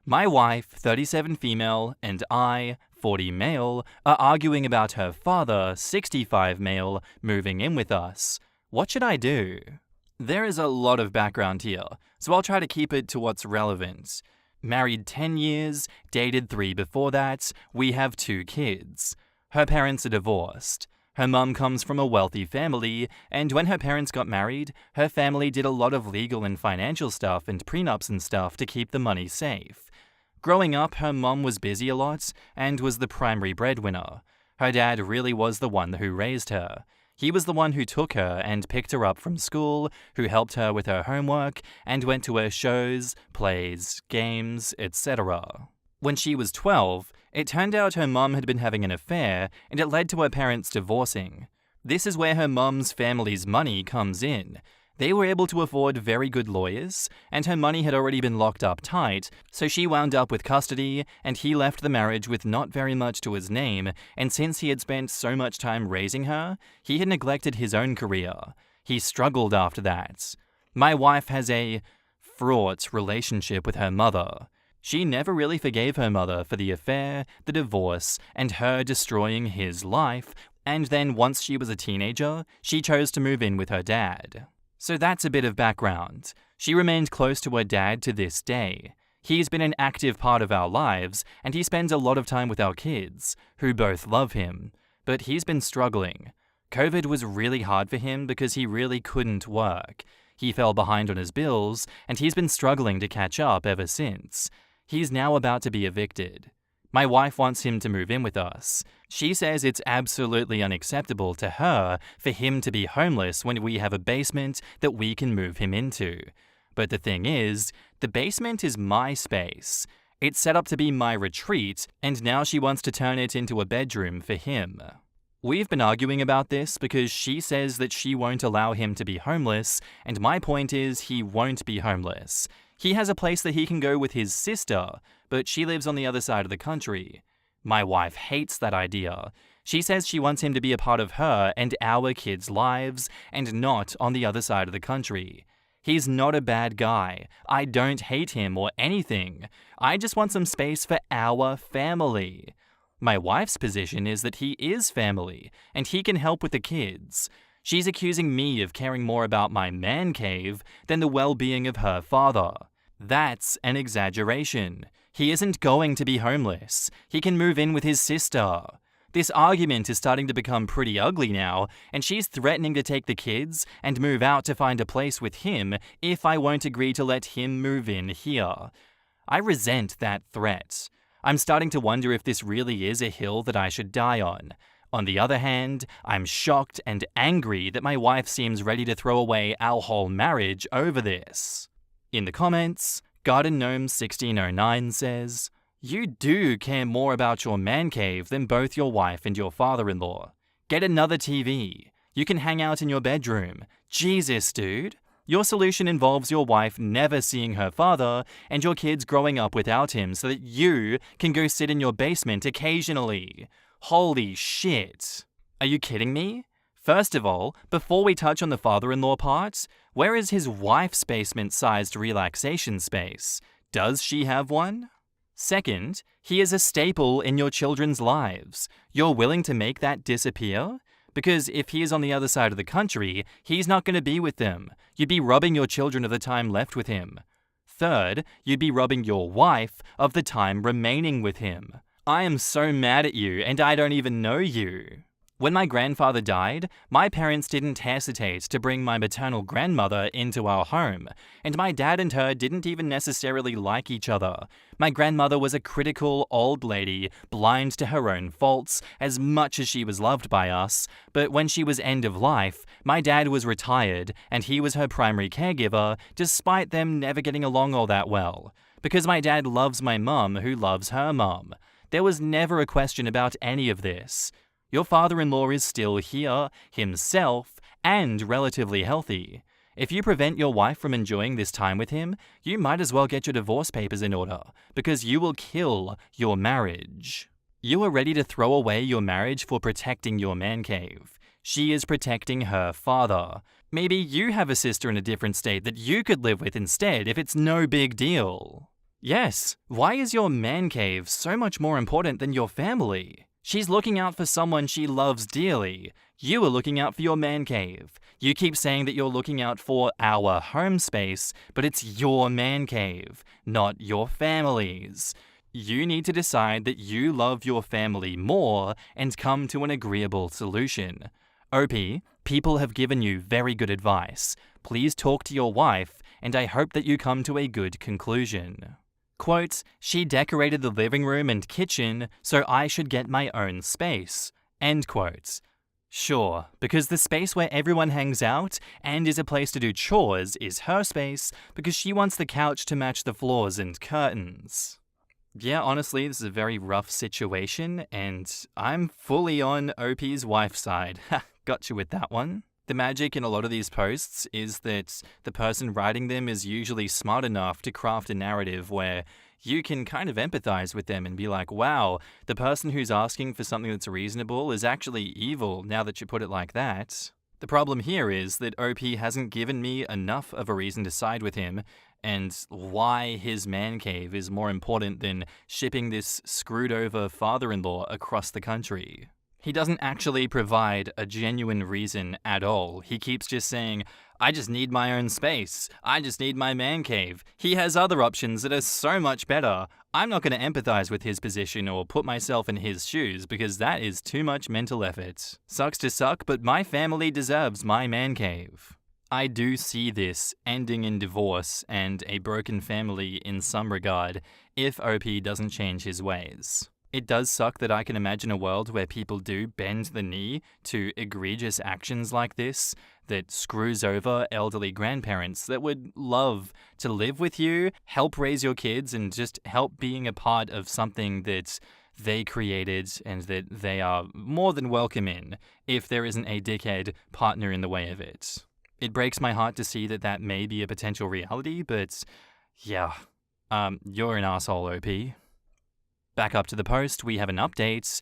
My wife, 37 female, and I, 40 male, are arguing about her father, 65 male, moving in with us. What should I do? There is a lot of background here, so I'll try to keep it to what's relevant. Married 10 years, dated 3 before that, we have 2 kids. Her parents are divorced. Her mum comes from a wealthy family, and when her parents got married, her family did a lot of legal and financial stuff and prenups and stuff to keep the money safe. Growing up, her mum was busy a lot and was the primary breadwinner. Her dad really was the one who raised her. He was the one who took her and picked her up from school, who helped her with her homework, and went to her shows, plays, games, etc. When she was 12, it turned out her mum had been having an affair, and it led to her parents divorcing. This is where her mum's family's money comes in. They were able to afford very good lawyers, and her money had already been locked up tight, so she wound up with custody, and he left the marriage with not very much to his name, and since he had spent so much time raising her, he had neglected his own career. He struggled after that. My wife has a fraught relationship with her mother. She never really forgave her mother for the affair, the divorce, and her destroying his life, and then once she was a teenager, she chose to move in with her dad. So that's a bit of background. She remained close to her dad to this day. He's been an active part of our lives, and he spends a lot of time with our kids, who both love him. But he's been struggling. COVID was really hard for him because he really couldn't work. He fell behind on his bills, and he's been struggling to catch up ever since. He's now about to be evicted. My wife wants him to move in with us. She says it's absolutely unacceptable to her for him to be homeless when we have a basement that we can move him into. But the thing is, the basement is my space. It's set up to be my retreat, and now she wants to turn it into a bedroom for him. We've been arguing about this because she says that she won't allow him to be homeless, and my point is he won't be homeless. He has a place that he can go with his sister, but she lives on the other side of the country. My wife hates that idea. She says she wants him to be a part of her and our kids' lives, and not on the other side of the country. He's not a bad guy. I don't hate him or anything. I just want some space for our family. My wife's position is that he is family, and he can help with the kids. She's accusing me of caring more about my man cave than the well-being of her father. That's an exaggeration. He isn't going to be homeless. He can move in with his sister. This argument is starting to become pretty ugly now, and she's threatening to take the kids and move out to find a place with him if I won't agree to let him move in here. I resent that threat. I'm starting to wonder if this really is a hill that I should die on. On the other hand, I'm shocked and angry that my wife seems ready to throw away our whole marriage over this. In the comments, Garden Gnome 1609 says, "You do care more about your man cave than both your wife and your father-in-law. Get another TV. You can hang out in your bedroom. Jesus, dude. Your solution involves your wife never seeing her father and your kids growing up without him so that you can go sit in your basement occasionally. Holy shit. Are you kidding me? First of all, before we touch on the father-in-law part, where is his wife's basement-sized relaxation space? Does she have one? Second, he is a staple in your children's lives. You're willing to make that disappear? Because if he is on the other side of the country, he's not going to be with them. You'd be robbing your children of the time left with him. Third, you'd be robbing your wife of the time remaining with him. I am so mad at you, and I don't even know you. When my grandfather died, my parents didn't hesitate to bring my maternal grandmother into our home, and my dad and her didn't even necessarily like each other. My grandmother was a critical old lady, blind to her own faults, as much as she was loved by us, but when she was end of life, my dad was retired, and he was her primary caregiver, despite them never getting along all that well. Because my dad loves my mum, who loves her mum. There was never a question about any of this. Your father-in-law is still here, himself, and relatively healthy. If you prevent your wife from enjoying this time with him, you might as well get your divorce papers in order, because you will kill your marriage. You are ready to throw away your marriage for protecting your man cave. She is protecting her father. Maybe you have a sister in a different state that you could live with instead if it's no big deal. Yes, why is your man cave so much more important than your family? She's looking out for someone she loves dearly. You are looking out for your man cave. You keep saying that you're looking out for our home space, but it's your man cave, not your family's. You need to decide that you love your family more and come to an agreeable solution. OP, people have given you very good advice. Please talk to your wife, and I hope that you come to a good conclusion. Quote, she decorated the living room and kitchen, so I should get my own space. End quote. Sure, because the space where everyone hangs out and is a place to do chores is her space because she wants the couch to match the floors and curtains. Yeah, honestly, this is a very rough situation, and I'm fully on OP's wife's side. Ha, got you with that one. The magic in a lot of these posts is that the person writing them is usually smart enough to craft a narrative where you can kind of empathize with them and be like, wow, the person who's asking for something that's reasonable is actually evil now that you put it like that. The problem here is that OP hasn't given me enough of a reason to side with him, and why his man cave is more important than shipping this screwed over father-in-law across the country. He doesn't actually provide a genuine reason at all. He keeps just saying, I just need my own space. I just need my man cave. He has other options that are so much better. I'm not going to empathize with his position or put myself in his shoes because that is too much mental effort. Sucks to suck, but my family deserves my man cave. I do see this ending in divorce and a broken family in some regard if OP doesn't change his ways. It does suck that I can imagine a world where people do bend the knee to egregious actions like this that screws over elderly grandparents that would love to live with you, help raise your kids, and just help being a part of something that they created and that they are more than welcome in if there isn't a dickhead partner in the way of it. It breaks my heart to see that that may be a potential reality, but yeah, you're an asshole, OP. Back up to the post, we have an update.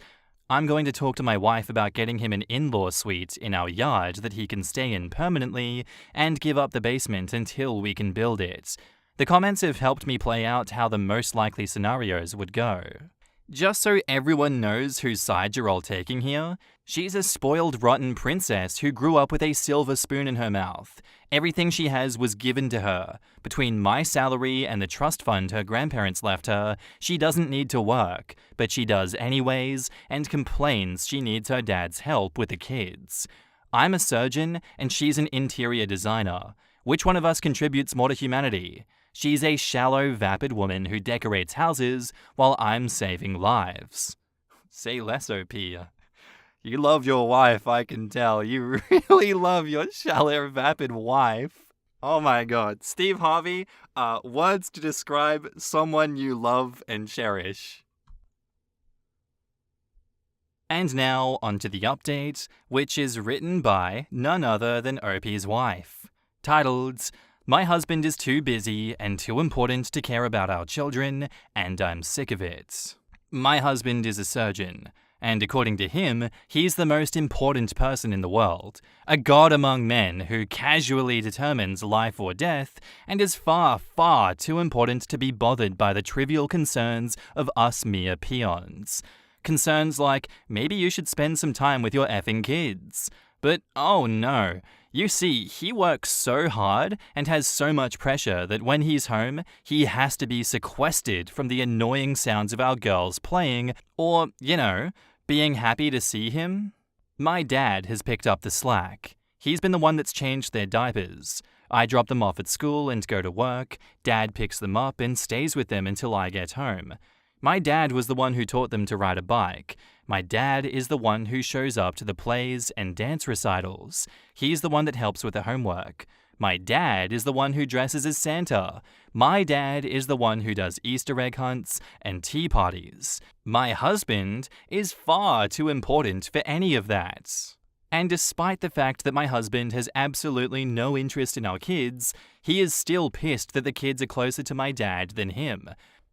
I'm going to talk to my wife about getting him an in-law suite in our yard that he can stay in permanently and give up the basement until we can build it. The comments have helped me play out how the most likely scenarios would go. Just so everyone knows whose side you're all taking here, she's a spoiled rotten princess who grew up with a silver spoon in her mouth. Everything she has was given to her. Between my salary and the trust fund her grandparents left her, she doesn't need to work, but she does anyways and complains she needs her dad's help with the kids. I'm a surgeon and she's an interior designer. Which one of us contributes more to humanity? She's a shallow, vapid woman who decorates houses while I'm saving lives. Say less, OP. You love your wife, I can tell. You really love your shallow, vapid wife. Oh my god. Steve Harvey, words to describe someone you love and cherish. And now, onto the update, which is written by none other than OP's wife. Titled, My husband is too busy and too important to care about our children, and I'm sick of it. My husband is a surgeon, and according to him, he's the most important person in the world, a god among men who casually determines life or death, and is far, far too important to be bothered by the trivial concerns of us mere peons. Concerns like, maybe you should spend some time with your effing kids. But oh no, you see, he works so hard and has so much pressure that when he's home, he has to be sequestered from the annoying sounds of our girls playing, or, being happy to see him. My dad has picked up the slack. He's been the one that's changed their diapers. I drop them off at school and go to work. Dad picks them up and stays with them until I get home. My dad was the one who taught them to ride a bike. My dad is the one who shows up to the plays and dance recitals. He's the one that helps with the homework. My dad is the one who dresses as Santa. My dad is the one who does Easter egg hunts and tea parties. My husband is far too important for any of that. And despite the fact that my husband has absolutely no interest in our kids, he is still pissed that the kids are closer to my dad than him.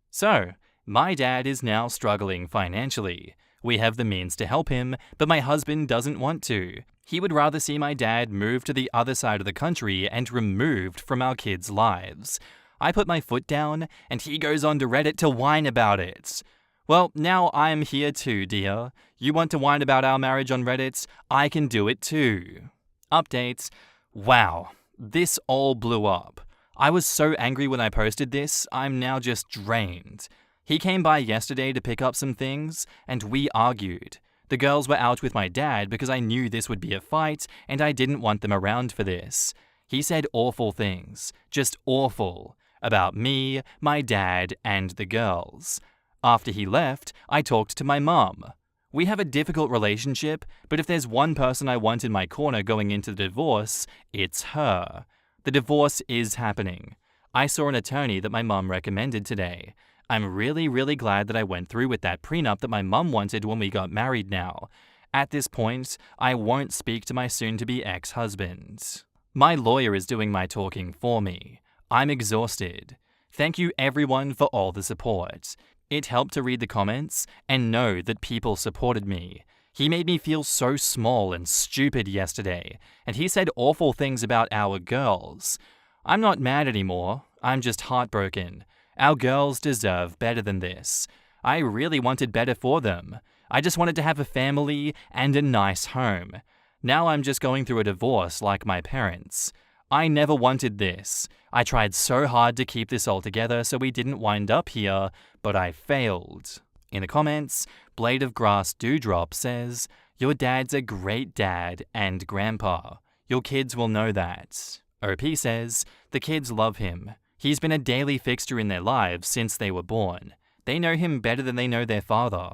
So, my dad is now struggling financially. We have the means to help him, but my husband doesn't want to. He would rather see my dad move to the other side of the country and removed from our kids' lives. I put my foot down, and he goes on to Reddit to whine about it. Well, now I am here too, dear. You want to whine about our marriage on Reddit? I can do it too. Updates. Wow, this all blew up. I was so angry when I posted this, I'm now just drained. He came by yesterday to pick up some things, and we argued. The girls were out with my dad because I knew this would be a fight, and I didn't want them around for this. He said awful things, just awful, about me, my dad, and the girls. After he left, I talked to my mum. We have a difficult relationship, but if there's one person I want in my corner going into the divorce, it's her. The divorce is happening. I saw an attorney that my mum recommended today. I'm really, really glad that I went through with that prenup that my mum wanted when we got married now. At this point, I won't speak to my soon-to-be ex-husband. My lawyer is doing my talking for me. I'm exhausted. Thank you everyone for all the support. It helped to read the comments and know that people supported me. He made me feel so small and stupid yesterday, and he said awful things about our girls. I'm not mad anymore, I'm just heartbroken. Our girls deserve better than this. I really wanted better for them. I just wanted to have a family and a nice home. Now I'm just going through a divorce like my parents. I never wanted this. I tried so hard to keep this all together so we didn't wind up here, but I failed. In the comments, Blade of Grass Dewdrop says, "Your dad's a great dad and grandpa. Your kids will know that." OP says, "The kids love him. He's been a daily fixture in their lives since they were born. They know him better than they know their father.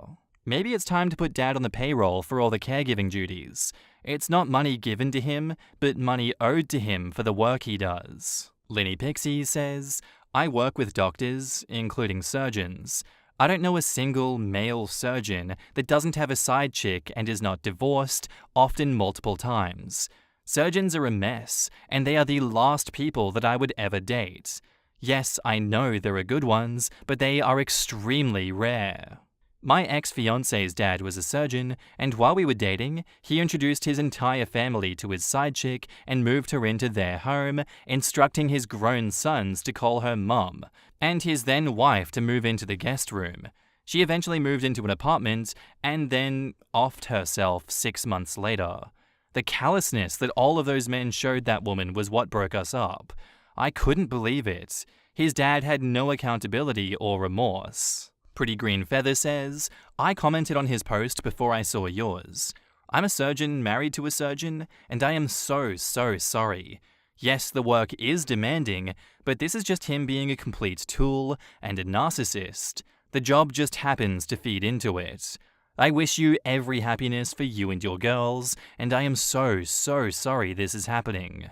Maybe it's time to put dad on the payroll for all the caregiving duties. It's not money given to him, but money owed to him for the work he does." Linny Pixie says, "I work with doctors, including surgeons. I don't know a single male surgeon that doesn't have a side chick and is not divorced, often multiple times. Surgeons are a mess, and they are the last people that I would ever date. Yes, I know there are good ones, but they are extremely rare." My ex-fiance's dad was a surgeon, and while we were dating, he introduced his entire family to his side chick and moved her into their home, instructing his grown sons to call her mum, and his then wife to move into the guest room. She eventually moved into an apartment and then offed herself 6 months later. The callousness that all of those men showed that woman was what broke us up. I couldn't believe it. His dad had no accountability or remorse. Pretty Green Feather says, "I commented on his post before I saw yours. I'm a surgeon married to a surgeon, and I am so sorry. Yes, the work is demanding, but this is just him being a complete tool and a narcissist. The job just happens to feed into it. I wish you every happiness for you and your girls, and I am so sorry this is happening."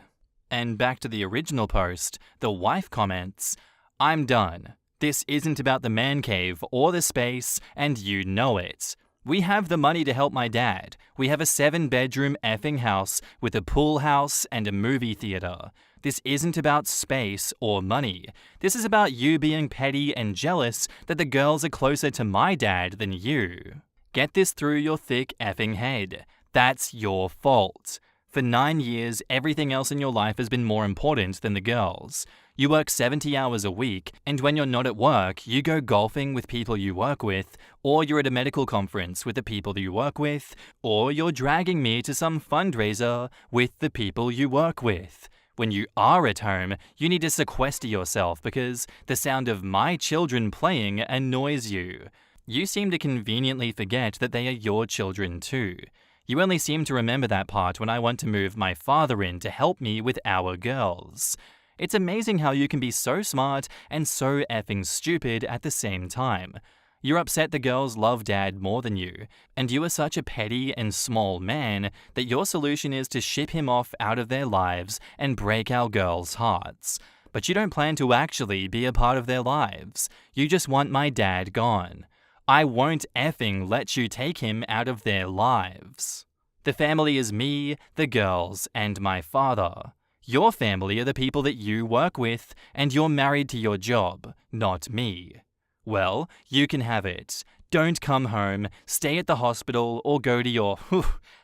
And back to the original post, the wife comments, "I'm done. This isn't about the man cave or the space, and you know it. We have the money to help my dad. We have a 7-bedroom effing house with a pool house and a movie theater. This isn't about space or money. This is about you being petty and jealous that the girls are closer to my dad than you. Get this through your thick effing head. That's your fault. For 9 years, everything else in your life has been more important than the girls. You work 70 hours a week, and when you're not at work, you go golfing with people you work with, or you're at a medical conference with the people that you work with, or you're dragging me to some fundraiser with the people you work with. When you are at home, you need to sequester yourself because the sound of my children playing annoys you. You seem to conveniently forget that they are your children too. You only seem to remember that part when I want to move my father in to help me with our girls. It's amazing how you can be so smart and so effing stupid at the same time. You're upset the girls love dad more than you, and you are such a petty and small man that your solution is to ship him off out of their lives and break our girls' hearts. But you don't plan to actually be a part of their lives. You just want my dad gone. I won't effing let you take him out of their lives. The family is me, the girls, and my father. Your family are the people that you work with, and you're married to your job, not me. Well, you can have it. Don't come home, stay at the hospital, or go to your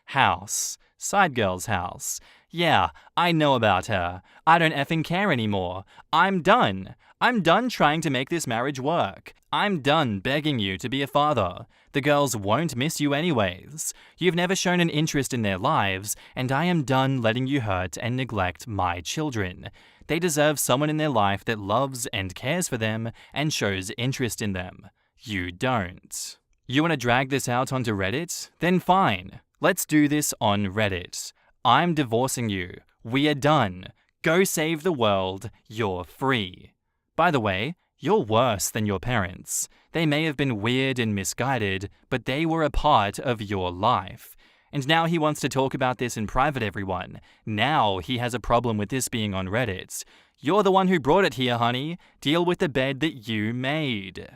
house. Side girl's house. Yeah, I know about her. I don't effing care anymore. I'm done. I'm done trying to make this marriage work. I'm done begging you to be a father. The girls won't miss you anyways. You've never shown an interest in their lives, and I am done letting you hurt and neglect my children. They deserve someone in their life that loves and cares for them and shows interest in them. You don't. You want to drag this out onto Reddit? Then fine. Let's do this on Reddit. I'm divorcing you. We are done. Go save the world. You're free. By the way, you're worse than your parents. They may have been weird and misguided, but they were a part of your life. And now he wants to talk about this in private, everyone. Now he has a problem with this being on Reddit. You're the one who brought it here, honey. Deal with the bed that you made.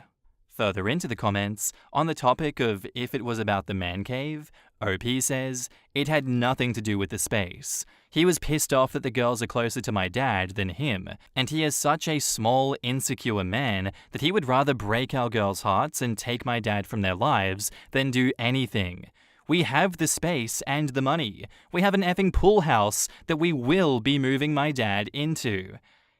Further into the comments, on the topic of if it was about the man cave, OP says, it had nothing to do with the space. He was pissed off that the girls are closer to my dad than him, and he is such a small, insecure man that he would rather break our girls' hearts and take my dad from their lives than do anything. We have the space and the money. We have an effing pool house that we will be moving my dad into.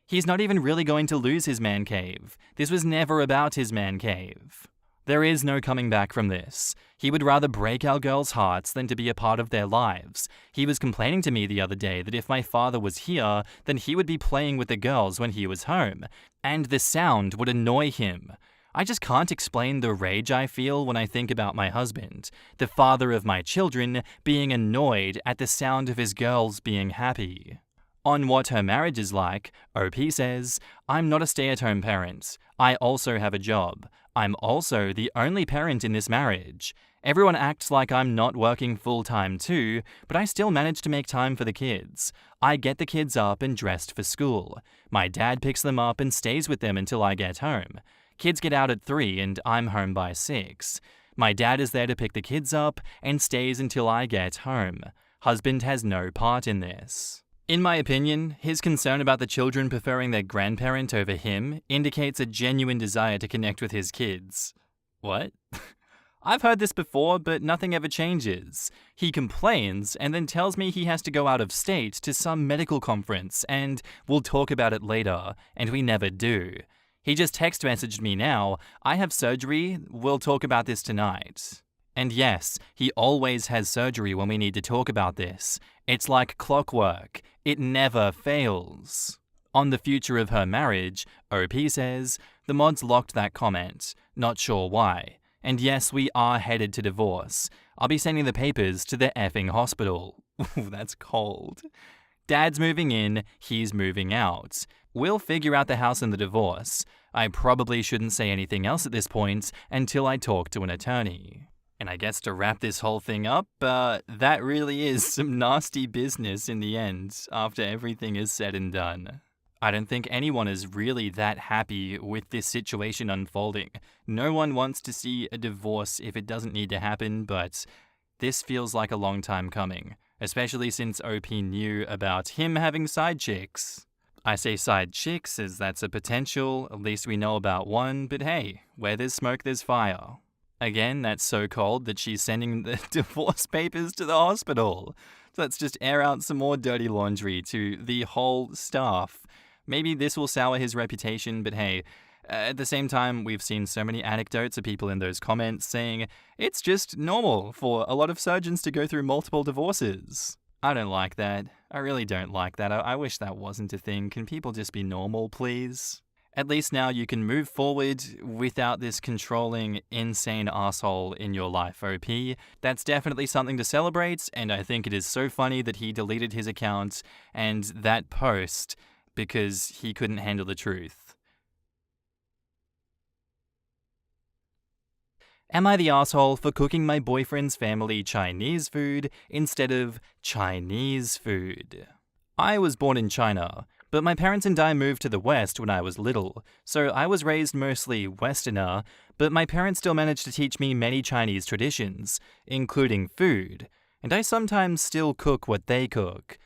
He's not even really going to lose his man cave. This was never about his man cave. There is no coming back from this. He would rather break our girls' hearts than to be a part of their lives. He was complaining to me the other day that if my father was here, then he would be playing with the girls when he was home, and the sound would annoy him. I just can't explain the rage I feel when I think about my husband, the father of my children, being annoyed at the sound of his girls being happy. On what her marriage is like, OP says, I'm not a stay-at-home parent. I also have a job. I'm also the only parent in this marriage. Everyone acts like I'm not working full-time too, but I still manage to make time for the kids. I get the kids up and dressed for school. My dad picks them up and stays with them until I get home. Kids get out at 3 and I'm home by 6. My dad is there to pick the kids up and stays until I get home. Husband has no part in this. In my opinion, his concern about the children preferring their grandparent over him indicates a genuine desire to connect with his kids. What? I've heard this before, but nothing ever changes. He complains and then tells me he has to go out of state to some medical conference and we'll talk about it later, and we never do. He just text messaged me now, I have surgery, we'll talk about this tonight. And yes, he always has surgery when we need to talk about this. It's like clockwork. It never fails. On the future of her marriage, OP says, the mods locked that comment. Not sure why. And yes, we are headed to divorce. I'll be sending the papers to the effing hospital. Ooh, that's cold. Dad's moving in, he's moving out. We'll figure out the house and the divorce. I probably shouldn't say anything else at this point until I talk to an attorney. And I guess to wrap this whole thing up, that really is some nasty business in the end, after everything is said and done. I don't think anyone is really that happy with this situation unfolding. No one wants to see a divorce if it doesn't need to happen, but this feels like a long time coming, especially since OP knew about him having side chicks. I say side chicks as that's a potential, at least we know about one, but hey, where there's smoke there's fire. Again, that's so cold that she's sending the divorce papers to the hospital. So let's just air out some more dirty laundry to the whole staff. Maybe this will sour his reputation, but hey, at the same time, we've seen so many anecdotes of people in those comments saying it's just normal for a lot of surgeons to go through multiple divorces. I don't like that. I really don't like that. I wish that wasn't a thing. Can people just be normal, please? At least now you can move forward without this controlling, insane asshole in your life, OP. That's definitely something to celebrate, and I think it is so funny that he deleted his account and that post because he couldn't handle the truth. Am I the asshole for cooking my boyfriend's family Chinese food instead of Chinese food? I was born in China, but my parents and I moved to the West when I was little, so I was raised mostly Westerner, but my parents still managed to teach me many Chinese traditions, including food, and I sometimes still cook what they cook.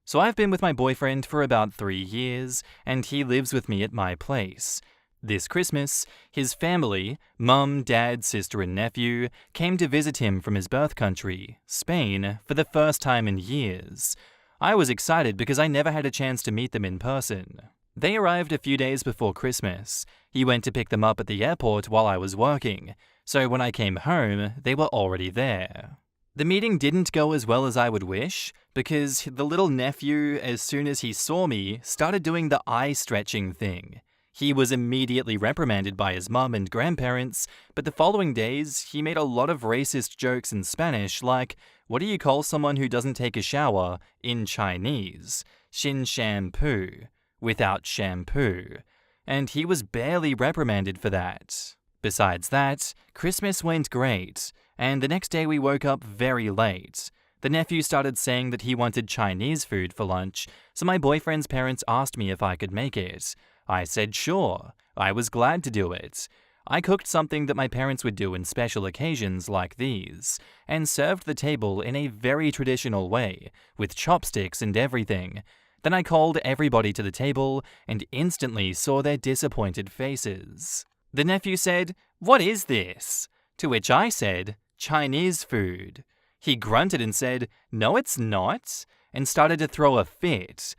So I've been with my boyfriend for about 3 years, and he lives with me at my place. This Christmas, his family, mum, dad, sister, and nephew, came to visit him from his birth country, Spain, for the first time in years. I was excited because I never had a chance to meet them in person. They arrived a few days before Christmas. He went to pick them up at the airport while I was working, so when I came home, they were already there. The meeting didn't go as well as I would wish, because the little nephew, as soon as he saw me, started doing the eye-stretching thing. He was immediately reprimanded by his mum and grandparents, but the following days, he made a lot of racist jokes in Spanish like, what do you call someone who doesn't take a shower in Chinese? Xin shampoo, without shampoo. And he was barely reprimanded for that. Besides that, Christmas went great, and the next day we woke up very late. The nephew started saying that he wanted Chinese food for lunch, so my boyfriend's parents asked me if I could make it. I said sure. I was glad to do it. I cooked something that my parents would do in special occasions like these, and served the table in a very traditional way, with chopsticks and everything. Then I called everybody to the table and instantly saw their disappointed faces. The nephew said, "What is this?" To which I said, "Chinese food." He grunted and said, "No, it's not," and started to throw a fit.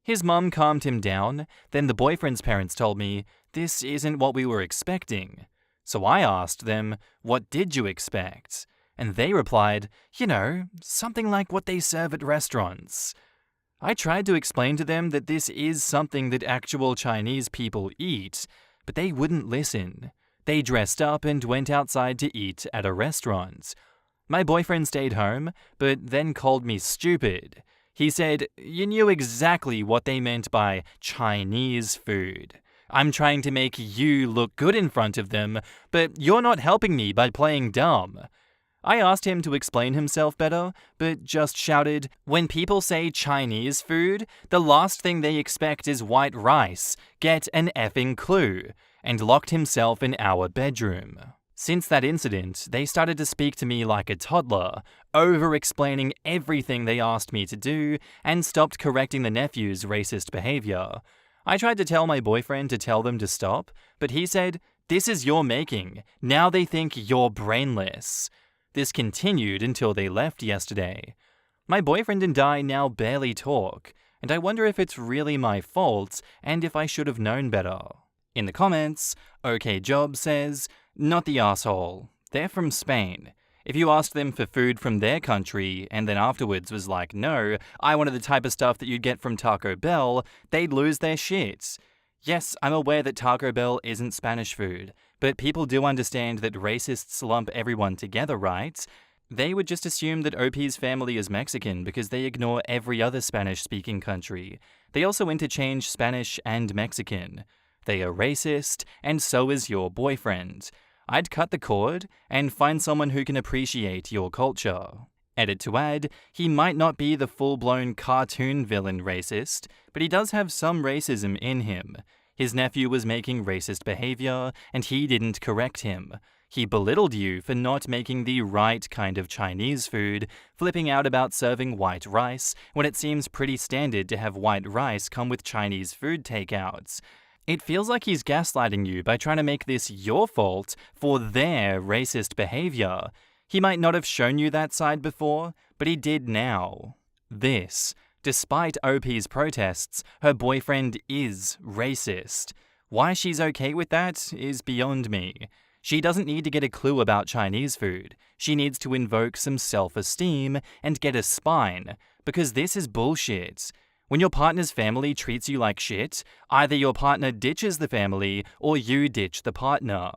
His mum calmed him down, then the boyfriend's parents told me, "This isn't what we were expecting." So I asked them, "What did you expect?" And they replied, something like what they serve at restaurants. I tried to explain to them that this is something that actual Chinese people eat, but they wouldn't listen. They dressed up and went outside to eat at a restaurant. My boyfriend stayed home, but then called me stupid. He said, "You knew exactly what they meant by Chinese food. I'm trying to make you look good in front of them, but you're not helping me by playing dumb." I asked him to explain himself better, but just shouted, "When people say Chinese food, the last thing they expect is white rice. Get an effing clue," and locked himself in our bedroom. Since that incident, they started to speak to me like a toddler, over-explaining everything they asked me to do, and stopped correcting the nephew's racist behavior. I tried to tell my boyfriend to tell them to stop, but he said, "This is your making. Now they think you're brainless." This continued until they left yesterday. My boyfriend and I now barely talk, and I wonder if it's really my fault and if I should have known better. In the comments, OK Job says, "Not the asshole. They're from Spain. If you asked them for food from their country and then afterwards was like, no, I wanted the type of stuff that you'd get from Taco Bell, they'd lose their shit. Yes, I'm aware that Taco Bell isn't Spanish food, but people do understand that racists lump everyone together, right? They would just assume that OP's family is Mexican because they ignore every other Spanish-speaking country. They also interchange Spanish and Mexican. They are racist, and so is your boyfriend. I'd cut the cord and find someone who can appreciate your culture." Edit to add, he might not be the full-blown cartoon villain racist, but he does have some racism in him. His nephew was making racist behavior, and he didn't correct him. He belittled you for not making the right kind of Chinese food, flipping out about serving white rice, when it seems pretty standard to have white rice come with Chinese food takeouts. It feels like he's gaslighting you by trying to make this your fault for their racist behavior. He might not have shown you that side before, but he did now. This, despite OP's protests, her boyfriend is racist. Why she's okay with that is beyond me. She doesn't need to get a clue about Chinese food. She needs to invoke some self-esteem and get a spine, because this is bullshit. When your partner's family treats you like shit, either your partner ditches the family or you ditch the partner.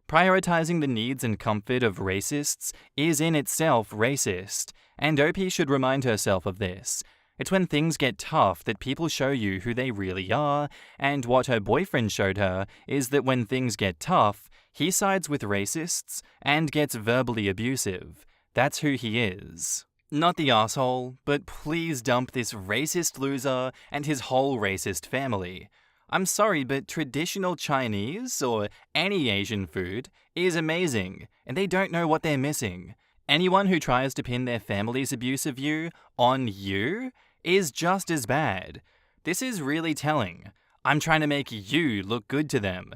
Prioritizing the needs and comfort of racists is in itself racist, and OP should remind herself of this. It's when things get tough that people show you who they really are, and what her boyfriend showed her is that when things get tough, he sides with racists and gets verbally abusive. That's who he is. Not the asshole, but please dump this racist loser and his whole racist family. I'm sorry, but traditional Chinese, or any Asian food, is amazing, and they don't know what they're missing. Anyone who tries to pin their family's abuse of you on you is just as bad. This is really telling. I'm trying to make you look good to them.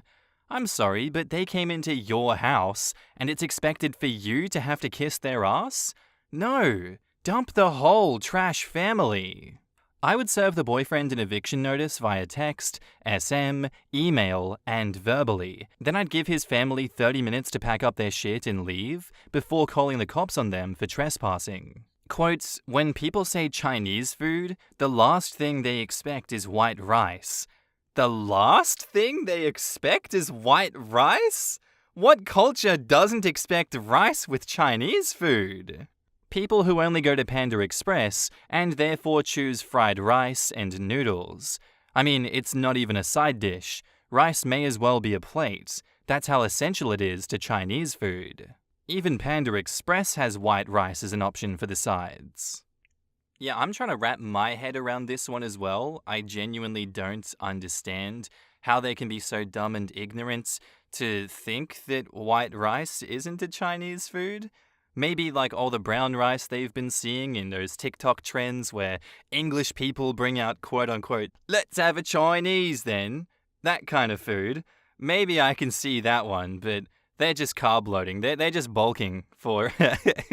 I'm sorry, but they came into your house, and it's expected for you to have to kiss their ass? No, dump the whole trash family. I would serve the boyfriend an eviction notice via text, SM, email, and verbally. Then I'd give his family 30 minutes to pack up their shit and leave before calling the cops on them for trespassing. Quote, when people say Chinese food, the last thing they expect is white rice. The last thing they expect is white rice? What culture doesn't expect rice with Chinese food? People who only go to Panda Express and therefore choose fried rice and noodles. I mean, it's not even a side dish. Rice may as well be a plate. That's how essential it is to Chinese food. Even Panda Express has white rice as an option for the sides. Yeah, I'm trying to wrap my head around this one as well. I genuinely don't understand how they can be so dumb and ignorant to think that white rice isn't a Chinese food. Maybe like all the brown rice they've been seeing in those TikTok trends where English people bring out quote-unquote, let's have a Chinese then. That kind of food. Maybe I can see that one, but they're just carb loading. They're just bulking for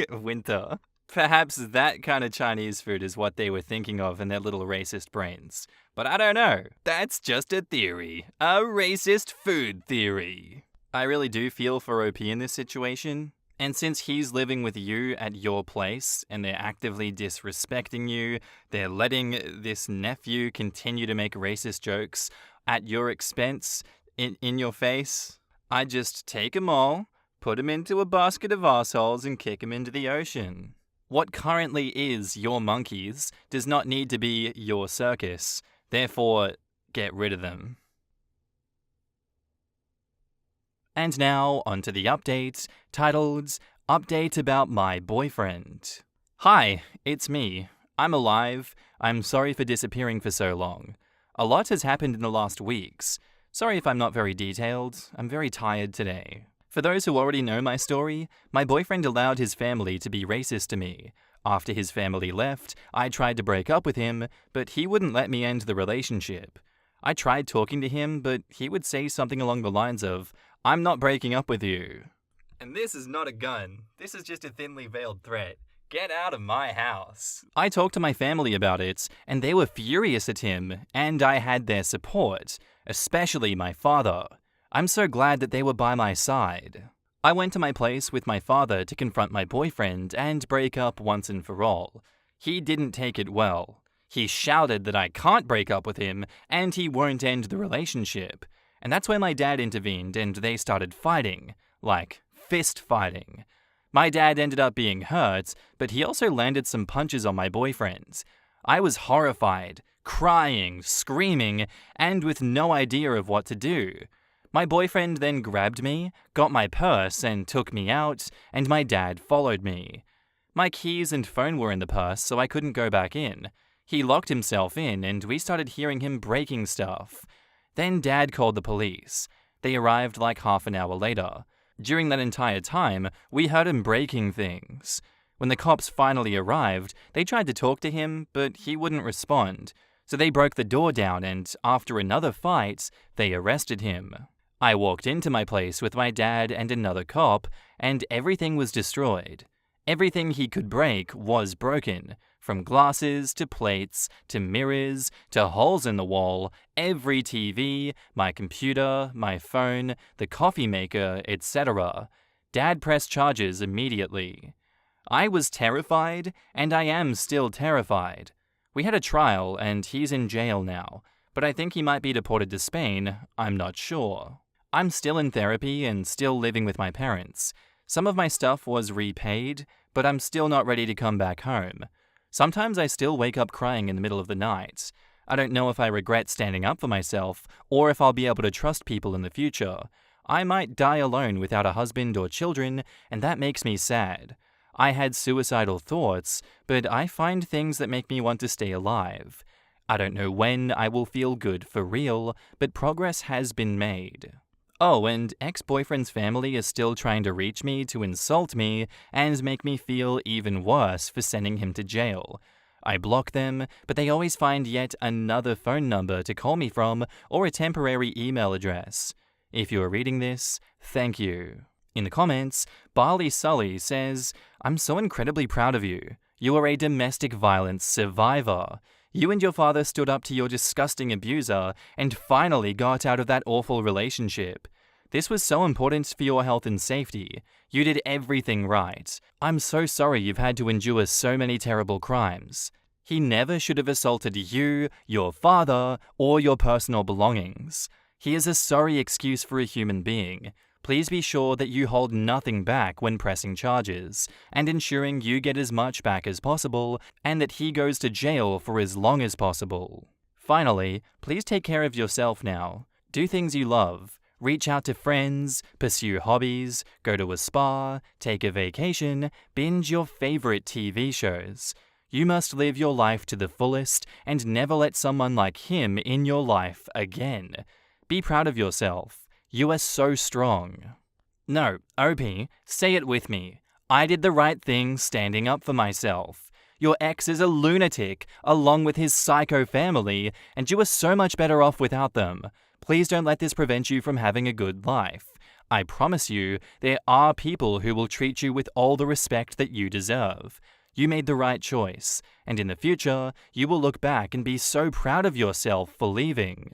winter. Perhaps that kind of Chinese food is what they were thinking of in their little racist brains. But I don't know. That's just a theory. A racist food theory. I really do feel for OP in this situation. And since he's living with you at your place and they're actively disrespecting you, they're letting this nephew continue to make racist jokes at your expense, in your face, I just take them all, put them into a basket of assholes and kick them into the ocean. What currently is your monkeys does not need to be your circus. Therefore, get rid of them. And now, onto the update, titled, Update About My Boyfriend. Hi, it's me. I'm alive. I'm sorry for disappearing for so long. A lot has happened in the last weeks. Sorry if I'm not very detailed. I'm very tired today. For those who already know my story, my boyfriend allowed his family to be racist to me. After his family left, I tried to break up with him, but he wouldn't let me end the relationship. I tried talking to him, but he would say something along the lines of, I'm not breaking up with you. And this is not a gun. This is just a thinly veiled threat. Get out of my house. I talked to my family about it, and they were furious at him, and I had their support, especially my father. I'm so glad that they were by my side. I went to my place with my father to confront my boyfriend and break up once and for all. He didn't take it well. He shouted that I can't break up with him, and he won't end the relationship. And that's where my dad intervened and they started fighting. Like, fist fighting. My dad ended up being hurt, but he also landed some punches on my boyfriend. I was horrified, crying, screaming, and with no idea of what to do. My boyfriend then grabbed me, got my purse, and took me out, and my dad followed me. My keys and phone were in the purse, so I couldn't go back in. He locked himself in, and we started hearing him breaking stuff. Then Dad called the police. They arrived like half an hour later. During that entire time, we heard him breaking things. When the cops finally arrived, they tried to talk to him, but he wouldn't respond. So they broke the door down and, after another fight, they arrested him. I walked into my place with my dad and another cop, and everything was destroyed. Everything he could break was broken. From glasses to plates to mirrors to holes in the wall, every TV, my computer, my phone, the coffee maker, etc. Dad pressed charges immediately. I was terrified, and I am still terrified. We had a trial, and he's in jail now, but I think he might be deported to Spain. I'm not sure. I'm still in therapy and still living with my parents. Some of my stuff was repaid, but I'm still not ready to come back home. Sometimes I still wake up crying in the middle of the night. I don't know if I regret standing up for myself, or if I'll be able to trust people in the future. I might die alone without a husband or children, and that makes me sad. I had suicidal thoughts, but I find things that make me want to stay alive. I don't know when I will feel good for real, but progress has been made. Oh, and ex-boyfriend's family is still trying to reach me to insult me and make me feel even worse for sending him to jail. I block them, but they always find yet another phone number to call me from or a temporary email address. If you are reading this, thank you. In the comments, Barley Sully says, I'm so incredibly proud of you. You are a domestic violence survivor. You and your father stood up to your disgusting abuser and finally got out of that awful relationship. This was so important for your health and safety. You did everything right. I'm so sorry you've had to endure so many terrible crimes. He never should have assaulted you, your father, or your personal belongings. He is a sorry excuse for a human being. Please be sure that you hold nothing back when pressing charges, and ensuring you get as much back as possible, and that he goes to jail for as long as possible. Finally, please take care of yourself now. Do things you love. Reach out to friends, pursue hobbies, go to a spa, take a vacation, binge your favorite TV shows. You must live your life to the fullest and never let someone like him in your life again. Be proud of yourself. You are so strong. No, OP, say it with me. I did the right thing standing up for myself. Your ex is a lunatic, along with his psycho family, and you are so much better off without them. Please don't let this prevent you from having a good life. I promise you, there are people who will treat you with all the respect that you deserve. You made the right choice, and in the future, you will look back and be so proud of yourself for leaving.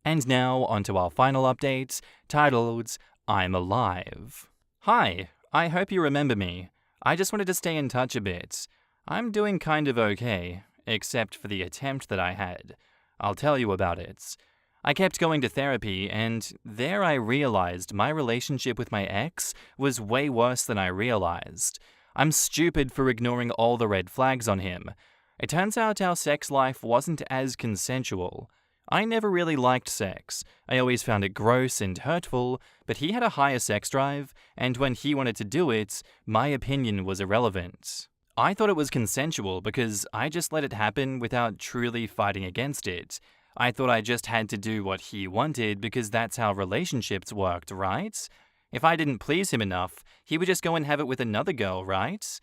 And now, onto our final update, titled, I'm Alive. Hi, I hope you remember me. I just wanted to stay in touch a bit. I'm doing kind of okay, except for the attempt that I had. I'll tell you about it. I kept going to therapy, and there I realized my relationship with my ex was way worse than I realized. I'm stupid for ignoring all the red flags on him. It turns out our sex life wasn't as consensual. I never really liked sex. I always found it gross and hurtful, but he had a higher sex drive, and when he wanted to do it, my opinion was irrelevant. I thought it was consensual because I just let it happen without truly fighting against it. I thought I just had to do what he wanted because that's how relationships worked, right? If I didn't please him enough, he would just go and have it with another girl, right?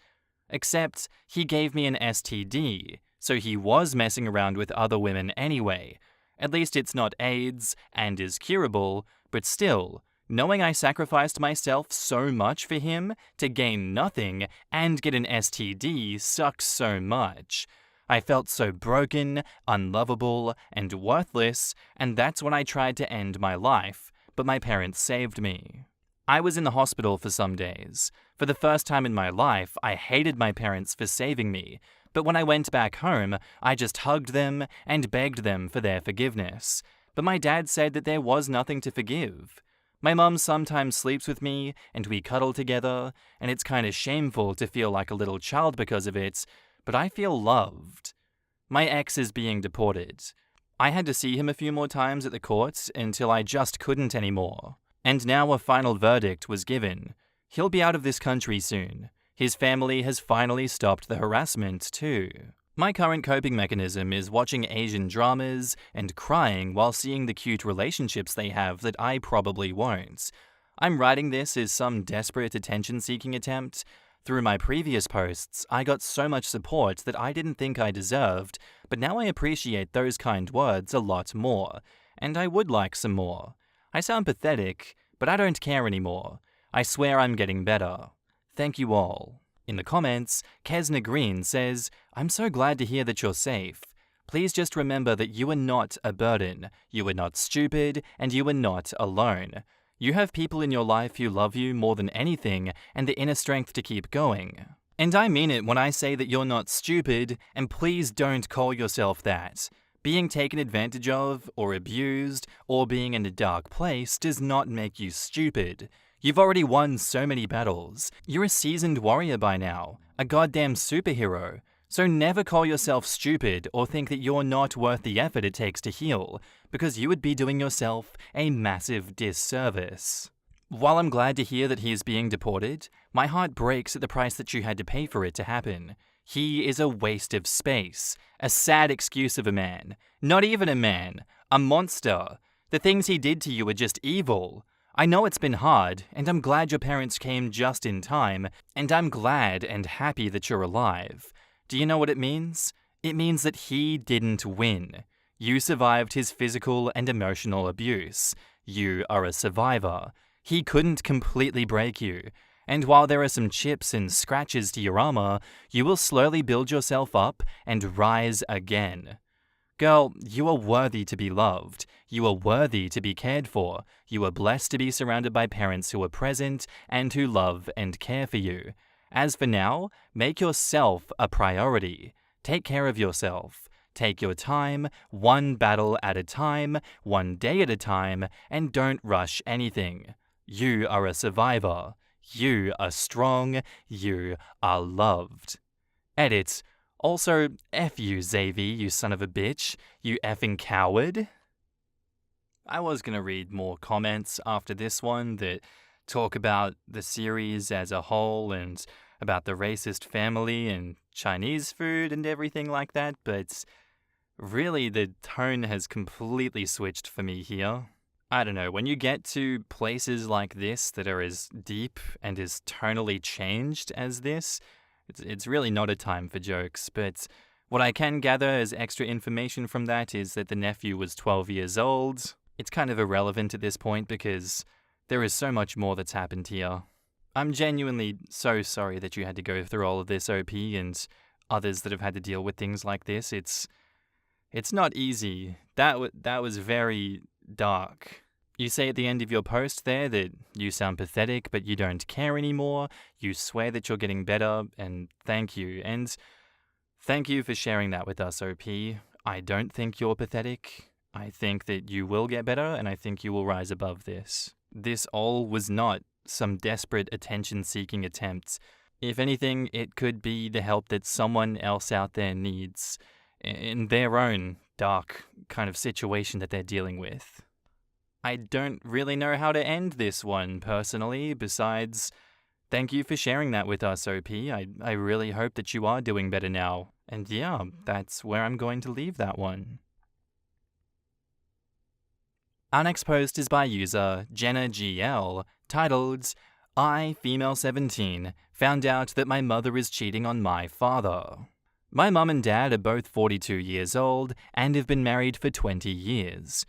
Except he gave me an STD, so he was messing around with other women anyway. At least it's not AIDS and is curable, but still, knowing I sacrificed myself so much for him to gain nothing and get an STD sucks so much. I felt so broken, unlovable, and worthless, and that's when I tried to end my life, but my parents saved me. I was in the hospital for some days. For the first time in my life, I hated my parents for saving me, but when I went back home, I just hugged them and begged them for their forgiveness. But my dad said that there was nothing to forgive. My mum sometimes sleeps with me, and we cuddle together, and it's kind of shameful to feel like a little child because of it, but I feel loved. My ex is being deported. I had to see him a few more times at the court until I just couldn't anymore. And now a final verdict was given. He'll be out of this country soon. His family has finally stopped the harassment too. My current coping mechanism is watching Asian dramas and crying while seeing the cute relationships they have that I probably won't. I'm writing this as some desperate attention-seeking attempt. Through my previous posts, I got so much support that I didn't think I deserved, but now I appreciate those kind words a lot more, and I would like some more. I sound pathetic, but I don't care anymore. I swear I'm getting better. Thank you all. In the comments, Kesna Green says, I'm so glad to hear that you're safe. Please just remember that you are not a burden, you are not stupid, and you are not alone. You have people in your life who love you more than anything and the inner strength to keep going. And I mean it when I say that you're not stupid, and please don't call yourself that. Being taken advantage of, or abused, or being in a dark place does not make you stupid. You've already won so many battles. You're a seasoned warrior by now, a goddamn superhero. So never call yourself stupid or think that you're not worth the effort it takes to heal, because you would be doing yourself a massive disservice. While I'm glad to hear that he is being deported, my heart breaks at the price that you had to pay for it to happen. He is a waste of space, a sad excuse of a man, not even a man, a monster. The things he did to you are just evil. I know it's been hard, and I'm glad your parents came just in time, and I'm glad and happy that you're alive. Do you know what it means? It means that he didn't win. You survived his physical and emotional abuse. You are a survivor. He couldn't completely break you. And while there are some chips and scratches to your armor, you will slowly build yourself up and rise again. Girl, you are worthy to be loved. You are worthy to be cared for. You are blessed to be surrounded by parents who are present and who love and care for you. As for now, make yourself a priority. Take care of yourself. Take your time, one battle at a time, one day at a time, and don't rush anything. You are a survivor. You are strong. You are loved. Edit. Also, F you, Xavier, you son of a bitch. You effing coward. I was going to read more comments after this one that talk about the series as a whole and about the racist family and Chinese food and everything like that, but really the tone has completely switched for me here. I don't know, when you get to places like this that are as deep and as tonally changed as this, it's really not a time for jokes, but what I can gather as extra information from that is that the nephew was 12 years old. It's kind of irrelevant at this point because there is so much more that's happened here. I'm genuinely so sorry that you had to go through all of this, OP, and others that have had to deal with things like this. It's not easy. That was very dark. You say at the end of your post there that you sound pathetic, but you don't care anymore. You swear that you're getting better, and thank you. And thank you for sharing that with us, OP. I don't think you're pathetic. I think that you will get better, and I think you will rise above this. This all was not some desperate attention-seeking attempt. If anything, it could be the help that someone else out there needs in their own dark kind of situation that they're dealing with. I don't really know how to end this one, personally, besides thank you for sharing that with us, OP. I really hope that you are doing better now. And yeah, that's where I'm going to leave that one. Our next post is by user Jenna GL, titled, I, female 17, found out that my mother is cheating on my father. My mum and dad are both 42 years old and have been married for 20 years.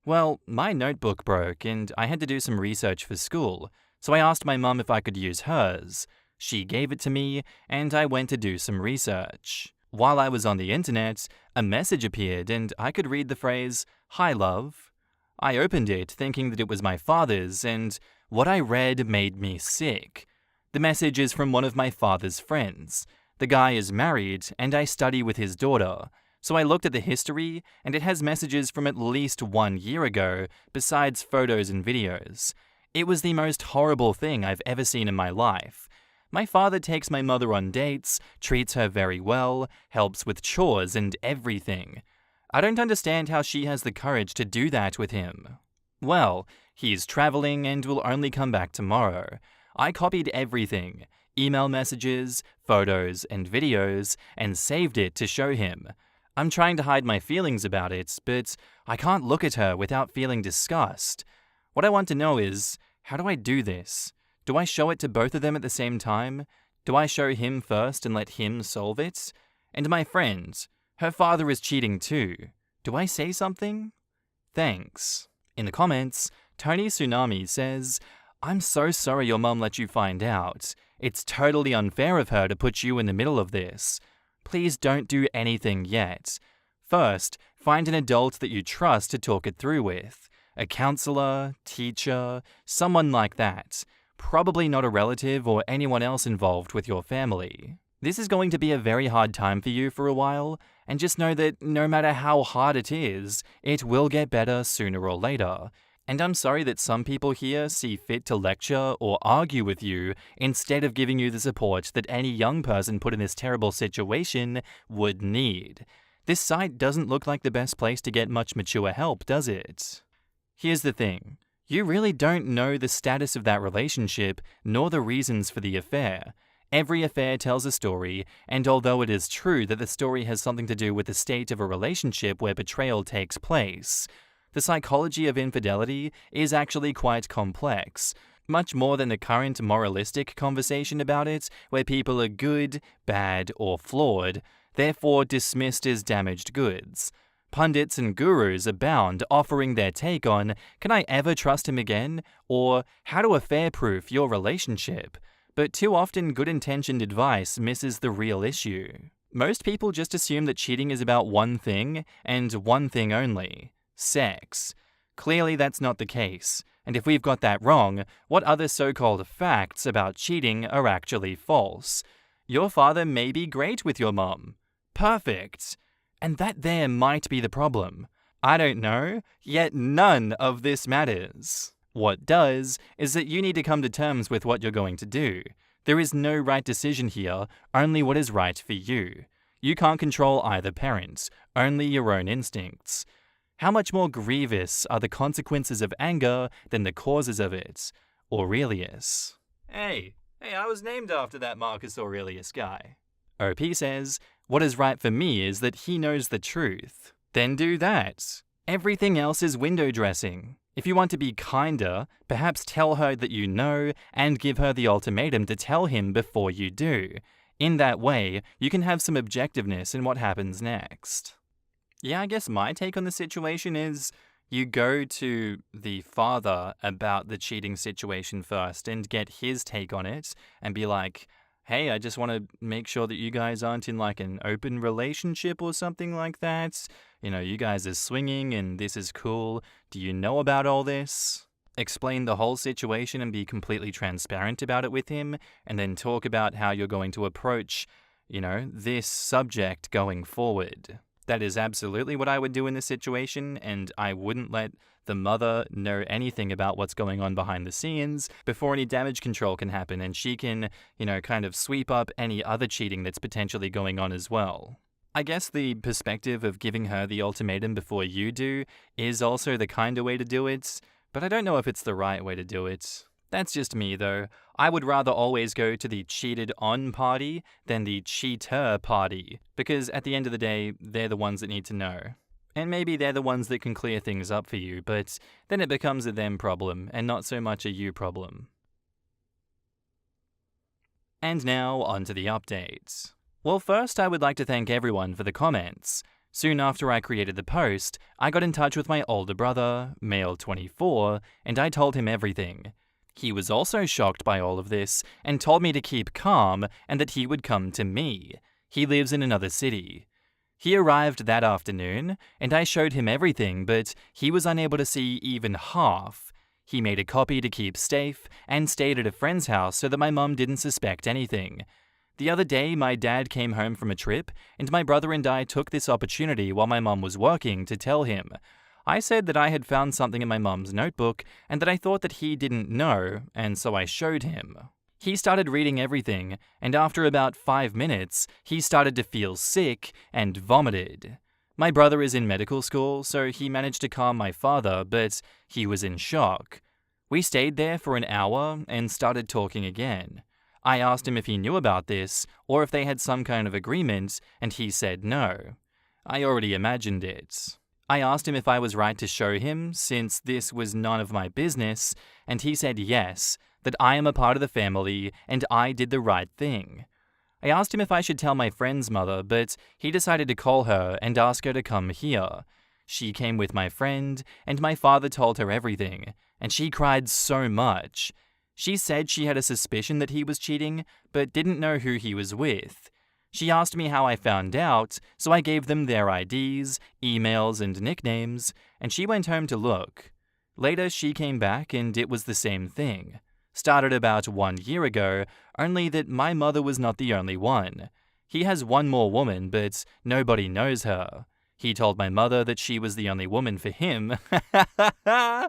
Well, my notebook broke and I had to do some research for school, so I asked my mum if I could use hers. She gave it to me and I went to do some research. While I was on the internet, a message appeared and I could read the phrase, "Hi, love." I opened it thinking that it was my father's, and what I read made me sick. The message is from one of my father's friends. The guy is married, and I study with his daughter. So I looked at the history, and it has messages from at least 1 year ago, besides photos and videos. It was the most horrible thing I've ever seen in my life. My father takes my mother on dates, treats her very well, helps with chores and everything. I don't understand how she has the courage to do that with him. Well, he's traveling and will only come back tomorrow. I copied everything, email messages, photos, and videos, and saved it to show him. I'm trying to hide my feelings about it, but I can't look at her without feeling disgust. What I want to know is, how do I do this? Do I show it to both of them at the same time? Do I show him first and let him solve it? And my friend, her father is cheating too. Do I say something? Thanks. In the comments, Tony Tsunami says, I'm so sorry your mum let you find out. It's totally unfair of her to put you in the middle of this. Please don't do anything yet. First, find an adult that you trust to talk it through with. A counselor, teacher, someone like that. Probably not a relative or anyone else involved with your family. This is going to be a very hard time for you for a while, and just know that no matter how hard it is, it will get better sooner or later. And I'm sorry that some people here see fit to lecture or argue with you instead of giving you the support that any young person put in this terrible situation would need. This site doesn't look like the best place to get much mature help, does it? Here's the thing. You really don't know the status of that relationship, nor the reasons for the affair. Every affair tells a story, and although it is true that the story has something to do with the state of a relationship where betrayal takes place, the psychology of infidelity is actually quite complex, much more than the current moralistic conversation about it, where people are good, bad, or flawed, therefore dismissed as damaged goods. Pundits and gurus abound offering their take on, can I ever trust him again? Or, how to affair-proof your relationship? But too often good-intentioned advice misses the real issue. Most people just assume that cheating is about one thing, and one thing only: sex. Clearly that's not the case, and if we've got that wrong, what other so-called facts about cheating are actually false? Your father may be great with your mom. Perfect. And that there might be the problem. I don't know, yet none of this matters. What does is that you need to come to terms with what you're going to do. There is no right decision here, only what is right for you. You can't control either parent, only your own instincts. How much more grievous are the consequences of anger than the causes of it? Aurelius. Hey, I was named after that Marcus Aurelius guy. OP says, what is right for me is that he knows the truth. Then do that. Everything else is window dressing. If you want to be kinder, perhaps tell her that you know and give her the ultimatum to tell him before you do. In that way, you can have some objectiveness in what happens next. Yeah, I guess my take on the situation is you go to the father about the cheating situation first and get his take on it and be like, hey, I just want to make sure that you guys aren't in like an open relationship or something like that. You guys are swinging and this is cool. Do you know about all this? Explain the whole situation and be completely transparent about it with him, and then talk about how you're going to approach, this subject going forward. That is absolutely what I would do in this situation, and I wouldn't let the mother know anything about what's going on behind the scenes before any damage control can happen, and she can, kind of sweep up any other cheating that's potentially going on as well. I guess the perspective of giving her the ultimatum before you do is also the kinder way to do it, but I don't know if it's the right way to do it. That's just me, though. I would rather always go to the cheated on party than the cheater party, because at the end of the day, they're the ones that need to know. And maybe they're the ones that can clear things up for you, but then it becomes a them problem and not so much a you problem. And now, on to the updates. Well, first I would like to thank everyone for the comments. Soon after I created the post, I got in touch with my older brother, male 24, and I told him everything. He was also shocked by all of this and told me to keep calm and that he would come to me. He lives in another city. He arrived that afternoon, and I showed him everything, but he was unable to see even half. He made a copy to keep safe and stayed at a friend's house so that my mum didn't suspect anything. The other day, my dad came home from a trip, and my brother and I took this opportunity while my mum was working to tell him. I said that I had found something in my mum's notebook and that I thought that he didn't know, and so I showed him. He started reading everything, and after about 5 minutes, he started to feel sick and vomited. My brother is in medical school, so he managed to calm my father, but he was in shock. We stayed there for an hour and started talking again. I asked him if he knew about this, or if they had some kind of agreement, and he said no. I already imagined it. I asked him if I was right to show him, since this was none of my business, and he said yes, that I am a part of the family, and I did the right thing. I asked him if I should tell my friend's mother, but he decided to call her and ask her to come here. She came with my friend, and my father told her everything, and she cried so much. She said she had a suspicion that he was cheating, but didn't know who he was with. She asked me how I found out, so I gave them their IDs, emails, and nicknames, and she went home to look. Later, she came back, and it was the same thing. Started about 1 year ago, only that my mother was not the only one. He has one more woman, but nobody knows her. He told my mother that she was the only woman for him. I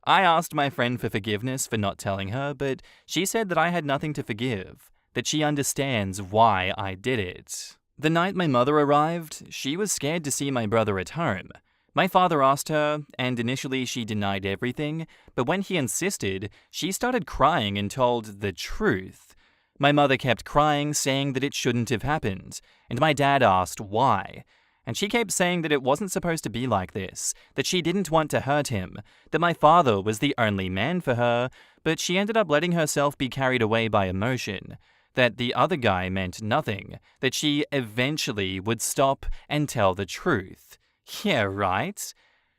asked my friend for forgiveness for not telling her, but she said that I had nothing to forgive, that she understands why I did it. The night my mother arrived, she was scared to see my brother at home. My father asked her, and initially she denied everything, but when he insisted, she started crying and told the truth. My mother kept crying, saying that it shouldn't have happened, and my dad asked why. And she kept saying that it wasn't supposed to be like this, that she didn't want to hurt him, that my father was the only man for her, but she ended up letting herself be carried away by emotion, that the other guy meant nothing, that she eventually would stop and tell the truth. Yeah, right?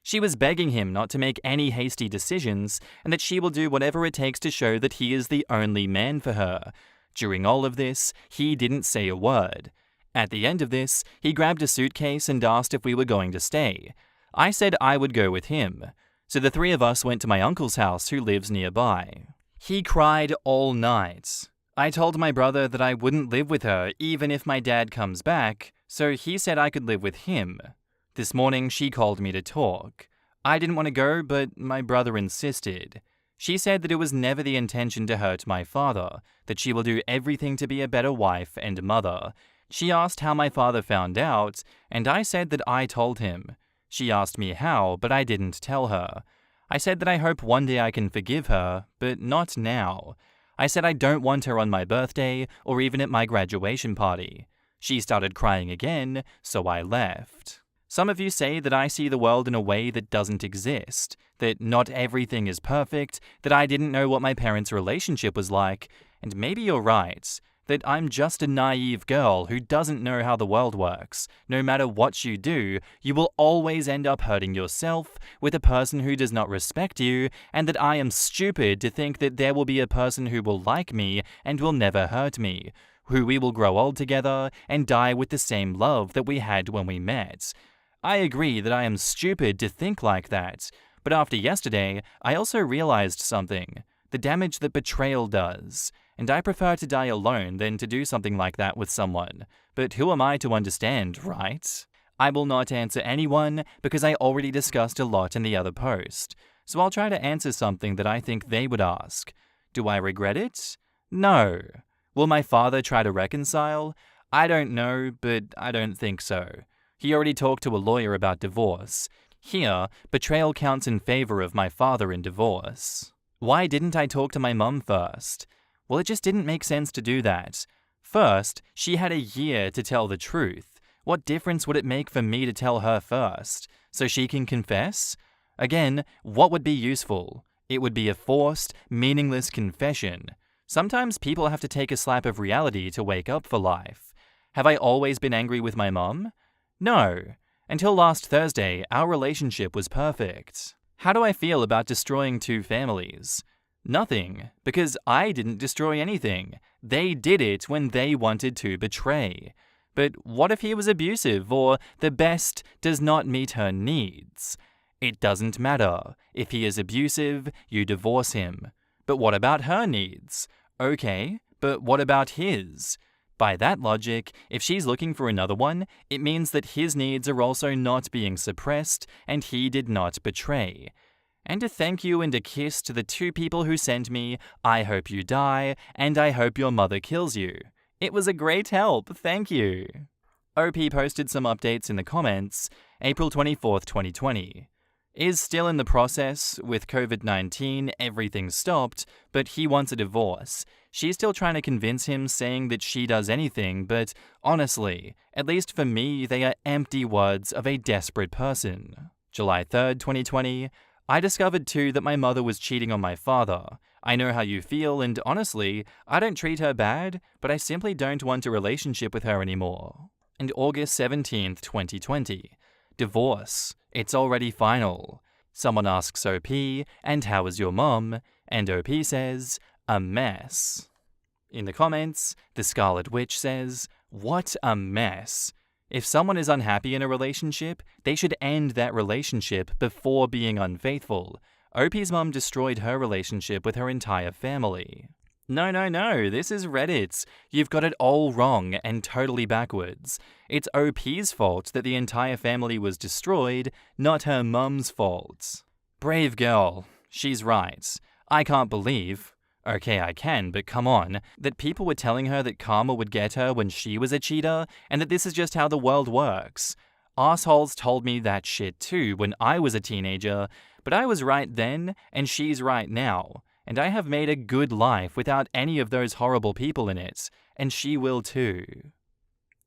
She was begging him not to make any hasty decisions and that she will do whatever it takes to show that he is the only man for her. During all of this, he didn't say a word. At the end of this, he grabbed a suitcase and asked if we were going to stay. I said I would go with him. So the three of us went to my uncle's house, who lives nearby. He cried all night. I told my brother that I wouldn't live with her even if my dad comes back, so he said I could live with him. This morning she called me to talk. I didn't want to go, but my brother insisted. She said that it was never the intention to hurt my father, that she will do everything to be a better wife and mother. She asked how my father found out, and I said that I told him. She asked me how, but I didn't tell her. I said that I hope one day I can forgive her, but not now. I said I don't want her on my birthday or even at my graduation party. She started crying again, so I left. Some of you say that I see the world in a way that doesn't exist, that not everything is perfect, that I didn't know what my parents' relationship was like, and maybe you're right, that I'm just a naive girl who doesn't know how the world works. No matter what you do, you will always end up hurting yourself with a person who does not respect you, and that I am stupid to think that there will be a person who will like me and will never hurt me, who we will grow old together and die with the same love that we had when we met. I agree that I am stupid to think like that, but after yesterday, I also realized something, the damage that betrayal does, and I prefer to die alone than to do something like that with someone. But who am I to understand, right? I will not answer anyone because I already discussed a lot in the other post, so I'll try to answer something that I think they would ask. Do I regret it? No. Will my father try to reconcile? I don't know, but I don't think so. He already talked to a lawyer about divorce. Here, betrayal counts in favor of my father in divorce. Why didn't I talk to my mum first? Well, it just didn't make sense to do that. First, she had a year to tell the truth. What difference would it make for me to tell her first? So she can confess? Again, what would be useful? It would be a forced, meaningless confession. Sometimes people have to take a slap of reality to wake up for life. Have I always been angry with my mum? No. Until last Thursday, our relationship was perfect. How do I feel about destroying two families? Nothing, because I didn't destroy anything. They did it when they wanted to betray. But what if he was abusive or the best does not meet her needs? It doesn't matter. If he is abusive, you divorce him. But what about her needs? Okay, but what about his? By that logic, if she's looking for another one, it means that his needs are also not being suppressed and he did not betray. And a thank you and a kiss to the two people who sent me, I hope you die, and I hope your mother kills you. It was a great help, thank you. OP posted some updates in the comments, April 24th, 2020. Is still in the process, with COVID-19, everything stopped, but he wants a divorce. She's still trying to convince him, saying that she does anything, but honestly, at least for me, they are empty words of a desperate person. July 3rd, 2020. I discovered too that my mother was cheating on my father. I know how you feel, and honestly, I don't treat her bad, but I simply don't want a relationship with her anymore. And August 17th, 2020. Divorce. It's already final. Someone asks OP, and how is your mom? And OP says, a mess. In the comments, the Scarlet Witch says, what a mess. If someone is unhappy in a relationship, they should end that relationship before being unfaithful. OP's mum destroyed her relationship with her entire family. No, this is Reddit. You've got it all wrong and totally backwards. It's OP's fault that the entire family was destroyed, not her mum's fault. Brave girl. She's right. I can't believe, okay, I can, but come on, that people were telling her that karma would get her when she was a cheater, and that this is just how the world works. Assholes told me that shit too when I was a teenager, but I was right then, and she's right now. And I have made a good life without any of those horrible people in it, and she will too.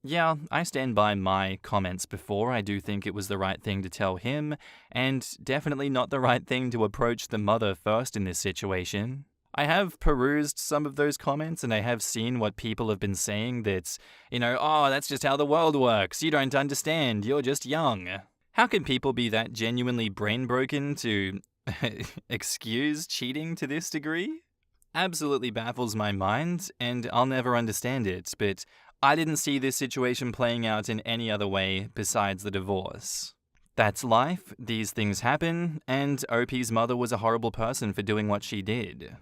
Yeah, I stand by my comments before. I do think it was the right thing to tell him, and definitely not the right thing to approach the mother first in this situation. I have perused some of those comments, and I have seen what people have been saying that, oh, that's just how the world works. You don't understand. You're just young. How can people be that genuinely brain broken to excuse cheating to this degree? Absolutely baffles my mind, and I'll never understand it, but I didn't see this situation playing out in any other way besides the divorce. That's life, these things happen, and OP's mother was a horrible person for doing what she did.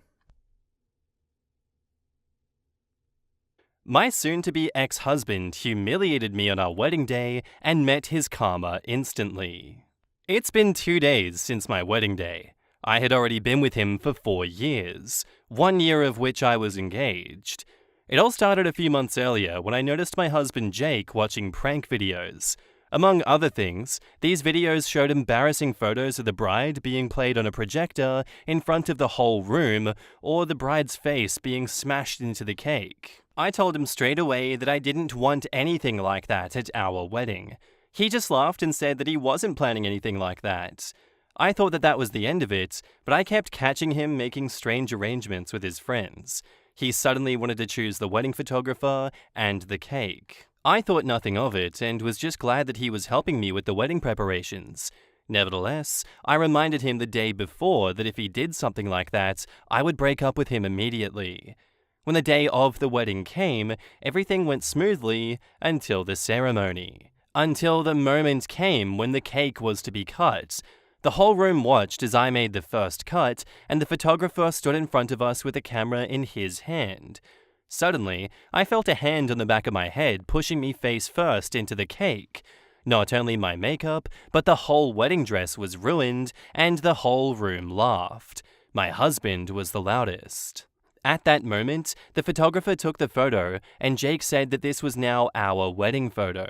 My soon-to-be ex-husband humiliated me on our wedding day and met his karma instantly. It's been 2 days since my wedding day. I had already been with him for 4 years, 1 year of which I was engaged. It all started a few months earlier when I noticed my husband Jake watching prank videos. Among other things, these videos showed embarrassing photos of the bride being played on a projector in front of the whole room, or the bride's face being smashed into the cake. I told him straight away that I didn't want anything like that at our wedding. He just laughed and said that he wasn't planning anything like that. I thought that that was the end of it, but I kept catching him making strange arrangements with his friends. He suddenly wanted to choose the wedding photographer and the cake. I thought nothing of it and was just glad that he was helping me with the wedding preparations. Nevertheless, I reminded him the day before that if he did something like that, I would break up with him immediately. When the day of the wedding came, everything went smoothly until the ceremony. Until the moment came when the cake was to be cut. The whole room watched as I made the first cut, and the photographer stood in front of us with a camera in his hand. Suddenly, I felt a hand on the back of my head pushing me face first into the cake. Not only my makeup, but the whole wedding dress was ruined, and the whole room laughed. My husband was the loudest. At that moment, the photographer took the photo, and Jake said that this was now our wedding photo.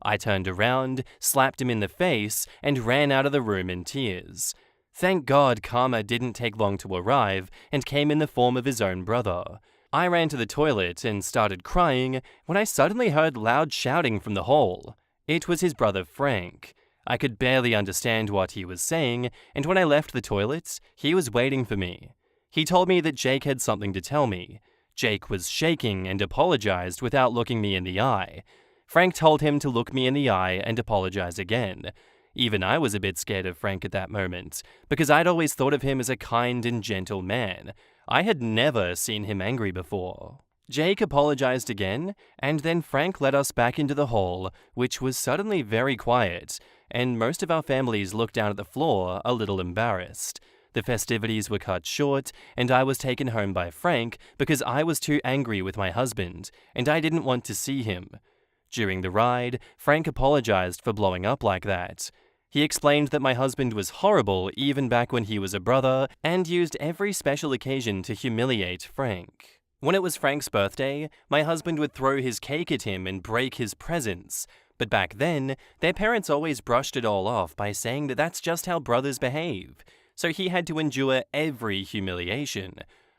I turned around, slapped him in the face, and ran out of the room in tears. Thank God karma didn't take long to arrive and came in the form of his own brother. I ran to the toilet and started crying when I suddenly heard loud shouting from the hall. It was his brother Frank. I could barely understand what he was saying, and when I left the toilet, he was waiting for me. He told me that Jake had something to tell me. Jake was shaking and apologized without looking me in the eye. Frank told him to look me in the eye and apologize again. Even I was a bit scared of Frank at that moment, because I'd always thought of him as a kind and gentle man. I had never seen him angry before. Jake apologized again, and then Frank led us back into the hall, which was suddenly very quiet, and most of our families looked down at the floor, a little embarrassed. The festivities were cut short, and I was taken home by Frank because I was too angry with my husband, and I didn't want to see him. During the ride, Frank apologized for blowing up like that. He explained that my husband was horrible even back when he was a brother, and used every special occasion to humiliate Frank. When it was Frank's birthday, my husband would throw his cake at him and break his presents. But back then, their parents always brushed it all off by saying that that's just how brothers behave. So he had to endure every humiliation.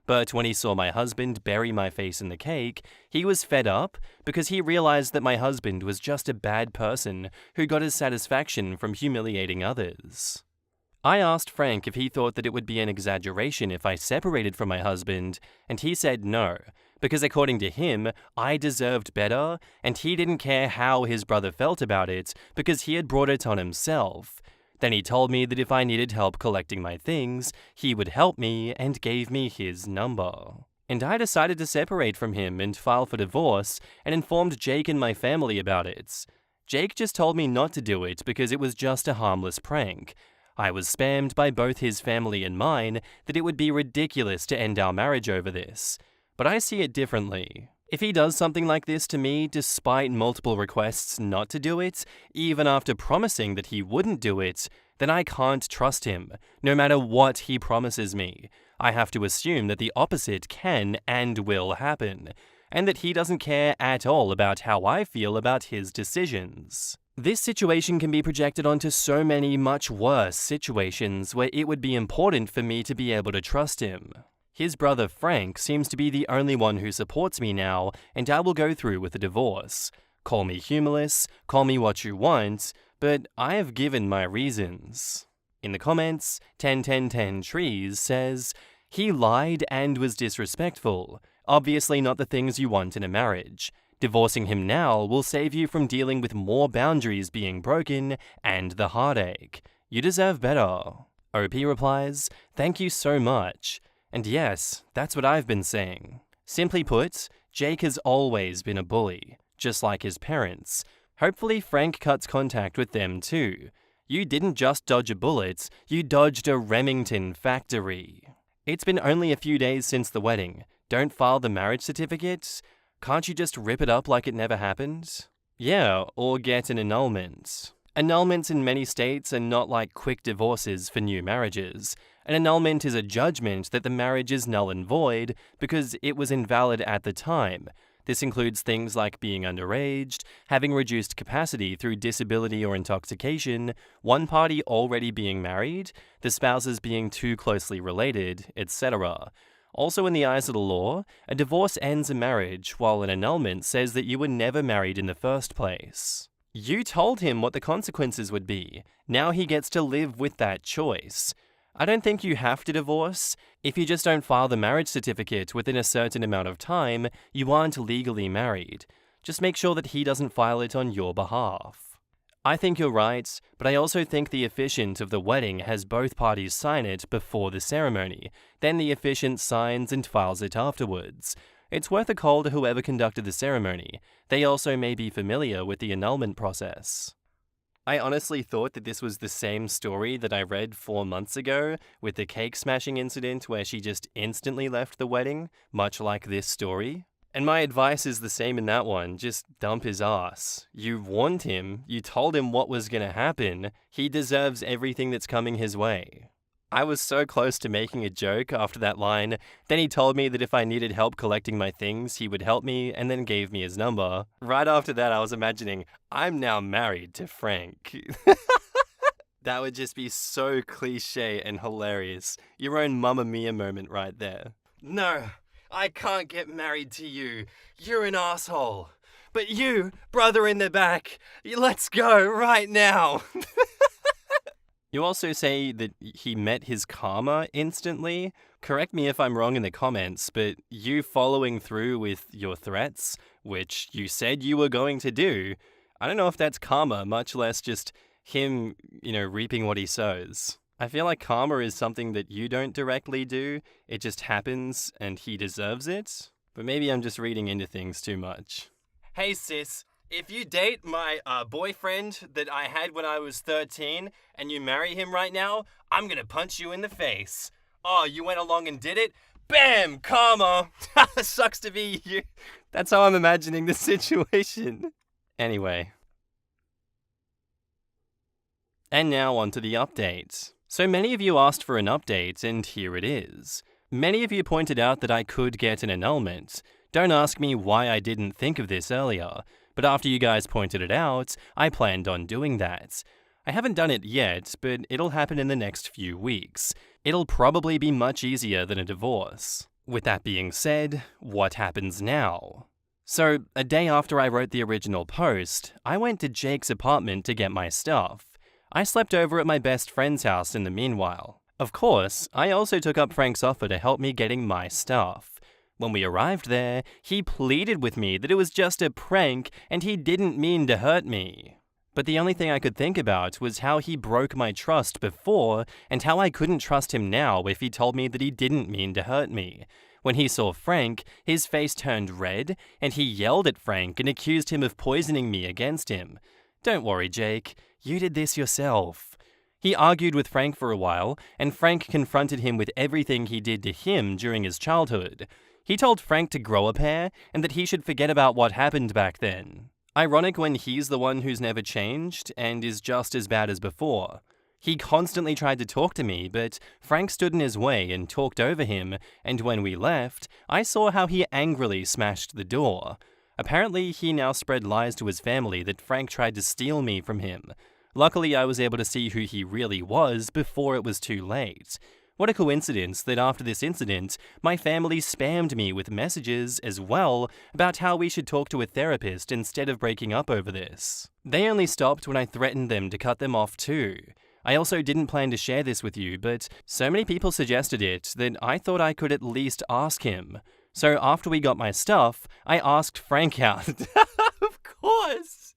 But when he saw my husband bury my face in the cake, he was fed up because he realized that my husband was just a bad person who got his satisfaction from humiliating others. I asked Frank if he thought that it would be an exaggeration if I separated from my husband, and he said no, because according to him, I deserved better, and he didn't care how his brother felt about it because he had brought it on himself. Then he told me that if I needed help collecting my things, he would help me and gave me his number. And I decided to separate from him and file for divorce and informed Jake and my family about it. Jake just told me not to do it because it was just a harmless prank. I was spammed by both his family and mine that it would be ridiculous to end our marriage over this. But I see it differently. If he does something like this to me despite multiple requests not to do it, even after promising that he wouldn't do it, then I can't trust him, no matter what he promises me. I have to assume that the opposite can and will happen, and that he doesn't care at all about how I feel about his decisions. This situation can be projected onto so many much worse situations where it would be important for me to be able to trust him. His brother Frank seems to be the only one who supports me now, and I will go through with the divorce. Call me humorless, call me what you want, but I have given my reasons. In the comments, 101010 Trees says, "He lied and was disrespectful. Obviously not the things you want in a marriage. Divorcing him now will save you from dealing with more boundaries being broken and the heartache. You deserve better. OP replies, "Thank you so much." And yes, that's what I've been saying. Simply put, Jake has always been a bully, just like his parents. Hopefully Frank cuts contact with them too. You didn't just dodge a bullet, you dodged a Remington factory. It's been only a few days since the wedding. Don't file the marriage certificate? Can't you just rip it up like it never happened? Yeah, or get an annulment. Annulments in many states are not like quick divorces for new marriages. An annulment is a judgment that the marriage is null and void because it was invalid at the time. This includes things like being underage, having reduced capacity through disability or intoxication, one party already being married, the spouses being too closely related, etc. Also, in the eyes of the law, a divorce ends a marriage, while an annulment says that you were never married in the first place. You told him what the consequences would be. Now he gets to live with that choice. I don't think you have to divorce. If you just don't file the marriage certificate within a certain amount of time, you aren't legally married. Just make sure that he doesn't file it on your behalf. I think you're right, but I also think the officiant of the wedding has both parties sign it before the ceremony. Then the officiant signs and files it afterwards. It's worth a call to whoever conducted the ceremony. They also may be familiar with the annulment process. I honestly thought that this was the same story that I read 4 months ago with the cake smashing incident where she just instantly left the wedding, much like this story. And my advice is the same in that one, just dump his ass. You warned him, you told him what was gonna happen, he deserves everything that's coming his way. I was so close to making a joke after that line, then he told me that if I needed help collecting my things, he would help me, and then gave me his number. Right after that, I was imagining, I'm now married to Frank. That would just be so cliche and hilarious. Your own Mamma Mia moment right there. No, I can't get married to you. You're an asshole. But you, brother in the back, let's go right now. You also say that he met his karma instantly. Correct me if I'm wrong in the comments, but you following through with your threats, which you said you were going to do, I don't know if that's karma, much less just him, reaping what he sows. I feel like karma is something that you don't directly do, it just happens and he deserves it. But maybe I'm just reading into things too much. Hey sis, if you date my boyfriend that I had when I was 13 and you marry him right now, I'm gonna punch you in the face. Oh, you went along and did it? Bam! Karma! Sucks to be you. That's how I'm imagining the situation. Anyway. And now on to the update. So many of you asked for an update, and here it is. Many of you pointed out that I could get an annulment. Don't ask me why I didn't think of this earlier. But after you guys pointed it out, I planned on doing that. I haven't done it yet, but it'll happen in the next few weeks. It'll probably be much easier than a divorce. With that being said, what happens now? So, a day after I wrote the original post, I went to Jake's apartment to get my stuff. I slept over at my best friend's house in the meanwhile. Of course, I also took up Frank's offer to help me getting my stuff. When we arrived there, he pleaded with me that it was just a prank and he didn't mean to hurt me. But the only thing I could think about was how he broke my trust before and how I couldn't trust him now if he told me that he didn't mean to hurt me. When he saw Frank, his face turned red and he yelled at Frank and accused him of poisoning me against him. Don't worry, Jake, you did this yourself. He argued with Frank for a while, and Frank confronted him with everything he did to him during his childhood. He told Frank to grow a pair, and that he should forget about what happened back then. Ironic when he's the one who's never changed, and is just as bad as before. He constantly tried to talk to me, but Frank stood in his way and talked over him, and when we left, I saw how he angrily smashed the door. Apparently, he now spread lies to his family that Frank tried to steal me from him. Luckily, I was able to see who he really was before it was too late. What a coincidence that after this incident, my family spammed me with messages as well about how we should talk to a therapist instead of breaking up over this. They only stopped when I threatened them to cut them off too. I also didn't plan to share this with you, but so many people suggested it that I thought I could at least ask him. So after we got my stuff, I asked Frank out. Of course!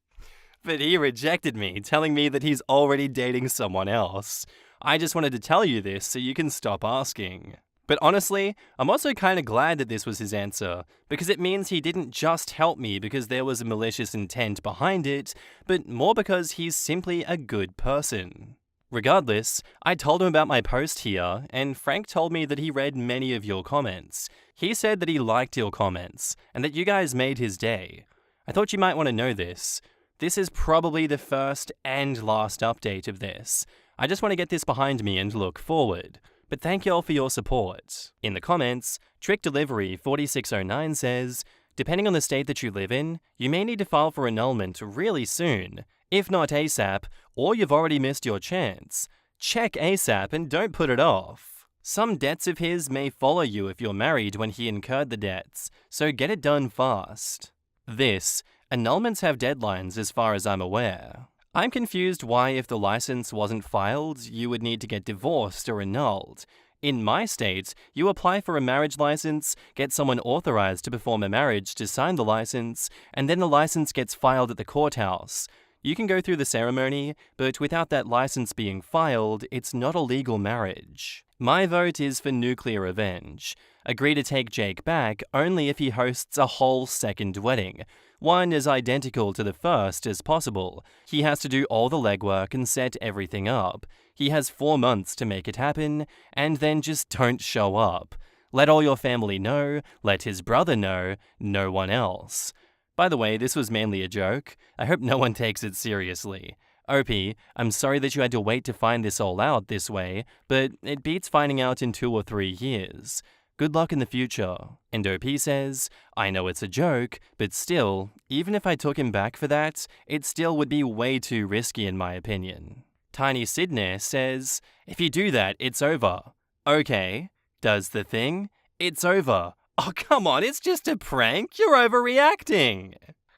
But he rejected me, telling me that he's already dating someone else. I just wanted to tell you this so you can stop asking. But honestly, I'm also kind of glad that this was his answer, because it means he didn't just help me because there was a malicious intent behind it, but more because he's simply a good person. Regardless, I told him about my post here, and Frank told me that he read many of your comments. He said that he liked your comments, and that you guys made his day. I thought you might want to know this. This is probably the first and last update of this. I just want to get this behind me and look forward. But thank y'all for your support. In the comments, Trick Delivery 4609 says, depending on the state that you live in, you may need to file for annulment really soon. If not ASAP, or you've already missed your chance. Check ASAP and don't put it off. Some debts of his may follow you if you're married when he incurred the debts, so get it done fast. Annulments have deadlines as far as I'm aware. I'm confused why if the license wasn't filed, you would need to get divorced or annulled. In my state, you apply for a marriage license, get someone authorized to perform a marriage to sign the license, and then the license gets filed at the courthouse. You can go through the ceremony, but without that license being filed, it's not a legal marriage. My vote is for nuclear revenge. Agree to take Jake back only if he hosts a whole second wedding. One as identical to the first as possible. He has to do all the legwork and set everything up. He has 4 months to make it happen, and then just don't show up. Let all your family know, let his brother know, no one else. By the way, this was mainly a joke. I hope no one takes it seriously. OP, I'm sorry that you had to wait to find this all out this way, but it beats finding out in 2 or 3 years. Good luck in the future. And OP says, I know it's a joke, but still, even if I took him back for that, it still would be way too risky in my opinion. Tiny Sydney says, if you do that, it's over. Okay. Does the thing? It's over. Oh, come on, it's just a prank. You're overreacting.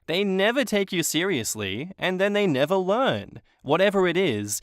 They never take you seriously, and then they never learn. Whatever it is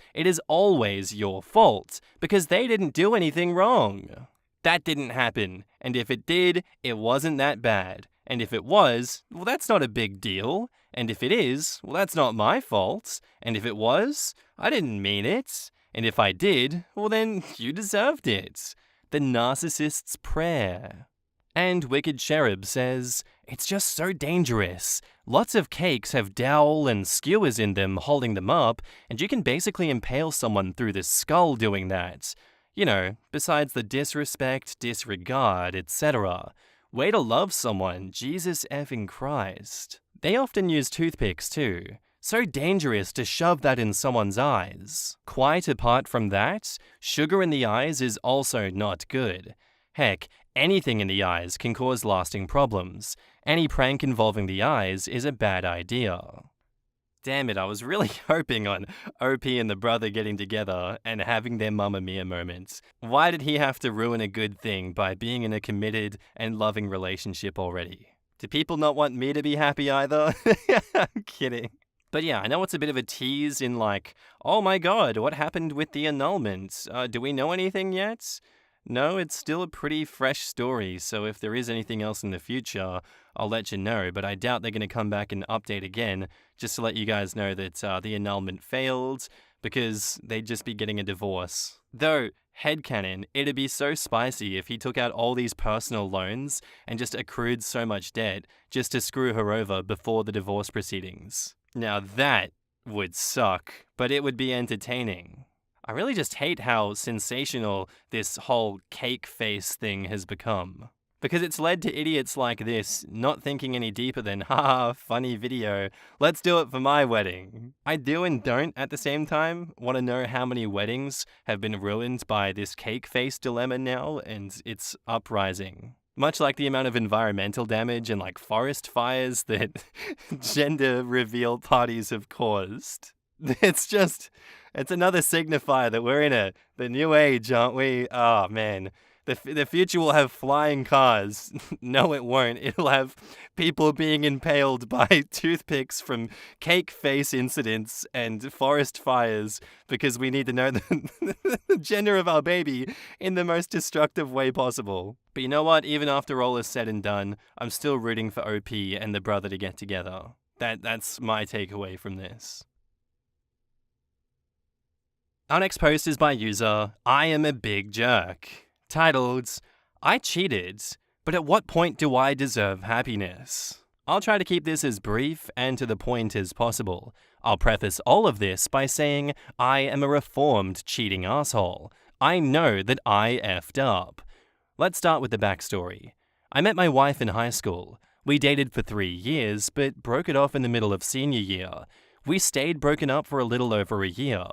always your fault, because they didn't do anything wrong. That didn't happen, and if it did, it wasn't that bad. And if it was, well, that's not a big deal. And if it is, well, that's not my fault. And if it was, I didn't mean it. And if I did, well, then you deserved it. The narcissist's prayer. And Wicked Cherub says, it's just so dangerous. Lots of cakes have dowel and skewers in them holding them up, and you can basically impale someone through the skull doing that. You know, besides the disrespect, disregard, etc. Way to love someone, Jesus effing Christ. They often use toothpicks too. So dangerous to shove that in someone's eyes. Quite apart from that, sugar in the eyes is also not good. Heck, anything in the eyes can cause lasting problems. Any prank involving the eyes is a bad idea. Damn it, I was really hoping on OP and the brother getting together and having their Mamma Mia moments. Why did he have to ruin a good thing by being in a committed and loving relationship already? Do people not want me to be happy either? I'm kidding. But yeah, I know it's a bit of a tease in like, oh my god, what happened with the annulment? Do we know anything yet? No, it's still a pretty fresh story, so if there is anything else in the future, I'll let you know, but I doubt they're going to come back and update again, just to let you guys know that the annulment failed, because they'd just be getting a divorce. Though, headcanon, it'd be so spicy if he took out all these personal loans and just accrued so much debt just to screw her over before the divorce proceedings. Now that would suck, but it would be entertaining. I really just hate how sensational this whole cake face thing has become. Because it's led to idiots like this not thinking any deeper than, haha, funny video, let's do it for my wedding. I do and don't at the same time want to know how many weddings have been ruined by this cake face dilemma now, and it's uprising. Much like the amount of environmental damage and like forest fires that gender reveal parties have caused. It's another signifier that we're in the new age, aren't we? Oh man, The future will have flying cars. No, it won't. It'll have people being impaled by toothpicks from cake face incidents and forest fires because we need to know the gender of our baby in the most destructive way possible. But you know what? Even after all is said and done, I'm still rooting for OP and the brother to get together. That's my takeaway from this. Our next post is by user I am a big jerk, titled, I cheated, but at what point do I deserve happiness? I'll try to keep this as brief and to the point as possible. I'll preface all of this by saying I am a reformed cheating asshole. I know that I effed up. Let's start with the backstory. I met my wife in high school. We dated for 3 years, but broke it off in the middle of senior year. We stayed broken up for a little over a year.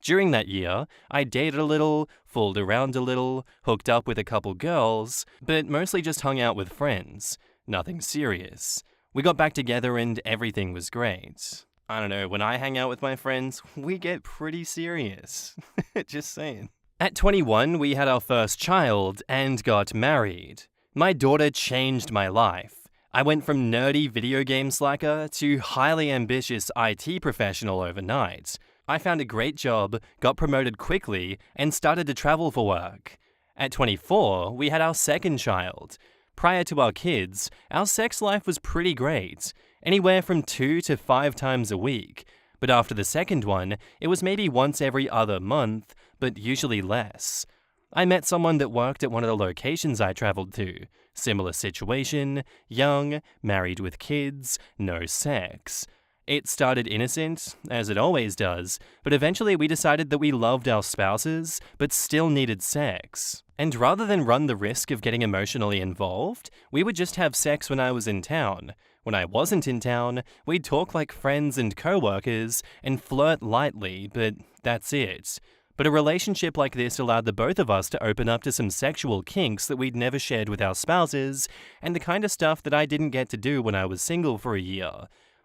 During that year, I dated a little, fooled around a little, hooked up with a couple girls, but mostly just hung out with friends. Nothing serious. We got back together and everything was great. I don't know, when I hang out with my friends, we get pretty serious. Just saying. At 21, we had our first child and got married. My daughter changed my life. I went from nerdy video game slacker to highly ambitious IT professional overnight. I found a great job, got promoted quickly, and started to travel for work. At 24, we had our second child. Prior to our kids, our sex life was pretty great, anywhere from 2 to 5 times a week. But after the second one, it was maybe once every other month, but usually less. I met someone that worked at one of the locations I traveled to. Similar situation, young, married with kids, no sex. It started innocent, as it always does, but eventually we decided that we loved our spouses, but still needed sex. And rather than run the risk of getting emotionally involved, we would just have sex when I was in town. When I wasn't in town, we'd talk like friends and co-workers and flirt lightly, but that's it. But a relationship like this allowed the both of us to open up to some sexual kinks that we'd never shared with our spouses, and the kind of stuff that I didn't get to do when I was single for a year.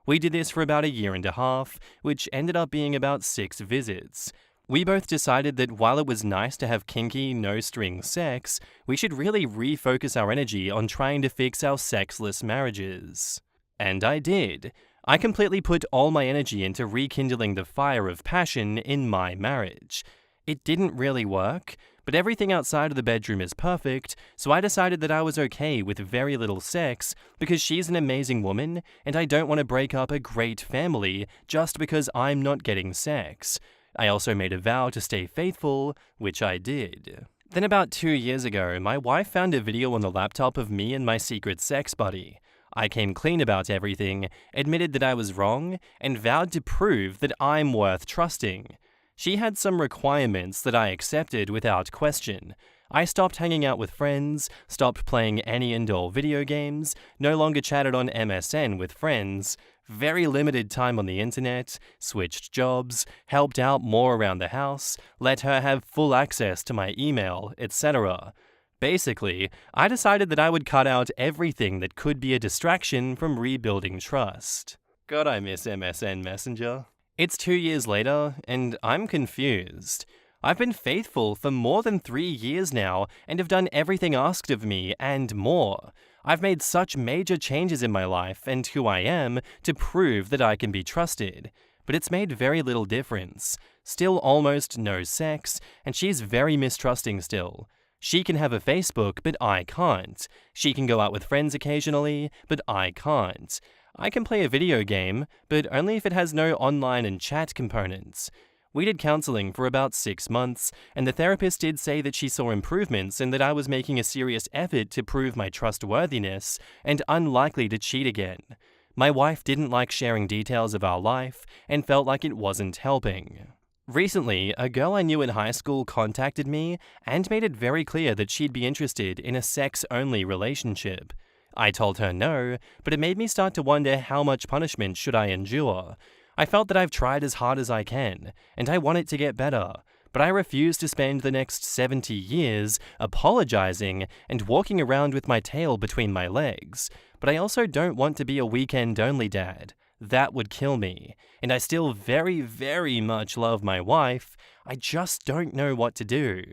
We did this for about a year and a half, which ended up being about 6 visits. We both decided that while it was nice to have kinky, no-string sex, we should really refocus our energy on trying to fix our sexless marriages. And I did. I completely put all my energy into rekindling the fire of passion in my marriage. It didn't really work, but everything outside of the bedroom is perfect, so I decided that I was okay with very little sex because she's an amazing woman and I don't want to break up a great family just because I'm not getting sex. I also made a vow to stay faithful, which I did. Then about 2 years ago, my wife found a video on the laptop of me and my secret sex buddy. I came clean about everything, admitted that I was wrong, and vowed to prove that I'm worth trusting. She had some requirements that I accepted without question. I stopped hanging out with friends, stopped playing any and all video games, no longer chatted on MSN with friends, very limited time on the internet, switched jobs, helped out more around the house, let her have full access to my email, etc. Basically, I decided that I would cut out everything that could be a distraction from rebuilding trust. God, I miss MSN Messenger. It's 2 years later, and I'm confused. I've been faithful for more than 3 years now, and have done everything asked of me, and more. I've made such major changes in my life and who I am to prove that I can be trusted. But it's made very little difference. Still almost no sex, and she's very mistrusting still. She can have a Facebook, but I can't. She can go out with friends occasionally, but I can't. I can play a video game, but only if it has no online and chat components. We did counseling for about 6 months, and the therapist did say that she saw improvements and that I was making a serious effort to prove my trustworthiness and unlikely to cheat again. My wife didn't like sharing details of our life and felt like it wasn't helping. Recently, a girl I knew in high school contacted me and made it very clear that she'd be interested in a sex-only relationship. I told her no, but it made me start to wonder how much punishment should I endure. I felt that I've tried as hard as I can, and I want it to get better, but I refuse to spend the next 70 years apologizing and walking around with my tail between my legs. But I also don't want to be a weekend-only dad. That would kill me, and I still very, very much love my wife. I just don't know what to do.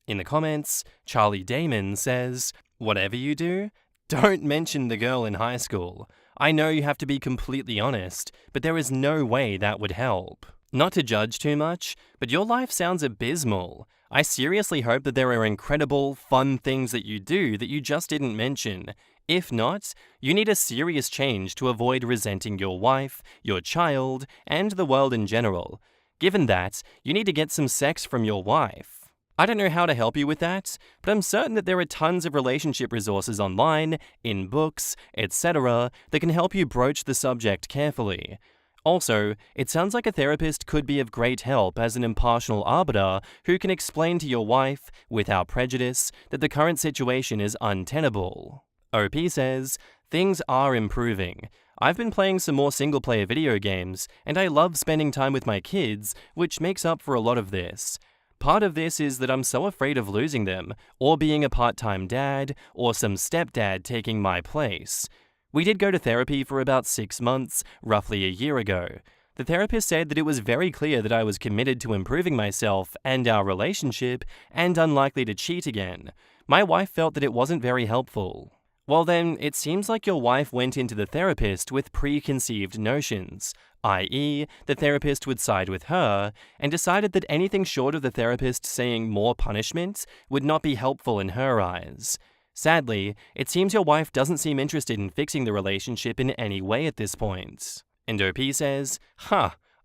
In the comments, Charlie Damon says, "Whatever you do, don't mention the girl in high school. I know you have to be completely honest, but there is no way that would help. Not to judge too much, but your life sounds abysmal. I seriously hope that there are incredible, fun things that you do that you just didn't mention. If not, you need a serious change to avoid resenting your wife, your child, and the world in general. Given that, you need to get some sex from your wife. I don't know how to help you with that, but I'm certain that there are tons of relationship resources online, in books, etc., that can help you broach the subject carefully. Also, it sounds like a therapist could be of great help as an impartial arbiter who can explain to your wife, without prejudice, that the current situation is untenable." OP says, "Things are improving. I've been playing some more single-player video games, and I love spending time with my kids, which makes up for a lot of this. Part of this is that I'm so afraid of losing them, or being a part-time dad, or some stepdad taking my place. We did go to therapy for about 6 months, roughly a year ago. The therapist said that it was very clear that I was committed to improving myself and our relationship, and unlikely to cheat again. My wife felt that it wasn't very helpful." Well then, it seems like your wife went into the therapist with preconceived notions, i.e., the therapist would side with her, and decided that anything short of the therapist saying more punishment would not be helpful in her eyes. Sadly, it seems your wife doesn't seem interested in fixing the relationship in any way at this point. And OP says,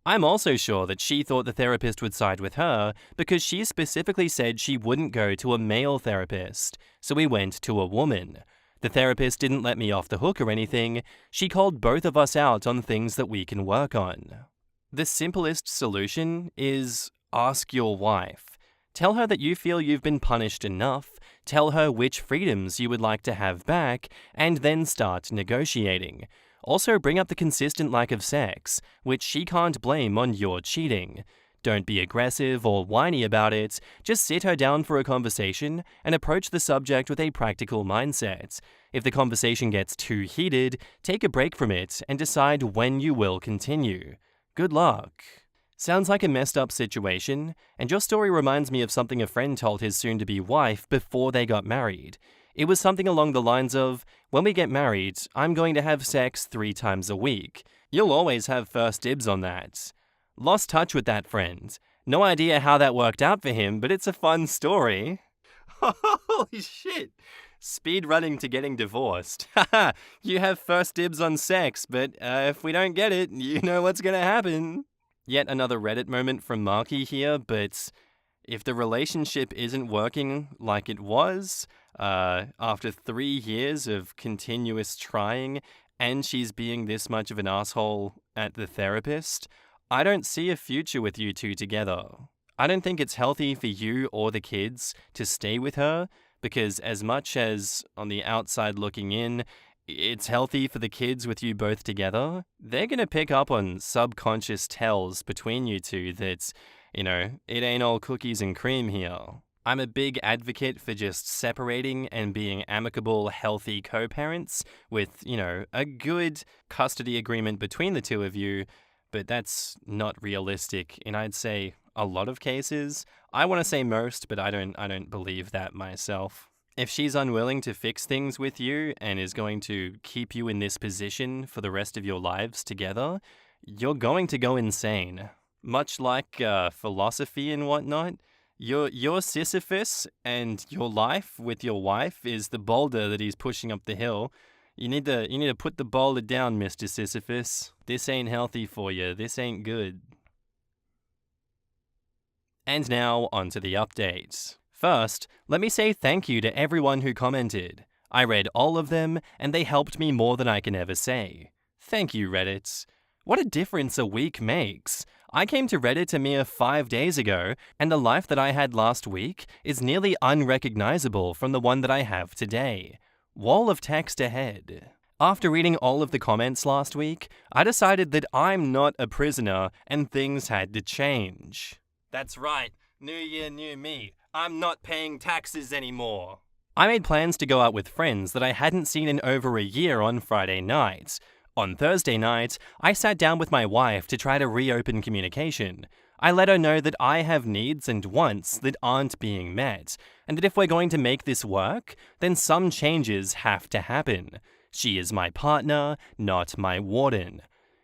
"I'm also sure that she thought the therapist would side with her because she specifically said she wouldn't go to a male therapist, so we went to a woman. The therapist didn't let me off the hook or anything. She called both of us out on things that we can work on. The simplest solution is ask your wife. Tell her that you feel you've been punished enough, tell her which freedoms you would like to have back, and then start negotiating. Also bring up the consistent lack of sex, which she can't blame on your cheating. Don't be aggressive or whiny about it, just sit her down for a conversation and approach the subject with a practical mindset. If the conversation gets too heated, take a break from it and decide when you will continue. Good luck." Sounds like a messed up situation, and your story reminds me of something a friend told his soon-to-be wife before they got married. It was something along the lines of, "When we get married, I'm going to have sex 3 times a week. You'll always have first dibs on that." Lost touch with that friend. No idea how that worked out for him, but it's a fun story. Holy shit! Speed running to getting divorced. Haha, you have first dibs on sex, but if we don't get it, you know what's gonna happen. Yet another Reddit moment from Marky here, but if the relationship isn't working like it was, after 3 years of continuous trying, and she's being this much of an asshole at the therapist, I don't see a future with you two together. I don't think it's healthy for you or the kids to stay with her, because as much as, on the outside looking in, it's healthy for the kids with you both together, they're gonna pick up on subconscious tells between you two that, it ain't all cookies and cream here. I'm a big advocate for just separating and being amicable, healthy co-parents with, a good custody agreement between the two of you, but that's not realistic in, I'd say, a lot of cases. I want to say most, but I don't believe that myself. If she's unwilling to fix things with you and is going to keep you in this position for the rest of your lives together, you're going to go insane. Much like philosophy and whatnot, your Sisyphus and your life with your wife is the boulder that he's pushing up the hill. You need to put the boulder down, Mr. Sisyphus. This ain't healthy for you. This ain't good. And now, onto the updates. First, let me say thank you to everyone who commented. I read all of them, and they helped me more than I can ever say. Thank you, Reddit. What a difference a week makes. I came to Reddit a mere 5 days ago, and the life that I had last week is nearly unrecognizable from the one that I have today. Wall of text ahead. After reading all of the comments last week, I decided that I'm not a prisoner and things had to change. That's right, new year, new me. I'm not paying taxes anymore. I made plans to go out with friends that I hadn't seen in over a year on Friday night. On Thursday night, I sat down with my wife to try to reopen communication. I let her know that I have needs and wants that aren't being met, and that if we're going to make this work, then some changes have to happen. She is my partner, not my warden.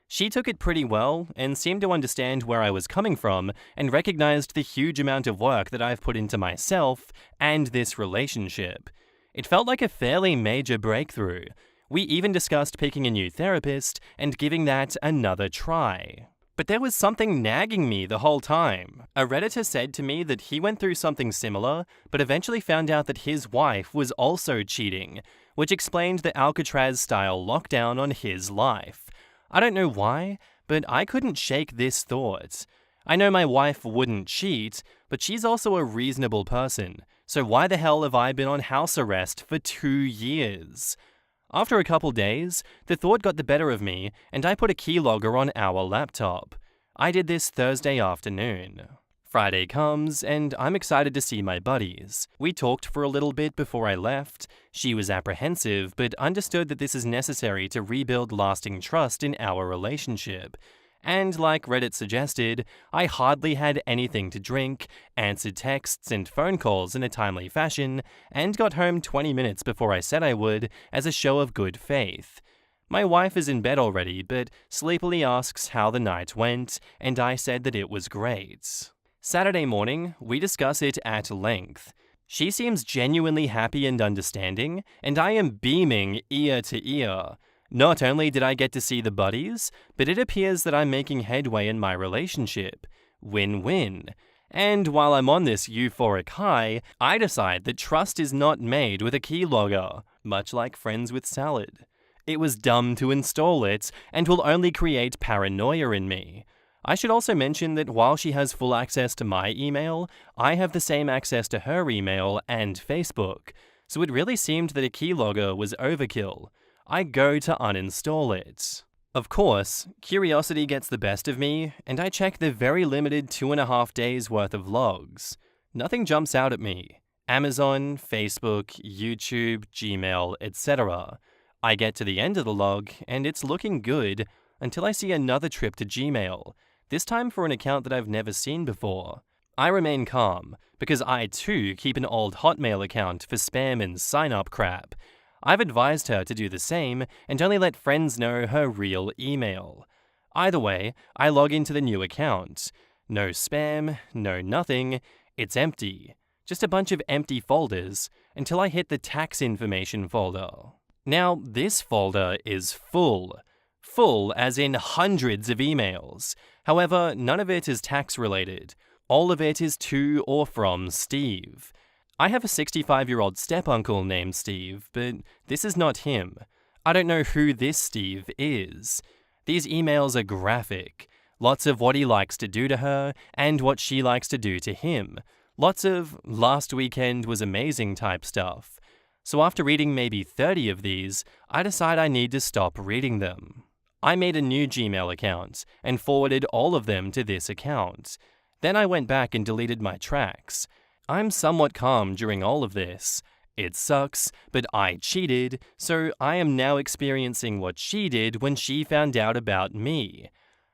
She took it pretty well and seemed to understand where I was coming from and recognized the huge amount of work that I've put into myself and this relationship. It felt like a fairly major breakthrough. We even discussed picking a new therapist and giving that another try. But there was something nagging me the whole time. A Redditor said to me that he went through something similar, but eventually found out that his wife was also cheating, which explained the Alcatraz-style lockdown on his life. I don't know why, but I couldn't shake this thought. I know my wife wouldn't cheat, but she's also a reasonable person, so why the hell have I been on house arrest for 2 years? After a couple days, the thought got the better of me, and I put a keylogger on our laptop. I did this Thursday afternoon. Friday comes, and I'm excited to see my buddies. We talked for a little bit before I left. She was apprehensive, but understood that this is necessary to rebuild lasting trust in our relationship. And like Reddit suggested, I hardly had anything to drink, answered texts and phone calls in a timely fashion, and got home 20 minutes before I said I would, as a show of good faith. My wife is in bed already, but sleepily asks how the night went, and I said that it was great. Saturday morning, we discuss it at length. She seems genuinely happy and understanding, and I am beaming ear to ear. Not only did I get to see the buddies, but it appears that I'm making headway in my relationship. Win-win. And while I'm on this euphoric high, I decide that trust is not made with a keylogger, much like friends with salad. It was dumb to install it, and will only create paranoia in me. I should also mention that while she has full access to my email, I have the same access to her email and Facebook, so it really seemed that a keylogger was overkill. I go to uninstall it. Of course, curiosity gets the best of me, and I check the very limited 2.5 days worth of logs. Nothing jumps out at me. Amazon, Facebook, YouTube, Gmail, etc. I get to the end of the log, and it's looking good, until I see another trip to Gmail, this time for an account that I've never seen before. I remain calm, because I too keep an old Hotmail account for spam and sign-up crap. I've advised her to do the same, and only let friends know her real email. Either way, I log into the new account. No spam, no nothing, it's empty. Just a bunch of empty folders, until I hit the tax information folder. Now, this folder is full. Full as in hundreds of emails. However, none of it is tax-related. All of it is to or from Steve. I have a 65-year-old step-uncle named Steve, but this is not him. I don't know who this Steve is. These emails are graphic. Lots of what he likes to do to her, and what she likes to do to him. Lots of last weekend was amazing type stuff. So after reading maybe 30 of these, I decide I need to stop reading them. I made a new Gmail account, and forwarded all of them to this account. Then I went back and deleted my tracks. I'm somewhat calm during all of this. It sucks, but I cheated, so I am now experiencing what she did when she found out about me.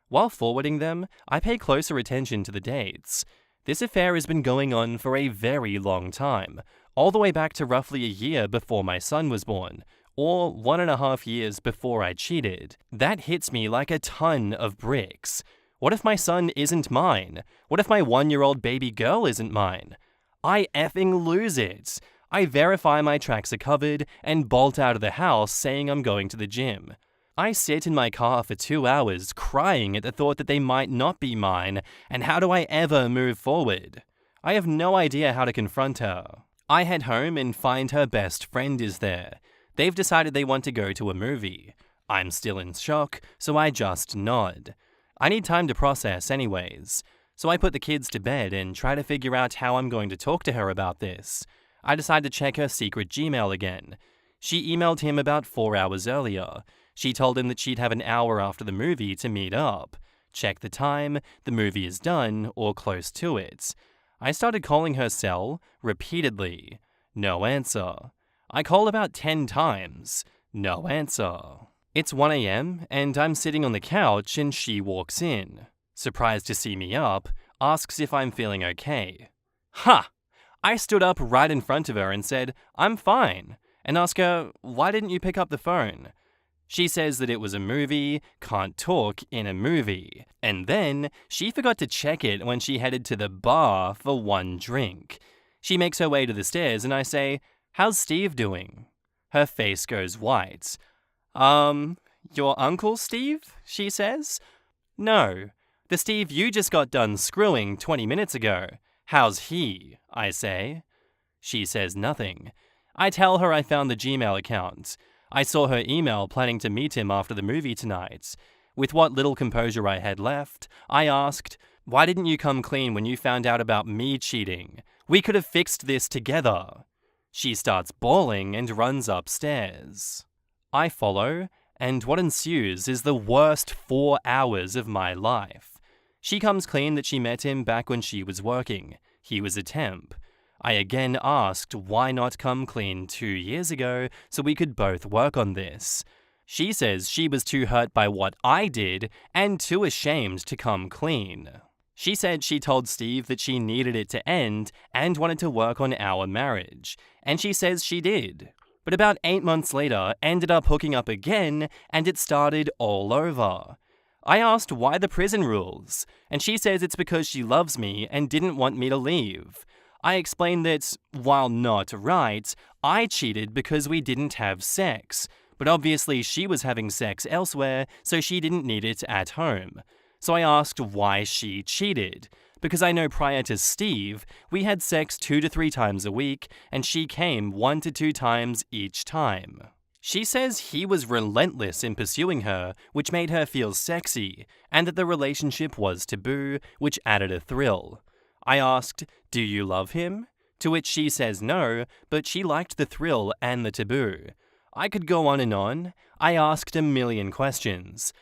While forwarding them, I pay closer attention to the dates. This affair has been going on for a very long time, all the way back to roughly a year before my son was born, or 1.5 years before I cheated. That hits me like a ton of bricks. What if my son isn't mine? What if my 1-year-old baby girl isn't mine? I effing lose it. I verify my tracks are covered and bolt out of the house saying I'm going to the gym. I sit in my car for 2 hours crying at the thought that they might not be mine, and how do I ever move forward? I have no idea how to confront her. I head home and find her best friend is there. They've decided they want to go to a movie. I'm still in shock, so I just nod. I need time to process anyways. So I put the kids to bed and try to figure out how I'm going to talk to her about this. I decide to check her secret Gmail again. She emailed him about 4 hours earlier. She told him that she'd have an hour after the movie to meet up. Check the time, the movie is done, or close to it. I started calling her cell repeatedly. No answer. I call about 10 times. No answer. It's 1 a.m. and I'm sitting on the couch and she walks in. Surprised to see me up, asks if I'm feeling okay. Ha! I stood up right in front of her and said, "I'm fine," and asked her, "Why didn't you pick up the phone?" She says that it was a movie, can't talk in a movie. And then she forgot to check it when she headed to the bar for one drink. She makes her way to the stairs and I say, "How's Steve doing?" Her face goes white. Your uncle Steve?" she says. "No, the Steve you just got done screwing 20 minutes ago. How's he?" I say. She says nothing. I tell her I found the Gmail account. I saw her email planning to meet him after the movie tonight. With what little composure I had left, I asked, "Why didn't you come clean when you found out about me cheating? We could have fixed this together." She starts bawling and runs upstairs. I follow, and what ensues is the worst 4 hours of my life. She comes clean that she met him back when she was working. He was a temp. I again asked why not come clean 2 years ago so we could both work on this. She says she was too hurt by what I did and too ashamed to come clean. She said she told Steve that she needed it to end and wanted to work on our marriage, and she says she did. But about 8 months later, ended up hooking up again, and it started all over. I asked why the prison rules, and she says it's because she loves me and didn't want me to leave. I explained that, while not right, I cheated because we didn't have sex, but obviously she was having sex elsewhere, so she didn't need it at home. So I asked why she cheated, because I know prior to Steve, we had sex 2 to 3 times a week, and she came 1 to 2 times each time. She says he was relentless in pursuing her, which made her feel sexy, and that the relationship was taboo, which added a thrill. I asked, "Do you love him?" To which she says no, but she liked the thrill and the taboo. I could go on and on. I asked a million questions.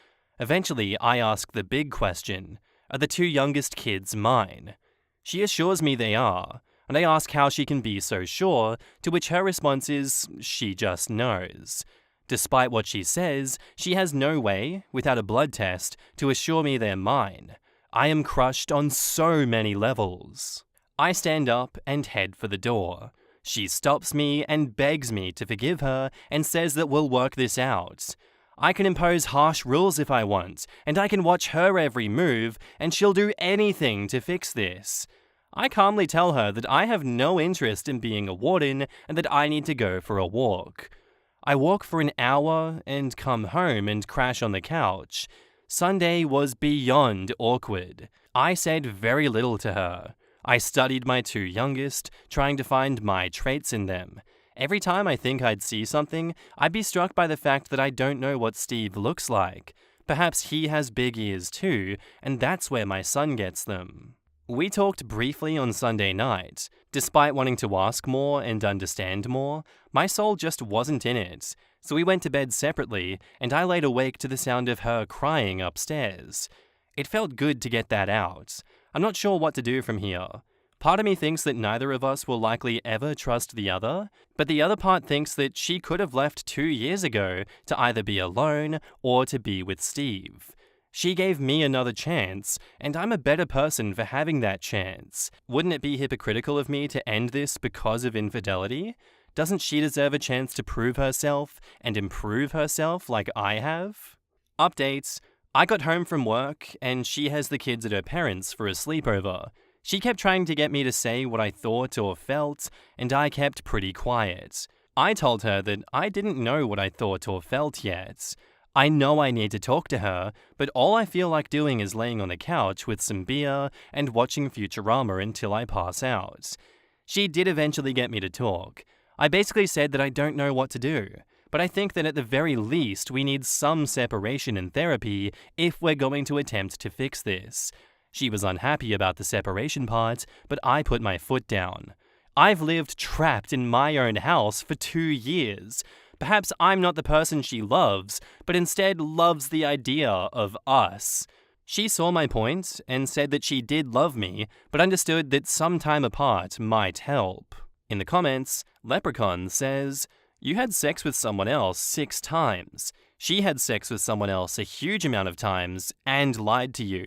Eventually, I ask the big question, are the 2 youngest kids mine? She assures me they are, and I ask how she can be so sure, to which her response is, she just knows. Despite what she says, she has no way, without a blood test, to assure me they're mine. I am crushed on so many levels. I stand up and head for the door. She stops me and begs me to forgive her and says that we'll work this out. I can impose harsh rules if I want, and I can watch her every move, and she'll do anything to fix this. I calmly tell her that I have no interest in being a warden and that I need to go for a walk. I walk for an hour and come home and crash on the couch. Sunday was beyond awkward. I said very little to her. I studied my 2 youngest, trying to find my traits in them. Every time I think I'd see something, I'd be struck by the fact that I don't know what Steve looks like. Perhaps he has big ears too, and that's where my son gets them. We talked briefly on Sunday night. Despite wanting to ask more and understand more, my soul just wasn't in it. So we went to bed separately, and I laid awake to the sound of her crying upstairs. It felt good to get that out. I'm not sure what to do from here. Part of me thinks that neither of us will likely ever trust the other, but the other part thinks that she could have left 2 years ago to either be alone or to be with Steve. She gave me another chance, and I'm a better person for having that chance. Wouldn't it be hypocritical of me to end this because of infidelity? Doesn't she deserve a chance to prove herself and improve herself like I have? Updates. I got home from work, and she has the kids at her parents' for a sleepover. She kept trying to get me to say what I thought or felt, and I kept pretty quiet. I told her that I didn't know what I thought or felt yet. I know I need to talk to her, but all I feel like doing is laying on the couch with some beer and watching Futurama until I pass out. She did eventually get me to talk. I basically said that I don't know what to do, but I think that at the very least we need some separation in therapy if we're going to attempt to fix this. She was unhappy about the separation part, but I put my foot down. I've lived trapped in my own house for 2 years. Perhaps I'm not the person she loves, but instead loves the idea of us. She saw my point and said that she did love me, but understood that some time apart might help. In the comments, Leprechaun says, "You had sex with someone else 6 times. She had sex with someone else a huge amount of times and lied to you.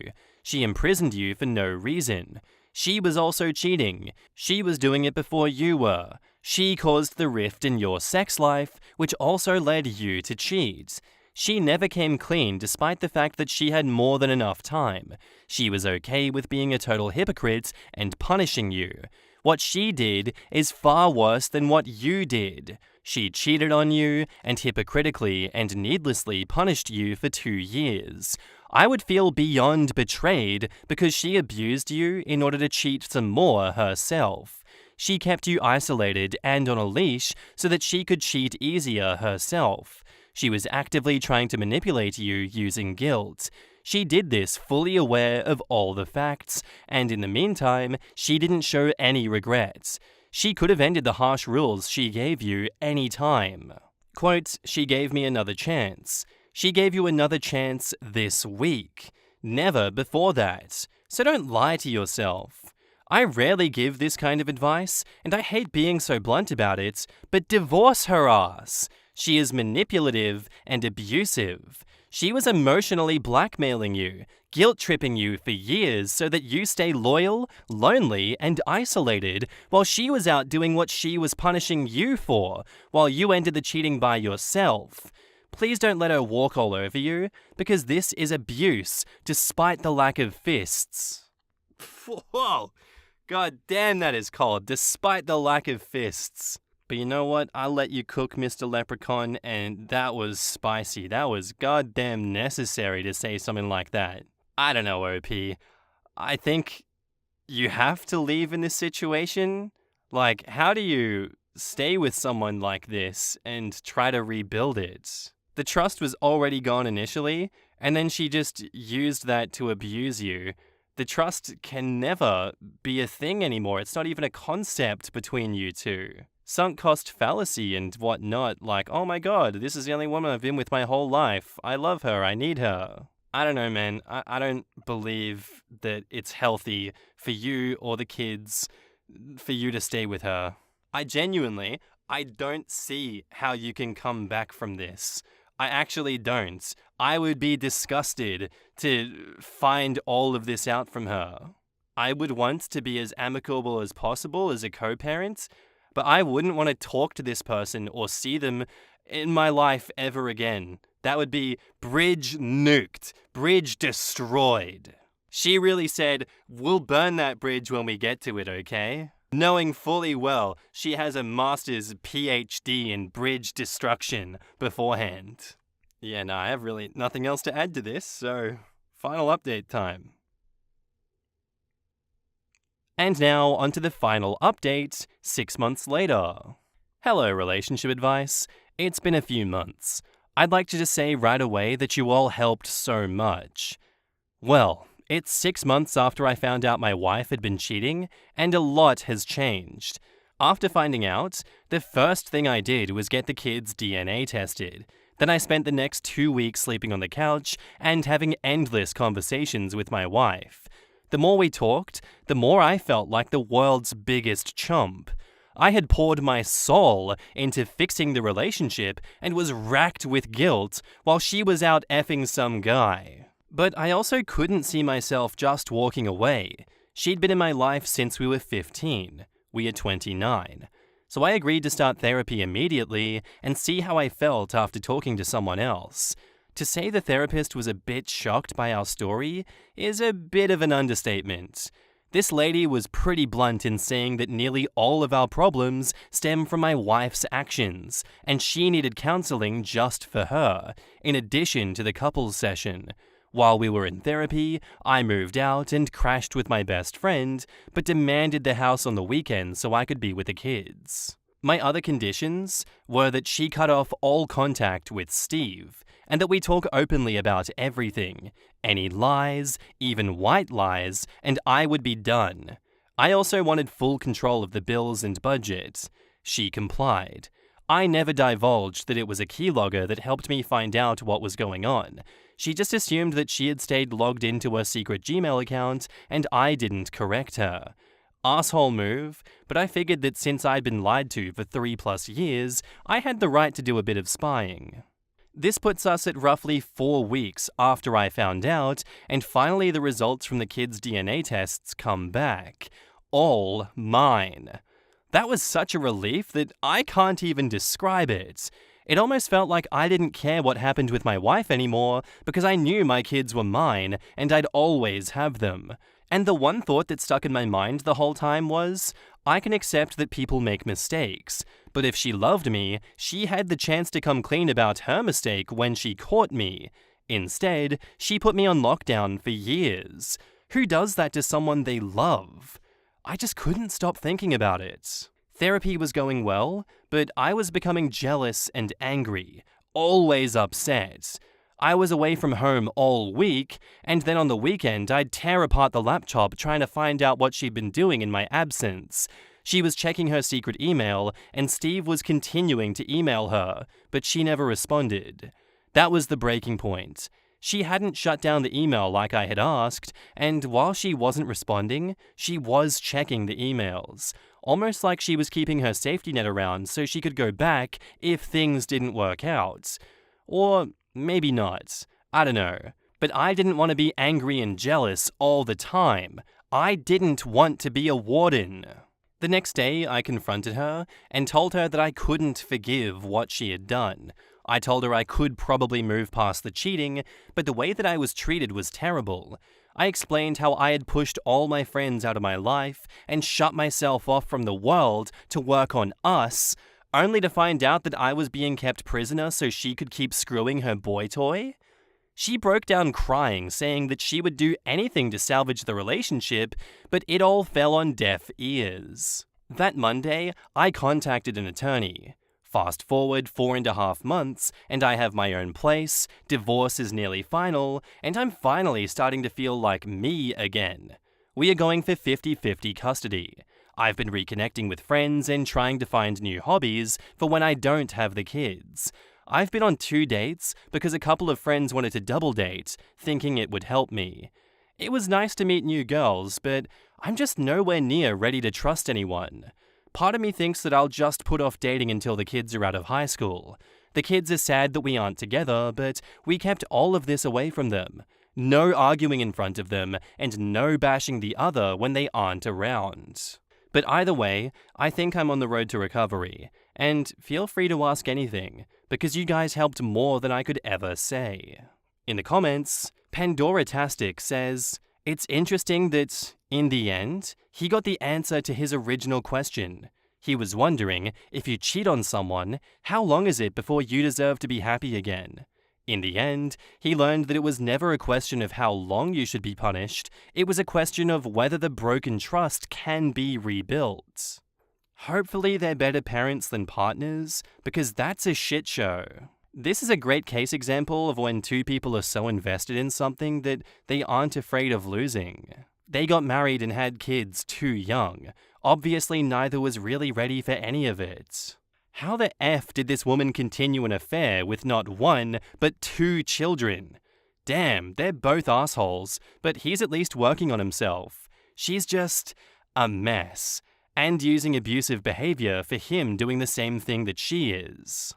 She imprisoned you for no reason. She was also cheating. She was doing it before you were. She caused the rift in your sex life, which also led you to cheat. She never came clean despite the fact that she had more than enough time. She was okay with being a total hypocrite and punishing you. What she did is far worse than what you did. She cheated on you and hypocritically and needlessly punished you for 2 years. I would feel beyond betrayed because she abused you in order to cheat some more herself. She kept you isolated and on a leash so that she could cheat easier herself. She was actively trying to manipulate you using guilt. She did this fully aware of all the facts, and in the meantime, she didn't show any regrets. She could have ended the harsh rules she gave you any time. Quote, "She gave me another chance." She gave you another chance this week. Never before that. So don't lie to yourself. I rarely give this kind of advice, and I hate being so blunt about it, but divorce her ass. She is manipulative and abusive. She was emotionally blackmailing you, guilt-tripping you for years so that you stay loyal, lonely, and isolated while she was out doing what she was punishing you for, while you ended the cheating by yourself. Please don't let her walk all over you, because this is abuse, despite the lack of fists. Whoa! God damn, that is cold, despite the lack of fists. But you know what? I'll let you cook, Mr. Leprechaun, and that was spicy. That was goddamn necessary to say something like that. I don't know, OP. I think you have to leave in this situation. Like, how do you stay with someone like this and try to rebuild it? The trust was already gone initially, and then she just used that to abuse you. The trust can never be a thing anymore. It's not even a concept between you two. Sunk cost fallacy and whatnot, like, oh my god, this is the only woman I've been with my whole life. I love her, I need her. I don't know, man. I don't believe that it's healthy for you or the kids for you to stay with her. I don't see how you can come back from this. I actually don't. I would be disgusted to find all of this out from her. I would want to be as amicable as possible as a co-parent, but I wouldn't want to talk to this person or see them in my life ever again. That would be bridge nuked, bridge destroyed. She really said, we'll burn that bridge when we get to it, okay? Knowing fully well she has a master's PhD in bridge destruction beforehand. Yeah, no, I have really nothing else to add to this, so final update time. And now, onto the final update, 6 months later. Hello, relationship advice. It's been a few months. I'd like to just say right away that you all helped so much. Well, it's 6 months after I found out my wife had been cheating, and a lot has changed. After finding out, the first thing I did was get the kids' DNA tested. Then I spent the next 2 weeks sleeping on the couch and having endless conversations with my wife. The more we talked, the more I felt like the world's biggest chump. I had poured my soul into fixing the relationship and was racked with guilt while she was out effing some guy. But I also couldn't see myself just walking away. She'd been in my life since we were 15. We are 29. So I agreed to start therapy immediately and see how I felt after talking to someone else. To say the therapist was a bit shocked by our story is a bit of an understatement. This lady was pretty blunt in saying that nearly all of our problems stem from my wife's actions, and she needed counseling just for her, in addition to the couples session. While we were in therapy, I moved out and crashed with my best friend, but demanded the house on the weekend so I could be with the kids. My other conditions were that she cut off all contact with Steve, and that we talk openly about everything, any lies, even white lies, and I would be done. I also wanted full control of the bills and budget. She complied. I never divulged that it was a keylogger that helped me find out what was going on. She just assumed that she had stayed logged into her secret Gmail account, and I didn't correct her. Asshole move, but I figured that since I'd been lied to for 3+ years, I had the right to do a bit of spying. This puts us at roughly 4 weeks after I found out, and finally the results from the kids' DNA tests come back. All mine. That was such a relief that I can't even describe it. It almost felt like I didn't care what happened with my wife anymore because I knew my kids were mine and I'd always have them. And the one thought that stuck in my mind the whole time was, I can accept that people make mistakes, but if she loved me, she had the chance to come clean about her mistake when she caught me. Instead, she put me on lockdown for years. Who does that to someone they love? I just couldn't stop thinking about it. Therapy was going well, but I was becoming jealous and angry, always upset. I was away from home all week, and then on the weekend I'd tear apart the laptop trying to find out what she'd been doing in my absence. She was checking her secret email, and Steve was continuing to email her, but she never responded. That was the breaking point. She hadn't shut down the email like I had asked, and while she wasn't responding, she was checking the emails. Almost like she was keeping her safety net around so she could go back if things didn't work out. Or maybe not. I don't know. But I didn't want to be angry and jealous all the time. I didn't want to be a warden. The next day, I confronted her and told her that I couldn't forgive what she had done. I told her I could probably move past the cheating, but the way that I was treated was terrible. I explained how I had pushed all my friends out of my life and shut myself off from the world to work on us, only to find out that I was being kept prisoner so she could keep screwing her boy toy. She broke down crying, saying that she would do anything to salvage the relationship, but it all fell on deaf ears. That Monday, I contacted an attorney. Fast forward 4.5 months, and I have my own place, divorce is nearly final, and I'm finally starting to feel like me again. We are going for 50-50 custody. I've been reconnecting with friends and trying to find new hobbies for when I don't have the kids. I've been on 2 dates because a couple of friends wanted to double date, thinking it would help me. It was nice to meet new girls, but I'm just nowhere near ready to trust anyone. Part of me thinks that I'll just put off dating until the kids are out of high school. The kids are sad that we aren't together, but we kept all of this away from them. No arguing in front of them, and no bashing the other when they aren't around. But either way, I think I'm on the road to recovery, and feel free to ask anything, because you guys helped more than I could ever say. In the comments, Pandora-tastic says, "It's interesting that, in the end, he got the answer to his original question. He was wondering, if you cheat on someone, how long is it before you deserve to be happy again? In the end, he learned that it was never a question of how long you should be punished, it was a question of whether the broken trust can be rebuilt." Hopefully they're better parents than partners, because that's a shit show. This is a great case example of when two people are so invested in something that they aren't afraid of losing. They got married and had kids too young. Obviously neither was really ready for any of it. How the F did this woman continue an affair with not 1, but 2 children? Damn, they're both assholes, but he's at least working on himself. She's just a mess, and using abusive behavior for him doing the same thing that she is.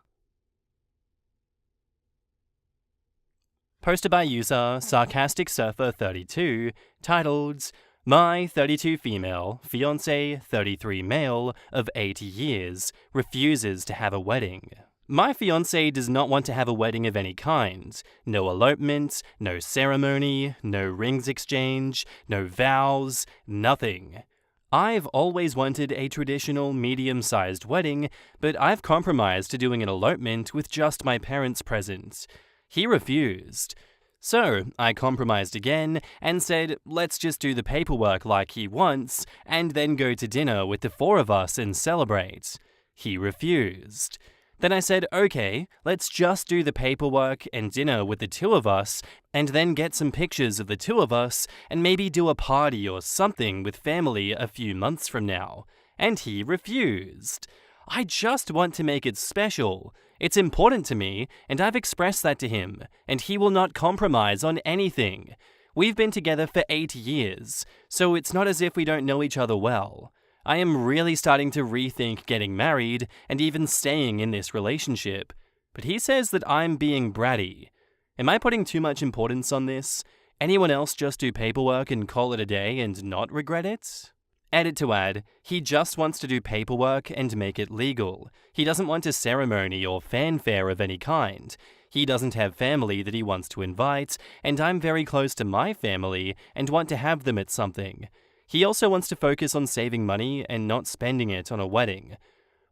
Posted by user SarcasticSurfer32, titled, "My 32 female, fiancé 33 male, of 80 years, refuses to have a wedding. My fiancé does not want to have a wedding of any kind. No elopement, no ceremony, no rings exchange, no vows, nothing. I've always wanted a traditional medium-sized wedding, but I've compromised to doing an elopement with just my parents present. He refused. So I compromised again and said, let's just do the paperwork like he wants and then go to dinner with the 4 of us and celebrate. He refused. Then I said, okay, let's just do the paperwork and dinner with the 2 of us and then get some pictures of the 2 of us and maybe do a party or something with family a few months from now. And he refused. I just want to make it special. It's important to me, and I've expressed that to him, and he will not compromise on anything. We've been together for 8 years, so it's not as if we don't know each other well. I am really starting to rethink getting married and even staying in this relationship, But he says that I'm being bratty. Am I putting too much importance on this? Anyone else just do paperwork and call it a day and not regret it? Edit to add, he just wants to do paperwork and make it legal. He doesn't want a ceremony or fanfare of any kind. He doesn't have family that he wants to invite, and I'm very close to my family and want to have them at something. He also wants to focus on saving money and not spending it on a wedding.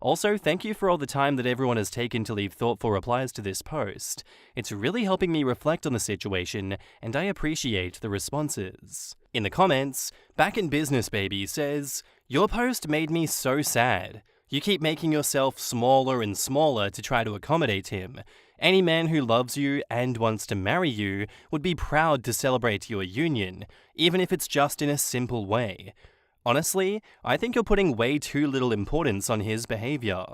Also, thank you for all the time that everyone has taken to leave thoughtful replies to this post. It's really helping me reflect on the situation, and I appreciate the responses. In the comments, Back in Business Baby says, "Your post made me so sad. You keep making yourself smaller and smaller to try to accommodate him. Any man who loves you and wants to marry you would be proud to celebrate your union, even if it's just in a simple way. Honestly, I think you're putting way too little importance on his behavior."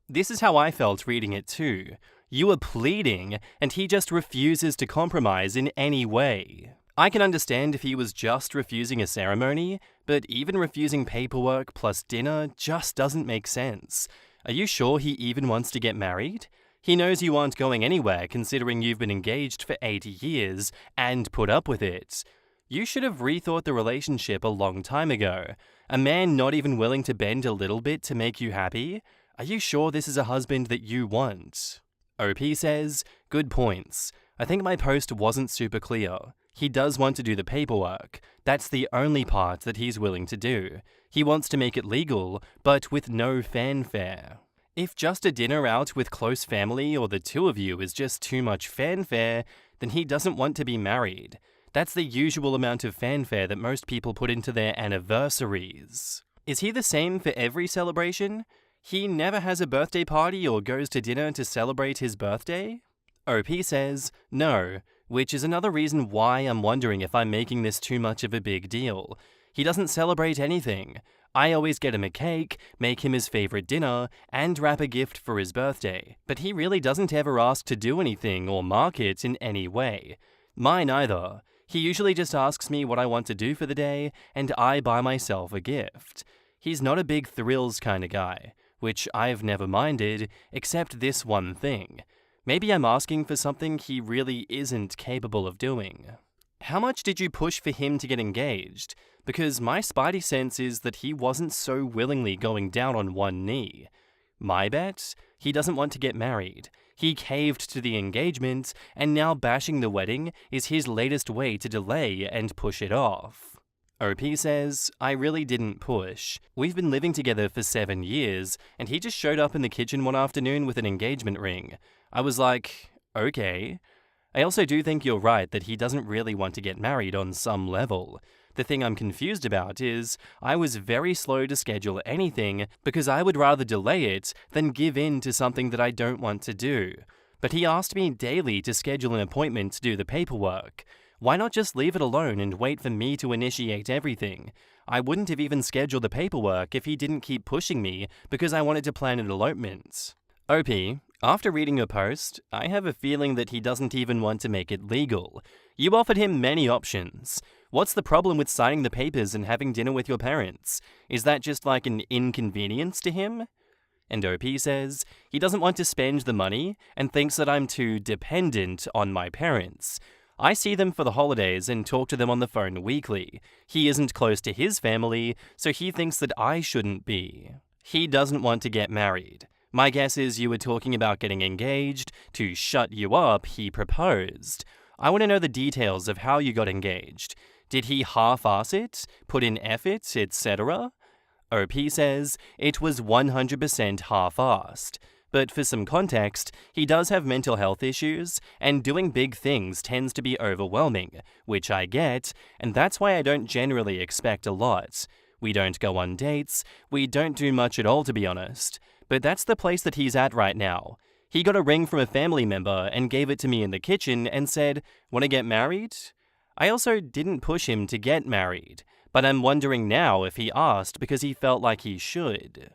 This is how I felt reading it too. You are pleading, and he just refuses to compromise in any way. I can understand if he was just refusing a ceremony, but even refusing paperwork plus dinner just doesn't make sense. Are you sure he even wants to get married? He knows you aren't going anywhere considering you've been engaged for 80 years and put up with it. You should have rethought the relationship a long time ago. A man not even willing to bend a little bit to make you happy? Are you sure this is a husband that you want? OP says, "Good points. I think my post wasn't super clear. He does want to do the paperwork. That's the only part that he's willing to do. He wants to make it legal, but with no fanfare. If just a dinner out with close family or the two of you is just too much fanfare, then he doesn't want to be married. That's the usual amount of fanfare that most people put into their anniversaries. Is he the same for every celebration? He never has a birthday party or goes to dinner to celebrate his birthday?" OP says, "No, which is another reason why I'm wondering if I'm making this too much of a big deal. He doesn't celebrate anything. I always get him a cake, make him his favorite dinner, and wrap a gift for his birthday. But he really doesn't ever ask to do anything or mark it in any way. Mine either. He usually just asks me what I want to do for the day, and I buy myself a gift. He's not a big thrills kind of guy, which I've never minded, except this one thing. Maybe I'm asking for something he really isn't capable of doing." How much did you push for him to get engaged? Because my spidey sense is that he wasn't so willingly going down on one knee. My bet? He doesn't want to get married. He caved to the engagement, and now bashing the wedding is his latest way to delay and push it off. OP says, "I really didn't push. We've been living together for 7 years, and he just showed up in the kitchen one afternoon with an engagement ring. I was like, okay. I also do think you're right that he doesn't really want to get married on some level. The thing I'm confused about is I was very slow to schedule anything because I would rather delay it than give in to something that I don't want to do. But he asked me daily to schedule an appointment to do the paperwork. Why not just leave it alone and wait for me to initiate everything? I wouldn't have even scheduled the paperwork if he didn't keep pushing me because I wanted to plan an elopement." OP, after reading your post, I have a feeling that he doesn't even want to make it legal. You offered him many options. What's the problem with signing the papers and having dinner with your parents? Is that just like an inconvenience to him? And OP says, he doesn't want to spend the money and thinks that I'm too dependent on my parents. I see them for the holidays and talk to them on the phone weekly. He isn't close to his family, so he thinks that I shouldn't be. He doesn't want to get married. My guess is you were talking about getting engaged. To shut you up, he proposed. I want to know the details of how you got engaged. Did he half-ass it, put in effort, etc.? OP says it was 100% half-assed. But for some context, he does have mental health issues, and doing big things tends to be overwhelming, which I get, and that's why I don't generally expect a lot. We don't go on dates, we don't do much at all to be honest. But that's the place that he's at right now. He got a ring from a family member and gave it to me in the kitchen and said, "Want to get married?" I also didn't push him to get married, but I'm wondering now if he asked because he felt like he should.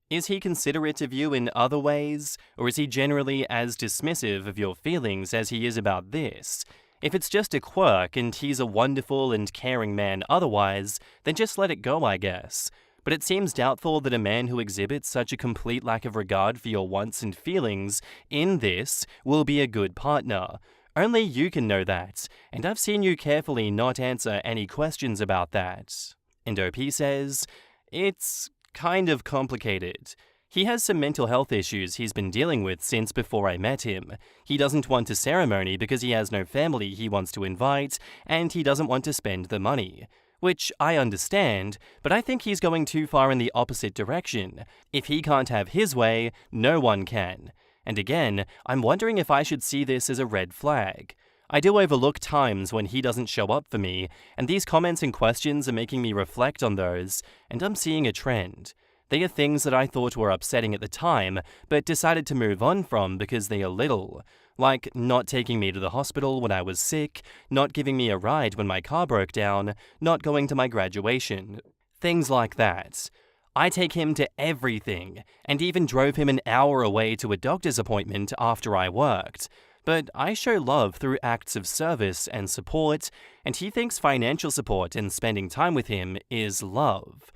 Is he considerate of you in other ways, or is he generally as dismissive of your feelings as he is about this? If it's just a quirk and he's a wonderful and caring man otherwise, then just let it go, I guess. but it seems doubtful that a man who exhibits such a complete lack of regard for your wants and feelings in this will be a good partner. Only you can know that, and I've seen you carefully not answer any questions about that. And OP says, it's kind of complicated. He has some mental health issues he's been dealing with since before I met him. He doesn't want a ceremony because he has no family he wants to invite, and he doesn't want to spend the money. Which I understand, but I think he's going too far in the opposite direction. If he can't have his way, no one can. And again, I'm wondering if I should see this as a red flag. I do overlook times when he doesn't show up for me, and these comments and questions are making me reflect on those, and I'm seeing a trend. They are things that I thought were upsetting at the time, but decided to move on from because they are little. Like not taking me to the hospital when I was sick, not giving me a ride when my car broke down, not going to my graduation. Things like that. I take him to everything, and even drove him an hour away to a doctor's appointment after I worked. But I show love through acts of service and support, and he thinks financial support and spending time with him is love.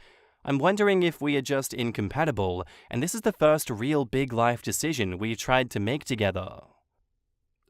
I'm wondering if we are just incompatible, and this is the first real big life decision we've tried to make together.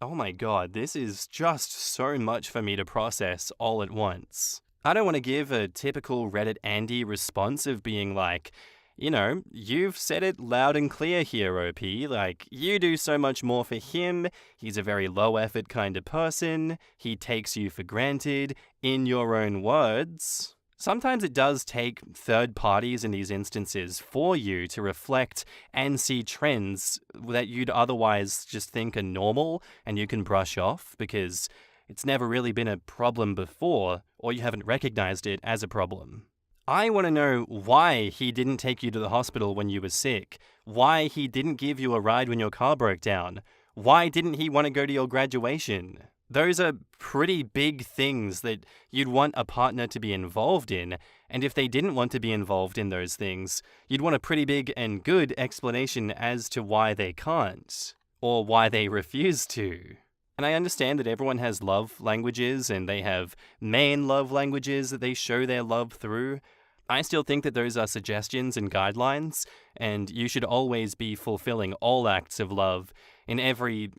Oh my god, this is just so much for me to process all at once. I don't want to give a typical Reddit Andy response of being like, you've said it loud and clear here, OP. Like, you do so much more for him. He's a very low effort kind of person. He takes you for granted, in your own words. Sometimes it does take third parties in these instances for you to reflect and see trends that you'd otherwise just think are normal and you can brush off because it's never really been a problem before, or you haven't recognized it as a problem. I want to know why he didn't take you to the hospital when you were sick, why he didn't give you a ride when your car broke down, why didn't he want to go to your graduation? Those are pretty big things that you'd want a partner to be involved in, and if they didn't want to be involved in those things, you'd want a pretty big and good explanation as to why they can't, or why they refuse to. And I understand that everyone has love languages, and they have main love languages that they show their love through. I still think that those are suggestions and guidelines, and you should always be fulfilling all acts of love in every,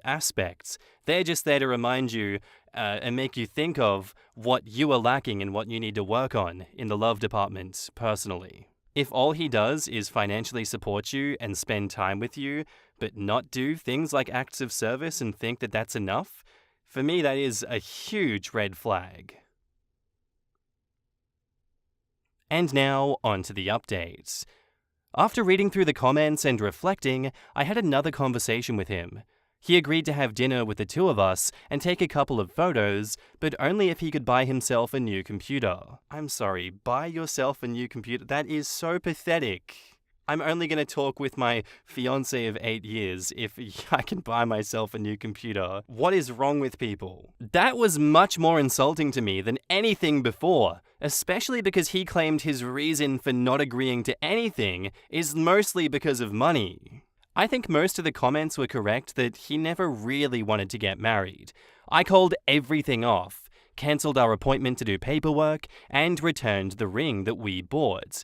aspect. They're just there to remind you and make you think of what you are lacking and what you need to work on in the love department personally. If all he does is financially support you and spend time with you, but not do things like acts of service and think that that's enough, for me that is a huge red flag. And now, on to the updates. After reading through the comments and reflecting, I had another conversation with him. He agreed to have dinner with the two of us and take a couple of photos, but only if he could buy himself a new computer. I'm sorry, buy yourself a new computer? That is so pathetic. I'm only going to talk with my fiancé of 8 years if I can buy myself a new computer. What is wrong with people? That was much more insulting to me than anything before, especially because he claimed his reason for not agreeing to anything is mostly because of money. I think most of the comments were correct that he never really wanted to get married. I called everything off, cancelled our appointment to do paperwork, and returned the ring that we bought.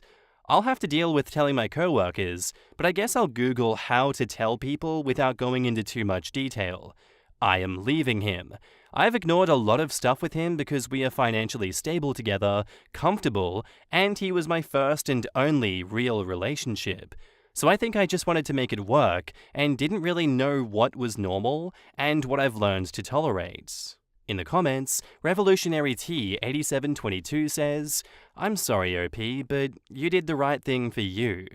I'll have to deal with telling my co-workers, but I guess I'll Google how to tell people without going into too much detail. I am leaving him. I've ignored a lot of stuff with him because we are financially stable together, comfortable, and he was my first and only real relationship. So I think I just wanted to make it work and didn't really know what was normal and what I've learned to tolerate. In the comments, Revolutionary T 8722 says, "I'm sorry, OP, but you did the right thing for you.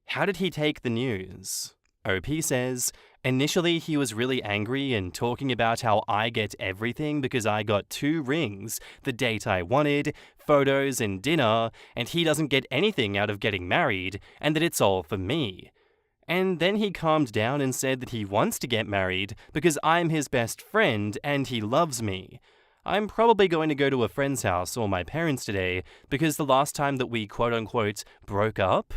How did he take the news?" OP says, "Initially he was really angry and talking about how I get everything because I got 2 rings, the date I wanted, photos and dinner, and he doesn't get anything out of getting married, and that it's all for me. And then he calmed down and said that he wants to get married because I'm his best friend and he loves me. I'm probably going to go to a friend's house or my parents today because the last time that we quote-unquote broke up,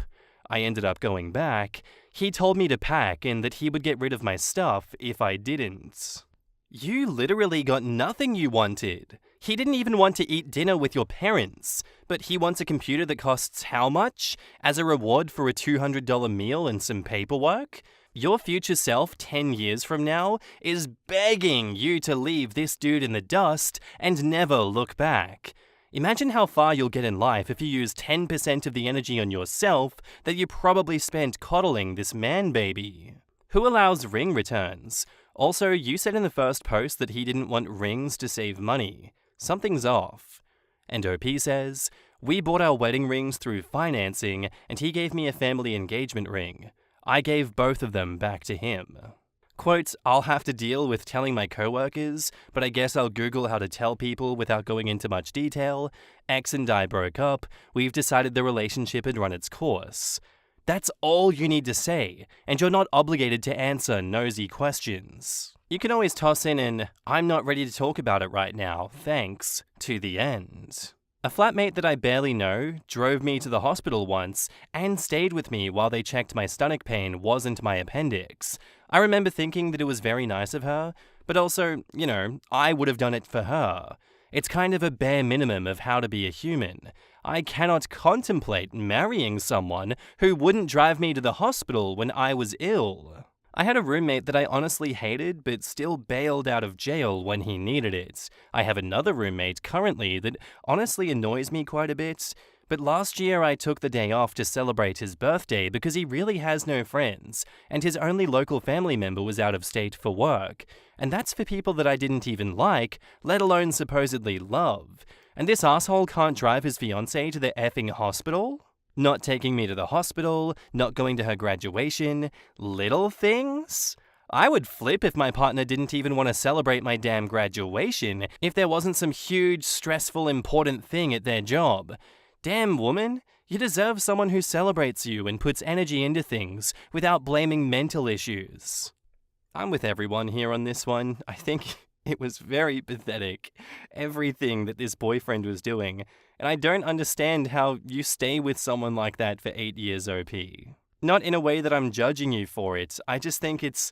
I ended up going back, he told me to pack and that he would get rid of my stuff if I didn't." You literally got nothing you wanted. He didn't even want to eat dinner with your parents, but he wants a computer that costs how much as a reward for a $200 meal and some paperwork? Your future self 10 years from now is begging you to leave this dude in the dust and never look back. Imagine how far you'll get in life if you use 10% of the energy on yourself that you probably spent coddling this man baby. Who allows ring returns? Also, you said in the first post that he didn't want rings to save money. Something's off. And OP says, we bought our wedding rings through financing and he gave me a family engagement ring. I gave both of them back to him. Quote, I'll have to deal with telling my coworkers, but I guess I'll Google how to tell people without going into much detail. X and I broke up. We've decided the relationship had run its course. That's all you need to say, and you're not obligated to answer nosy questions. You can always toss in an, I'm not ready to talk about it right now, thanks, to the end. A flatmate that I barely know drove me to the hospital once and stayed with me while they checked my stomach pain wasn't my appendix. I remember thinking that it was very nice of her, but also, I would have done it for her. It's kind of a bare minimum of how to be a human. I cannot contemplate marrying someone who wouldn't drive me to the hospital when I was ill. I had a roommate that I honestly hated but still bailed out of jail when he needed it. I have another roommate currently that honestly annoys me quite a bit, but last year I took the day off to celebrate his birthday because he really has no friends, and his only local family member was out of state for work. And that's for people that I didn't even like, let alone supposedly love. And this asshole can't drive his fiancée to the effing hospital? Not taking me to the hospital, not going to her graduation, little things? I would flip if my partner didn't even want to celebrate my damn graduation if there wasn't some huge, stressful, important thing at their job. Damn woman, you deserve someone who celebrates you and puts energy into things without blaming mental issues. I'm with everyone here on this one. I think it was very pathetic, everything that this boyfriend was doing, and I don't understand how you stay with someone like that for 8 years, OP. Not in a way that I'm judging you for it, I just think it's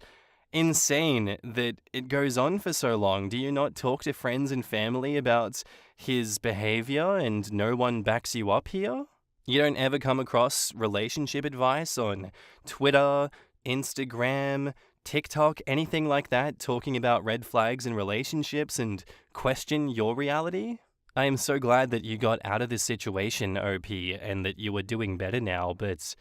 insane that it goes on for so long. Do you not talk to friends and family about his behavior and no one backs you up here? You don't ever come across relationship advice on Twitter, Instagram, TikTok, anything like that, talking about red flags in relationships and question your reality? I am so glad that you got out of this situation, OP, and that you are doing better now, but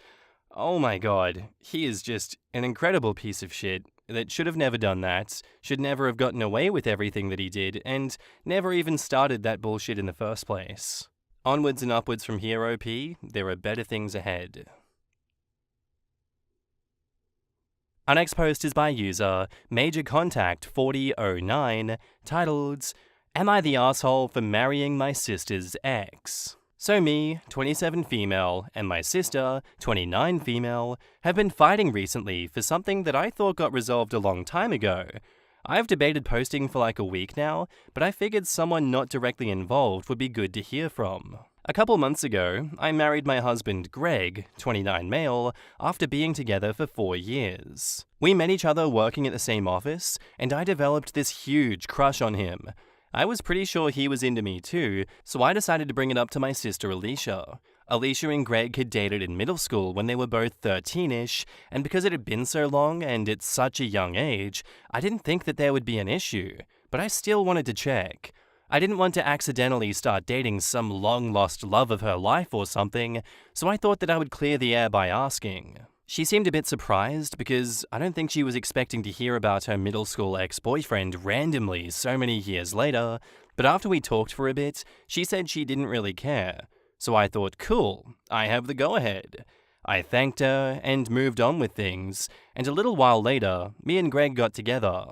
oh my god, he is just an incredible piece of shit that should have never done that, should never have gotten away with everything that he did, and never even started that bullshit in the first place. Onwards and upwards from here, OP, there are better things ahead. Our next post is by user Major Contact 4009, titled, Am I the asshole for marrying my sister's ex? So me, 27 female, and my sister, 29 female, have been fighting recently for something that I thought got resolved a long time ago. I've debated posting for like a week now, but I figured someone not directly involved would be good to hear from. A couple months ago, I married my husband Greg, 29 male, after being together for 4 years. We met each other working at the same office, and I developed this huge crush on him. I was pretty sure he was into me too, so I decided to bring it up to my sister Alicia. Alicia and Greg had dated in middle school when they were both 13-ish, and because it had been so long and at such a young age, I didn't think that there would be an issue, but I still wanted to check. I didn't want to accidentally start dating some long-lost love of her life or something, so I thought that I would clear the air by asking. She seemed a bit surprised because I don't think she was expecting to hear about her middle school ex-boyfriend randomly so many years later, but after we talked for a bit, she said she didn't really care. So I thought, cool, I have the go-ahead. I thanked her and moved on with things, and a little while later, me and Greg got together.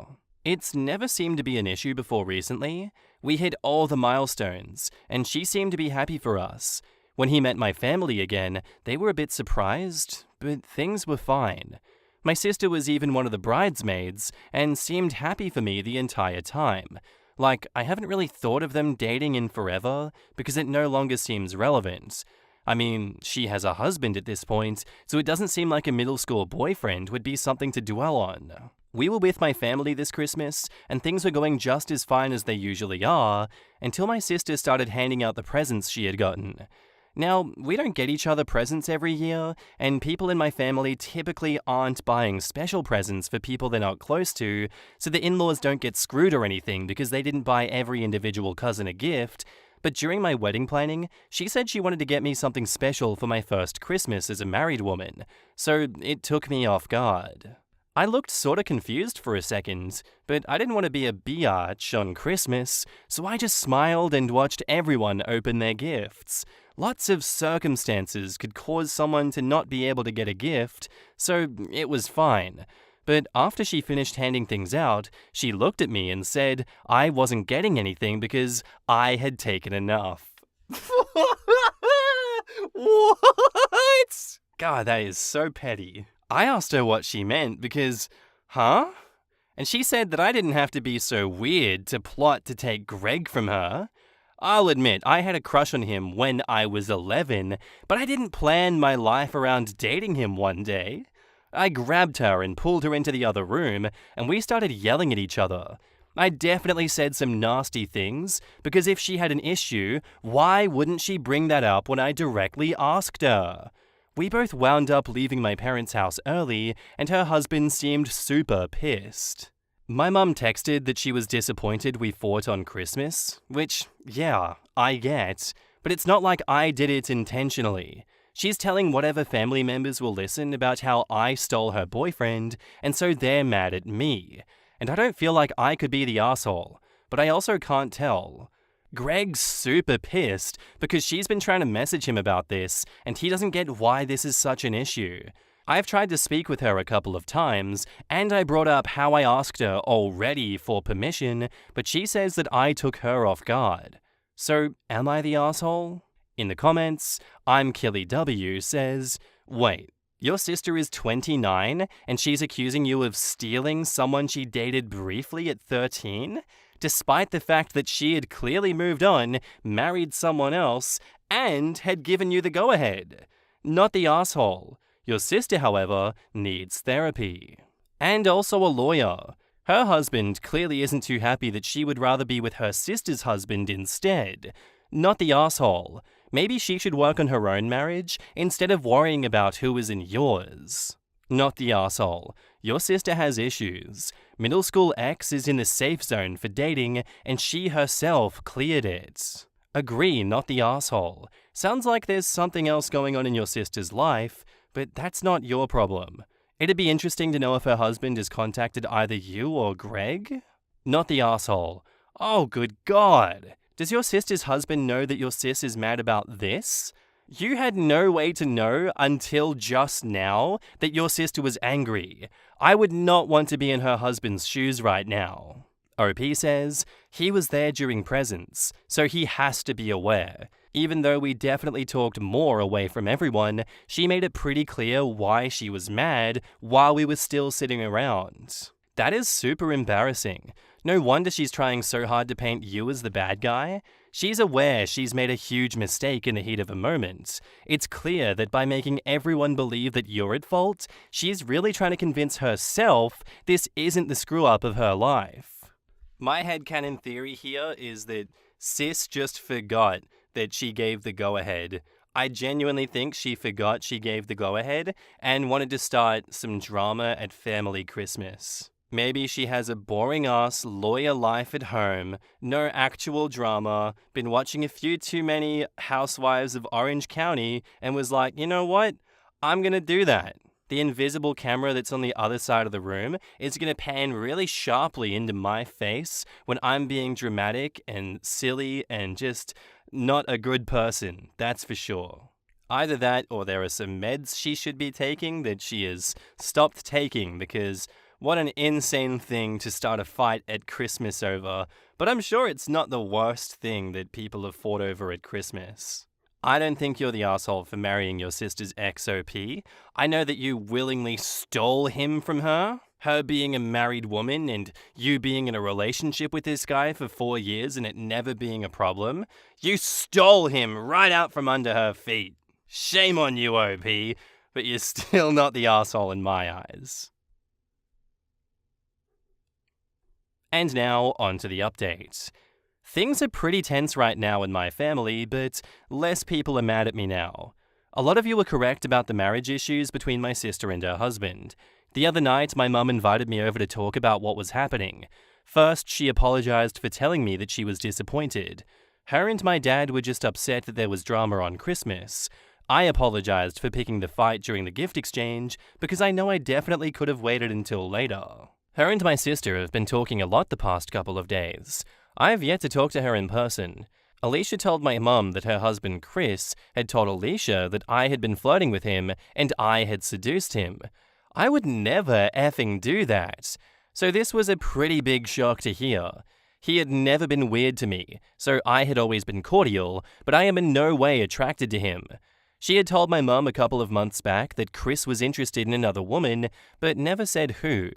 It's never seemed to be an issue before recently. We hit all the milestones, and she seemed to be happy for us. When he met my family again, they were a bit surprised, but things were fine. My sister was even one of the bridesmaids, and seemed happy for me the entire time. Like, I haven't really thought of them dating in forever, because it no longer seems relevant. I mean, she has a husband at this point, so it doesn't seem like a middle school boyfriend would be something to dwell on. We were with my family this Christmas, and things were going just as fine as they usually are, until my sister started handing out the presents she had gotten. Now, we don't get each other presents every year, and people in my family typically aren't buying special presents for people they're not close to, so the in-laws don't get screwed or anything because they didn't buy every individual cousin a gift. But during my wedding planning, she said she wanted to get me something special for my first Christmas as a married woman, so it took me off guard. I looked sorta confused for a second, but I didn't want to be a biatch on Christmas, so I just smiled and watched everyone open their gifts. Lots of circumstances could cause someone to not be able to get a gift, so it was fine. But after she finished handing things out, she looked at me and said I wasn't getting anything because I had taken enough. What? God, that is so petty. I asked her what she meant because, huh? And she said that I didn't have to be so weird to plot to take Greg from her. I'll admit, I had a crush on him when I was 11, but I didn't plan my life around dating him one day. I grabbed her and pulled her into the other room, and we started yelling at each other. I definitely said some nasty things, because if she had an issue, why wouldn't she bring that up when I directly asked her? We both wound up leaving my parents' house early, and her husband seemed super pissed. My mum texted that she was disappointed we fought on Christmas, which, yeah, I get, but it's not like I did it intentionally. She's telling whatever family members will listen about how I stole her boyfriend, and so they're mad at me. And I don't feel like I could be the asshole, but I also can't tell. Greg's super pissed because she's been trying to message him about this, and he doesn't get why this is such an issue. I've tried to speak with her a couple of times, and I brought up how I asked her already for permission, but she says that I took her off guard. So, am I the asshole? In the comments, I'm Killy W says, wait, your sister is 29 and she's accusing you of stealing someone she dated briefly at 13? Despite the fact that she had clearly moved on, married someone else, and had given you the go-ahead. Not the asshole. Your sister, however, needs therapy. And also a lawyer. Her husband clearly isn't too happy that she would rather be with her sister's husband instead. Not the asshole. Maybe she should work on her own marriage instead of worrying about who is in yours. Not the asshole. Your sister has issues. Middle school ex is in the safe zone for dating, and she herself cleared it. Agree, not the asshole. Sounds like there's something else going on in your sister's life, but that's not your problem. It'd be interesting to know if her husband has contacted either you or Greg. Not the asshole. Oh, good God. Does your sister's husband know that your sis is mad about this? You had no way to know until just now that your sister was angry. I would not want to be in her husband's shoes right now. OP says, he was there during presents, so he has to be aware. Even though we definitely talked more away from everyone, she made it pretty clear why she was mad while we were still sitting around. That is super embarrassing. No wonder she's trying so hard to paint you as the bad guy. She's aware she's made a huge mistake in the heat of a moment. It's clear that by making everyone believe that you're at fault, she's really trying to convince herself this isn't the screw-up of her life. My headcanon theory here is that sis just forgot that she gave the go-ahead. I genuinely think she forgot she gave the go-ahead and wanted to start some drama at family Christmas. Maybe she has a boring-ass lawyer life at home, no actual drama, been watching a few too many Housewives of Orange County, and was like, you know what? I'm gonna do that. The invisible camera that's on the other side of the room is gonna pan really sharply into my face when I'm being dramatic and silly and just not a good person, that's for sure. Either that or there are some meds she should be taking that she has stopped taking because what an insane thing to start a fight at Christmas over, but I'm sure it's not the worst thing that people have fought over at Christmas. I don't think you're the asshole for marrying your sister's XOP. I know that you willingly stole him from her. Her being a married woman and you being in a relationship with this guy for 4 years and it never being a problem. You stole him right out from under her feet. Shame on you, OP, but you're still not the asshole in my eyes. And now, on to the update. Things are pretty tense right now in my family, but less people are mad at me now. A lot of you were correct about the marriage issues between my sister and her husband. The other night, my mum invited me over to talk about what was happening. First, she apologized for telling me that she was disappointed. Her and my dad were just upset that there was drama on Christmas. I apologized for picking the fight during the gift exchange because I know I definitely could have waited until later. Her and my sister have been talking a lot the past couple of days. I have yet to talk to her in person. Alicia told my mum that her husband Chris had told Alicia that I had been flirting with him and I had seduced him. I would never effing do that. So this was a pretty big shock to hear. He had never been weird to me, so I had always been cordial, but I am in no way attracted to him. She had told my mum a couple of months back that Chris was interested in another woman, but never said who.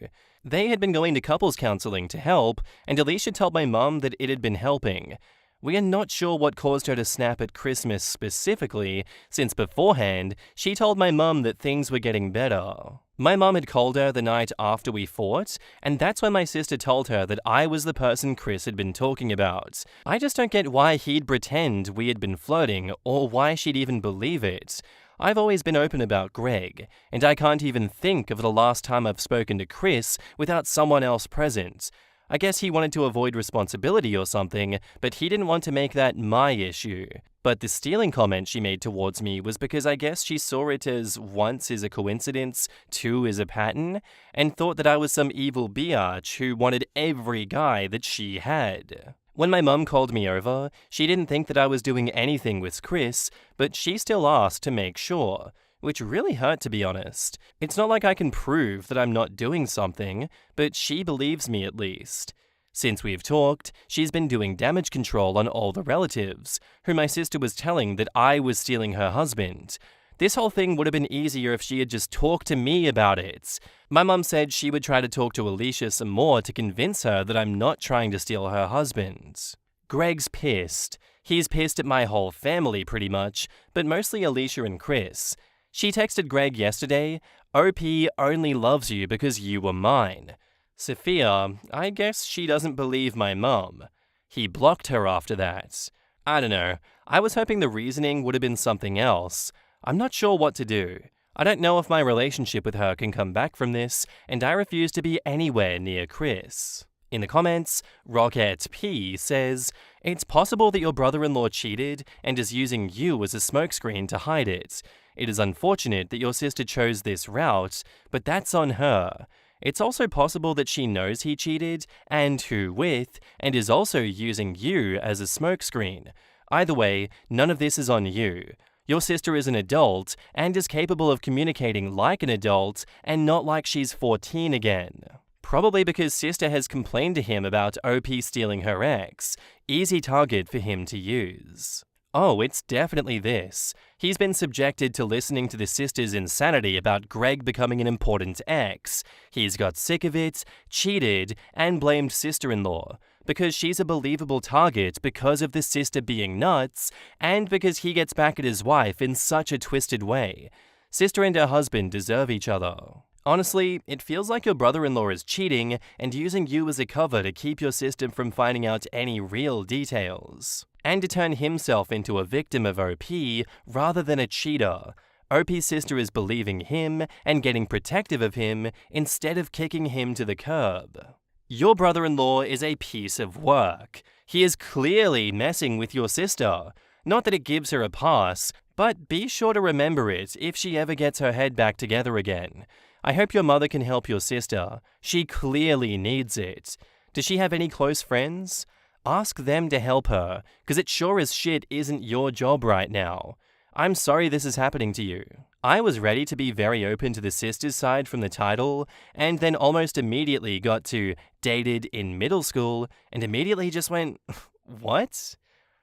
They had been going to couples counseling to help, and Alicia told my mum that it had been helping. We are not sure what caused her to snap at Christmas specifically, since beforehand, she told my mum that things were getting better. My mum had called her the night after we fought, and that's when my sister told her that I was the person Chris had been talking about. I just don't get why he'd pretend we had been flirting, or why she'd even believe it. I've always been open about Greg, and I can't even think of the last time I've spoken to Chris without someone else present. I guess he wanted to avoid responsibility or something, but he didn't want to make that my issue. But the stealing comment she made towards me was because I guess she saw it as once is a coincidence, two is a pattern, and thought that I was some evil biatch who wanted every guy that she had. When my mum called me over, she didn't think that I was doing anything with Chris, but she still asked to make sure. Which really hurt, to be honest. It's not like I can prove that I'm not doing something, but she believes me at least. Since we've talked, she's been doing damage control on all the relatives, who my sister was telling that I was stealing her husband. This whole thing would have been easier if she had just talked to me about it. My mum said she would try to talk to Alicia some more to convince her that I'm not trying to steal her husband. Greg's pissed. He's pissed at my whole family pretty much, but mostly Alicia and Chris. She texted Greg yesterday, "OP only loves you because you were mine." Sophia, I guess she doesn't believe my mum. He blocked her after that. I don't know, I was hoping the reasoning would have been something else. I'm not sure what to do. I don't know if my relationship with her can come back from this, and I refuse to be anywhere near Chris. In the comments, Rocket P says, "It's possible that your brother-in-law cheated and is using you as a smokescreen to hide it. It is unfortunate that your sister chose this route, but that's on her. It's also possible that she knows he cheated, and who with, and is also using you as a smokescreen. Either way, none of this is on you. Your sister is an adult and is capable of communicating like an adult and not like she's 14 again." Probably because sister has complained to him about OP stealing her ex. Easy target for him to use. Oh, it's definitely this. He's been subjected to listening to the sister's insanity about Greg becoming an important ex. He's got sick of it, cheated, and blamed sister-in-law, because she's a believable target because of the sister being nuts, and because he gets back at his wife in such a twisted way. Sister and her husband deserve each other. Honestly, it feels like your brother-in-law is cheating and using you as a cover to keep your sister from finding out any real details. And to turn himself into a victim of OP rather than a cheater. OP's sister is believing him and getting protective of him instead of kicking him to the curb. Your brother-in-law is a piece of work. He is clearly messing with your sister. Not that it gives her a pass, but be sure to remember it if she ever gets her head back together again. I hope your mother can help your sister. She clearly needs it. Does she have any close friends? Ask them to help her, because it sure as shit isn't your job right now. I'm sorry this is happening to you. I was ready to be very open to the sister's side from the title, and then almost immediately got to dated in middle school, and immediately just went, what?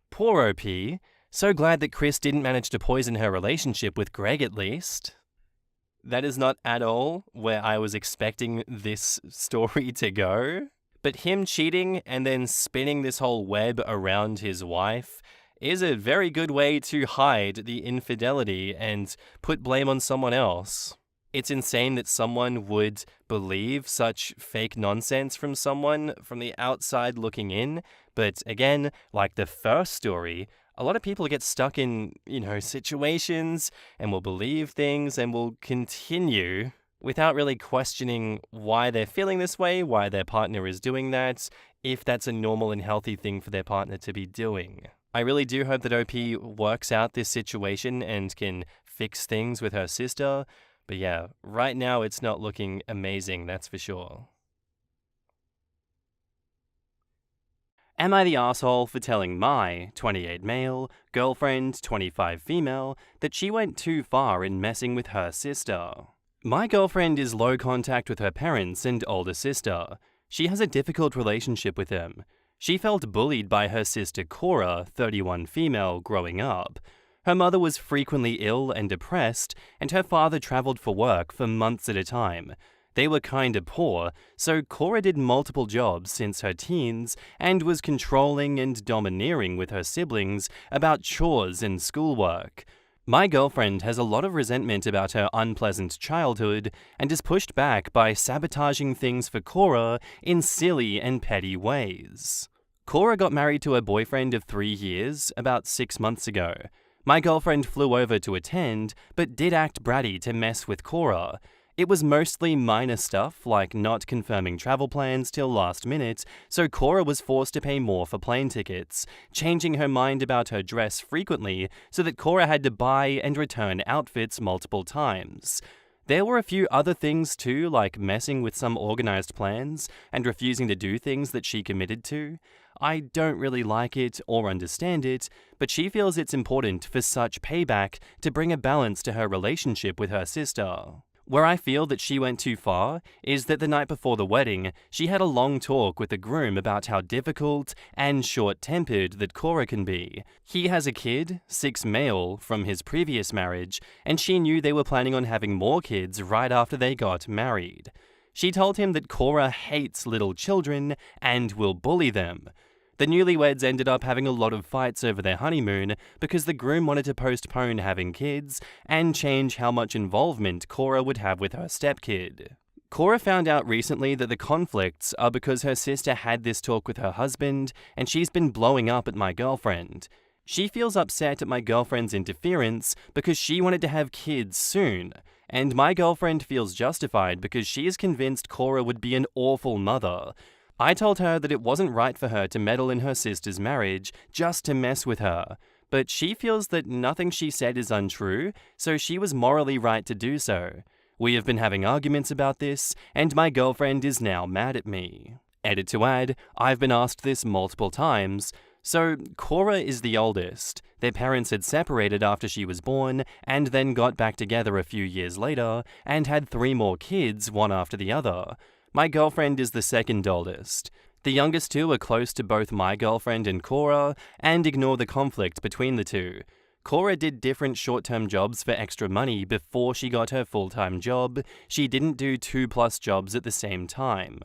Poor OP. So glad that Chris didn't manage to poison her relationship with Greg at least. That is not at all where I was expecting this story to go. But him cheating and then spinning this whole web around his wife is a very good way to hide the infidelity and put blame on someone else. It's insane that someone would believe such fake nonsense from someone from the outside looking in. But again, like the first story, a lot of people get stuck in, situations and will believe things and will continue without really questioning why they're feeling this way, why their partner is doing that, if that's a normal and healthy thing for their partner to be doing. I really do hope that OP works out this situation and can fix things with her sister. But yeah, right now it's not looking amazing, that's for sure. Am I the asshole for telling my 28 male, girlfriend, 25 female, that she went too far in messing with her sister? My girlfriend is low contact with her parents and older sister. She has a difficult relationship with them. She felt bullied by her sister Cora, 31 female, growing up. Her mother was frequently ill and depressed, and her father traveled for work for months at a time. They were kinda poor, so Cora did multiple jobs since her teens and was controlling and domineering with her siblings about chores and schoolwork. My girlfriend has a lot of resentment about her unpleasant childhood and is pushed back by sabotaging things for Cora in silly and petty ways. Cora got married to her boyfriend of 3 years about 6 months ago. My girlfriend flew over to attend, but did act bratty to mess with Cora. It was mostly minor stuff, like not confirming travel plans till last minute, so Cora was forced to pay more for plane tickets, changing her mind about her dress frequently so that Cora had to buy and return outfits multiple times. There were a few other things too, like messing with some organized plans and refusing to do things that she committed to. I don't really like it or understand it, but she feels it's important for such payback to bring a balance to her relationship with her sister. Where I feel that she went too far is that the night before the wedding, she had a long talk with the groom about how difficult and short-tempered that Cora can be. He has a kid, 6 male, from his previous marriage, and she knew they were planning on having more kids right after they got married. She told him that Cora hates little children and will bully them. The newlyweds ended up having a lot of fights over their honeymoon because the groom wanted to postpone having kids and change how much involvement Cora would have with her stepkid. Cora found out recently that the conflicts are because her sister had this talk with her husband and she's been blowing up at my girlfriend. She feels upset at my girlfriend's interference because she wanted to have kids soon, and my girlfriend feels justified because she is convinced Cora would be an awful mother. I told her that it wasn't right for her to meddle in her sister's marriage just to mess with her, but she feels that nothing she said is untrue, so she was morally right to do so. We have been having arguments about this, and my girlfriend is now mad at me. Edit to add, I've been asked this multiple times. So, Cora is the oldest. Their parents had separated after she was born, and then got back together a few years later, and had 3 more kids, one after the other. My girlfriend is the second oldest. The youngest 2 are close to both my girlfriend and Cora, and ignore the conflict between the 2. Cora did different short-term jobs for extra money before she got her full-time job. She didn't do 2+ jobs at the same time.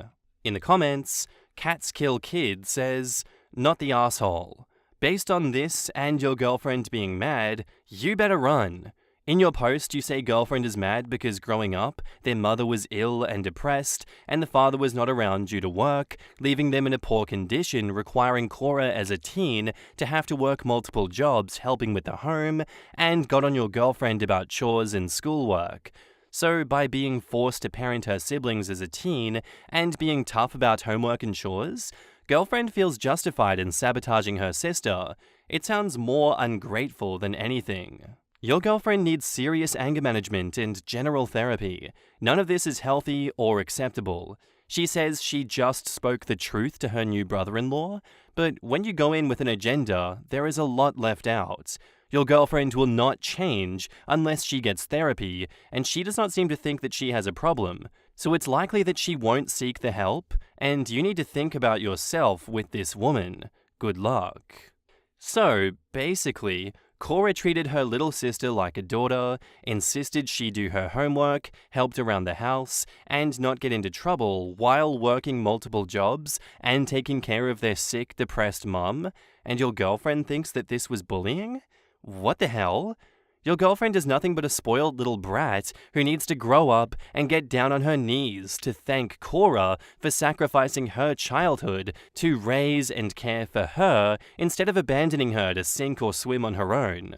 In the comments, Cats Kill Kids says, "Not the asshole. Based on this and your girlfriend being mad, you better run. In your post, you say girlfriend is mad because growing up, their mother was ill and depressed, and the father was not around due to work, leaving them in a poor condition, requiring Cora as a teen to have to work multiple jobs helping with the home, and got on your girlfriend about chores and schoolwork. So by being forced to parent her siblings as a teen, and being tough about homework and chores, girlfriend feels justified in sabotaging her sister. It sounds more ungrateful than anything. Your girlfriend needs serious anger management and general therapy. None of this is healthy or acceptable. She says she just spoke the truth to her new brother-in-law, but when you go in with an agenda, there is a lot left out. Your girlfriend will not change unless she gets therapy, and she does not seem to think that she has a problem. So it's likely that she won't seek the help, and you need to think about yourself with this woman. Good luck." So, basically, Cora treated her little sister like a daughter, insisted she do her homework, helped around the house, and not get into trouble while working multiple jobs and taking care of their sick, depressed mum, and your girlfriend thinks that this was bullying? What the hell? Your girlfriend is nothing but a spoiled little brat who needs to grow up and get down on her knees to thank Cora for sacrificing her childhood to raise and care for her instead of abandoning her to sink or swim on her own.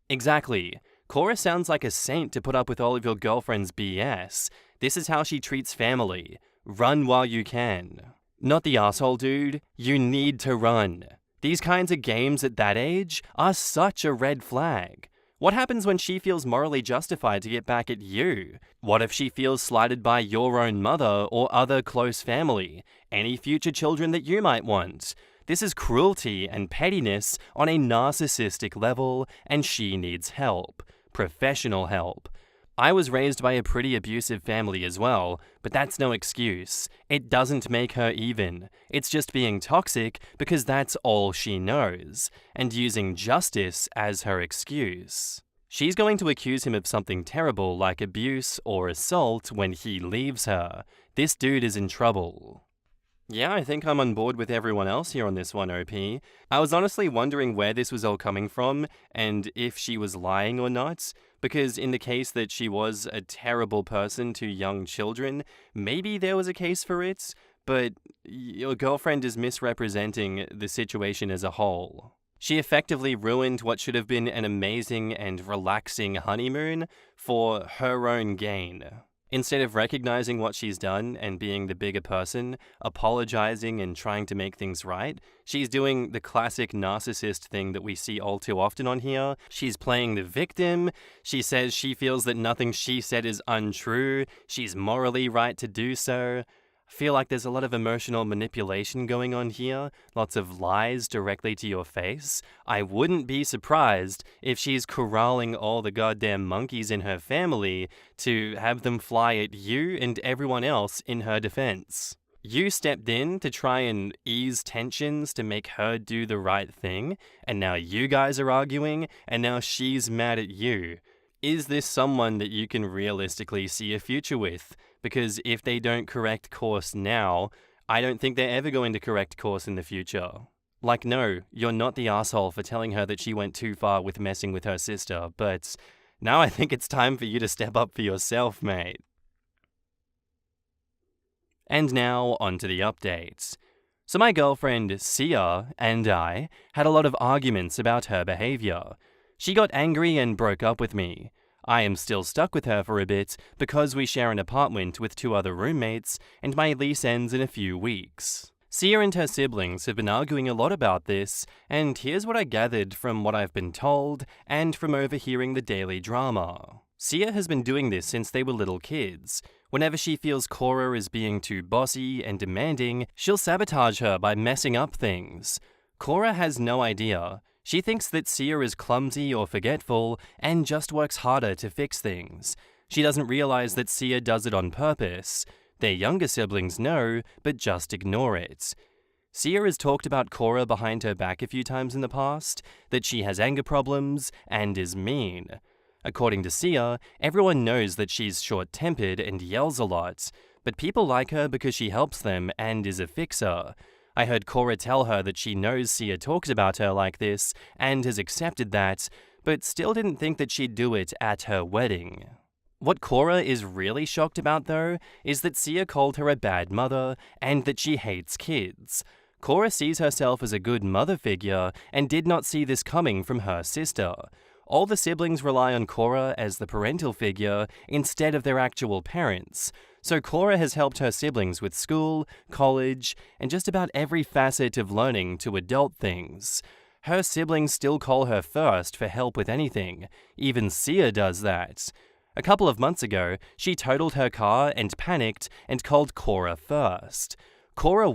Exactly. Cora sounds like a saint to put up with all of your girlfriend's BS. This is how she treats family. Run while you can. Not the asshole, dude. You need to run. These kinds of games at that age are such a red flag. What happens when she feels morally justified to get back at you? What if she feels slighted by your own mother or other close family? Any future children that you might want? This is cruelty and pettiness on a narcissistic level, and she needs help. Professional help. I was raised by a pretty abusive family as well, but that's no excuse. It doesn't make her even. It's just being toxic because that's all she knows, and using justice as her excuse. She's going to accuse him of something terrible like abuse or assault when he leaves her. This dude is in trouble. Yeah, I think I'm on board with everyone else here on this one, OP. I was honestly wondering where this was all coming from and if she was lying or not, because in the case that she was a terrible person to young children, maybe there was a case for it, but your girlfriend is misrepresenting the situation as a whole. She effectively ruined what should have been an amazing and relaxing honeymoon for her own gain. Instead of recognizing what she's done and being the bigger person, apologizing and trying to make things right, she's doing the classic narcissist thing that we see all too often on here. She's playing the victim. She says she feels that nothing she said is untrue. She's morally right to do so. I feel like there's a lot of emotional manipulation going on here, lots of lies directly to your face. I wouldn't be surprised if she's corralling all the goddamn monkeys in her family to have them fly at you and everyone else in her defense. You stepped in to try and ease tensions to make her do the right thing, and now you guys are arguing, and now she's mad at you. Is this someone that you can realistically see a future with? Because if they don't correct course now, I don't think they're ever going to correct course in the future. Like, no, you're not the asshole for telling her that she went too far with messing with her sister, but now I think it's time for you to step up for yourself, mate. And now, on to the updates. So my girlfriend, Sia, and I had a lot of arguments about her behavior. She got angry and broke up with me. I am still stuck with her for a bit because we share an apartment with 2 other roommates and my lease ends in a few weeks. Sia and her siblings have been arguing a lot about this, and here's what I gathered from what I've been told and from overhearing the daily drama. Sia has been doing this since they were little kids. Whenever she feels Cora is being too bossy and demanding, she'll sabotage her by messing up things. Cora has no idea. She thinks that Sia is clumsy or forgetful and just works harder to fix things. She doesn't realize that Sia does it on purpose. Their younger siblings know, but just ignore it. Sia has talked about Cora behind her back a few times in the past, that she has anger problems and is mean. According to Sia, everyone knows that she's short-tempered and yells a lot, but people like her because she helps them and is a fixer. I heard Cora tell her that she knows Sia talks about her like this and has accepted that, but still didn't think that she'd do it at her wedding. What Cora is really shocked about, though, is that Sia called her a bad mother and that she hates kids. Cora sees herself as a good mother figure and did not see this coming from her sister. All the siblings rely on Cora as the parental figure instead of their actual parents. So Cora has helped her siblings with school, college, and just about every facet of learning to adult things. Her siblings still call her first for help with anything. Even Sia does that. A couple of months ago, she totaled her car and panicked and called Cora first. Cora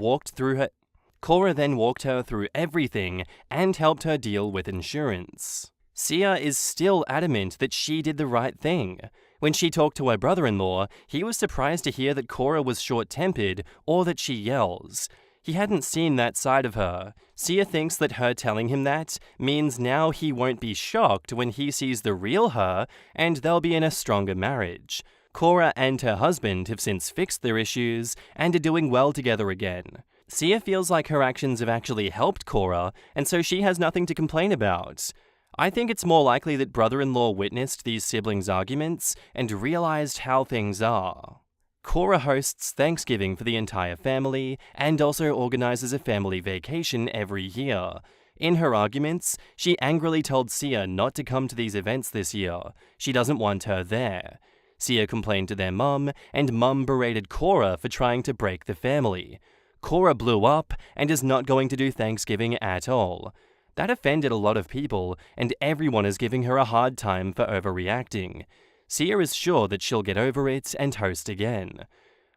then walked her through everything and helped her deal with insurance. Sia is still adamant that she did the right thing. When she talked to her brother-in-law, he was surprised to hear that Cora was short-tempered or that she yells. He hadn't seen that side of her. Sia thinks that her telling him that means now he won't be shocked when he sees the real her and they'll be in a stronger marriage. Cora and her husband have since fixed their issues and are doing well together again. Sia feels like her actions have actually helped Cora, and so she has nothing to complain about. I think it's more likely that brother-in-law witnessed these siblings' arguments and realized how things are. Cora hosts Thanksgiving for the entire family and also organizes a family vacation every year. In her arguments, she angrily told Sia not to come to these events this year. She doesn't want her there. Sia complained to their mum, and mum berated Cora for trying to break the family. Cora blew up and is not going to do Thanksgiving at all. That offended a lot of people, and everyone is giving her a hard time for overreacting. Sia is sure that she'll get over it and host again.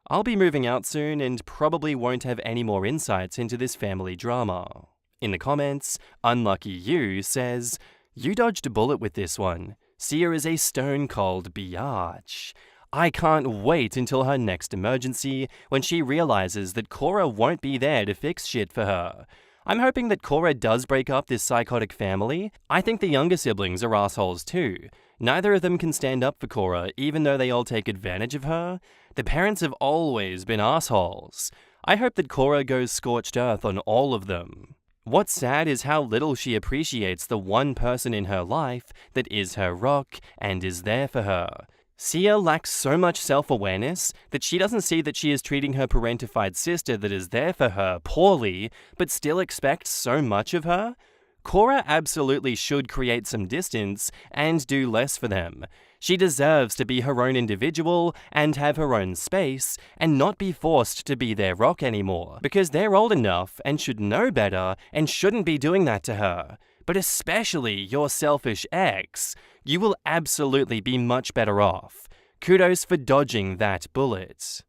I'll be moving out soon and probably won't have any more insights into this family drama. In the comments, Unlucky You says, "You dodged a bullet with this one. Sia is a stone-cold biatch. I can't wait until her next emergency when she realizes that Cora won't be there to fix shit for her. I'm hoping that Cora does break up this psychotic family. I think the younger siblings are assholes too. Neither of them can stand up for Cora, even though they all take advantage of her. The parents have always been assholes. I hope that Cora goes scorched earth on all of them." What's sad is how little she appreciates the one person in her life that is her rock and is there for her. Sia lacks so much self-awareness that she doesn't see that she is treating her parentified sister that is there for her poorly, but still expects so much of her. Cora absolutely should create some distance and do less for them. She deserves to be her own individual and have her own space and not be forced to be their rock anymore, because they're old enough and should know better and shouldn't be doing that to her. But especially your selfish ex, you will absolutely be much better off. Kudos for dodging that bullet.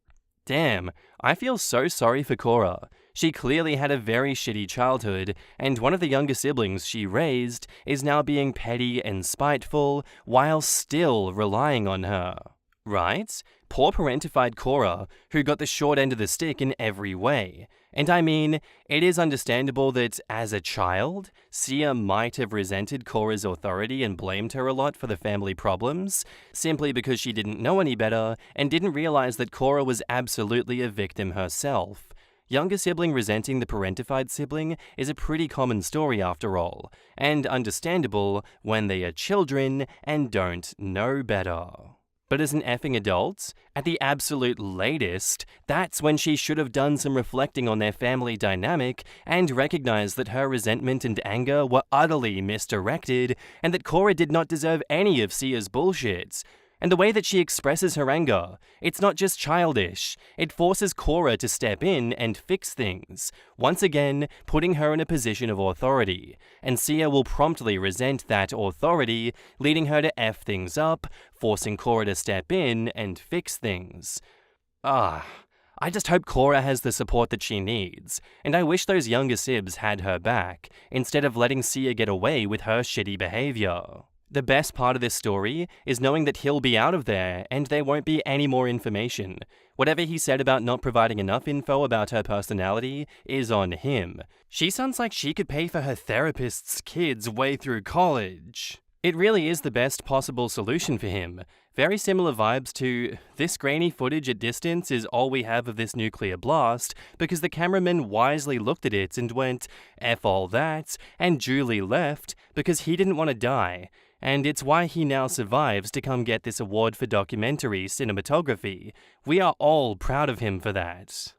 Damn, I feel so sorry for Cora. She clearly had a very shitty childhood, and one of the younger siblings she raised is now being petty and spiteful while still relying on her. Right? Poor parentified Cora, who got the short end of the stick in every way. And I mean, it is understandable that, as a child, Sia might have resented Cora's authority and blamed her a lot for the family problems, simply because she didn't know any better and didn't realize that Cora was absolutely a victim herself. Younger sibling resenting the parentified sibling is a pretty common story after all, and understandable when they are children and don't know better. But as an effing adult, at the absolute latest, that's when she should have done some reflecting on their family dynamic and recognized that her resentment and anger were utterly misdirected and that Cora did not deserve any of Sia's bullshit. And the way that she expresses her anger, it's not just childish, it forces Cora to step in and fix things, once again putting her in a position of authority, and Sia will promptly resent that authority, leading her to F things up, forcing Cora to step in and fix things. I just hope Cora has the support that she needs, and I wish those younger sibs had her back, instead of letting Sia get away with her shitty behavior. The best part of this story is knowing that he'll be out of there and there won't be any more information. Whatever he said about not providing enough info about her personality is on him. She sounds like she could pay for her therapist's kids way through college. It really is the best possible solution for him. Very similar vibes to, this grainy footage at distance is all we have of this nuclear blast, because the cameraman wisely looked at it and went, F all that, and duly left, because he didn't want to die. And it's why he now survives to come get this award for documentary cinematography. We are all proud of him for that.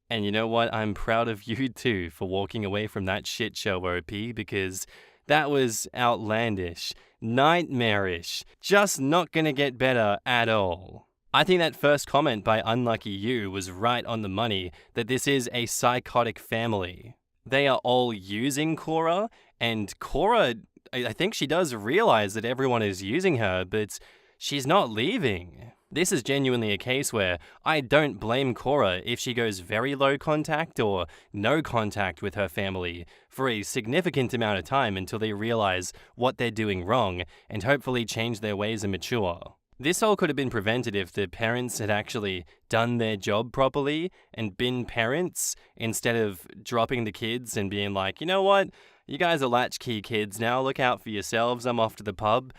And you know what? I'm proud of you too for walking away from that shit show, OP, because that was outlandish, nightmarish, just not gonna get better at all. I think that first comment by Unlucky You was right on the money, that this is a psychotic family. They are all using Cora, and Cora, I think she does realize that everyone is using her, but she's not leaving. This is genuinely a case where I don't blame Cora if she goes very low contact or no contact with her family for a significant amount of time until they realize what they're doing wrong and hopefully change their ways and mature. This all could have been prevented if the parents had actually done their job properly and been parents instead of dropping the kids and being like, you know what? You guys are latchkey kids now, look out for yourselves, I'm off to the pub.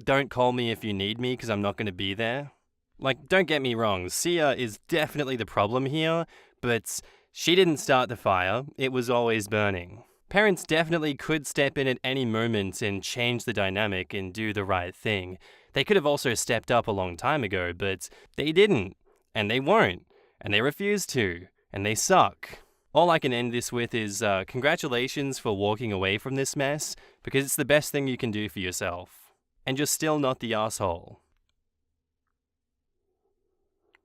Don't call me if you need me because I'm not going to be there. Like, don't get me wrong, Sia is definitely the problem here, but she didn't start the fire, it was always burning. Parents definitely could step in at any moment and change the dynamic and do the right thing. They could have also stepped up a long time ago, but they didn't, and they won't, and they refuse to, and they suck. All I can end this with is congratulations for walking away from this mess, because it's the best thing you can do for yourself. And you're still not the asshole.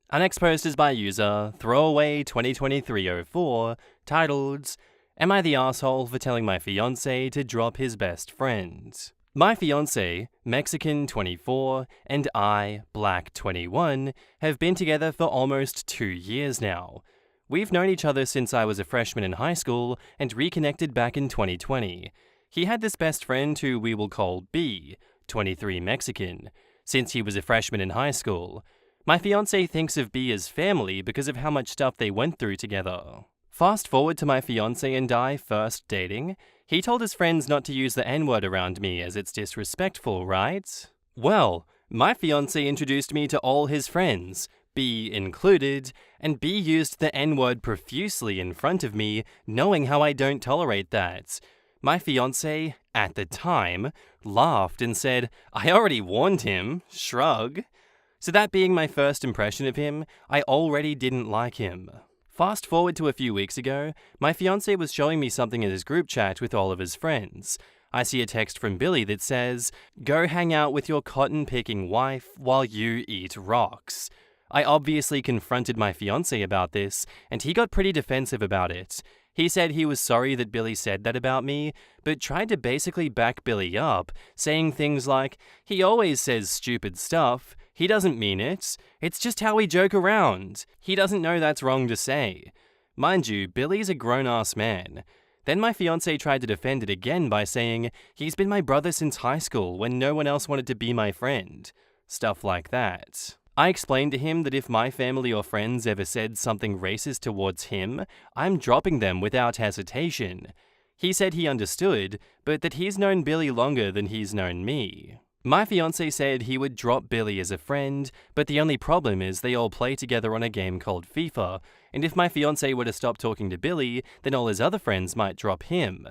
Our next post is by user Throwaway202304, titled, Am I the asshole for telling my fiancé to drop his best friend? My fiancé, Mexican 24, and I, Black 21, have been together for almost 2 years now. We've known each other since I was a freshman in high school and reconnected back in 2020. He had this best friend who we will call B, 23 Mexican, since he was a freshman in high school. My fiancé thinks of B as family because of how much stuff they went through together. Fast forward to my fiancé and I first dating. He told his friends not to use the N-word around me as it's disrespectful, right? Well, my fiancé introduced me to all his friends, B included, and B used the N-word profusely in front of me, knowing how I don't tolerate that. My fiancé, at the time, laughed and said, I already warned him, shrug. So that being my first impression of him, I already didn't like him. Fast forward to a few weeks ago, my fiancé was showing me something in his group chat with all of his friends. I see a text from Billy that says, Go hang out with your cotton-picking wife while you eat rocks. I obviously confronted my fiancé about this, and he got pretty defensive about it. He said he was sorry that Billy said that about me, but tried to basically back Billy up, saying things like, he always says stupid stuff, he doesn't mean it, it's just how we joke around, he doesn't know that's wrong to say. Mind you, Billy's a grown-ass man. Then my fiancé tried to defend it again by saying, he's been my brother since high school when no one else wanted to be my friend. Stuff like that. I explained to him that if my family or friends ever said something racist towards him, I'm dropping them without hesitation. He said he understood, but that he's known Billy longer than he's known me. My fiancé said he would drop Billy as a friend, but the only problem is they all play together on a game called FIFA, and if my fiancé were to stop talking to Billy, then all his other friends might drop him.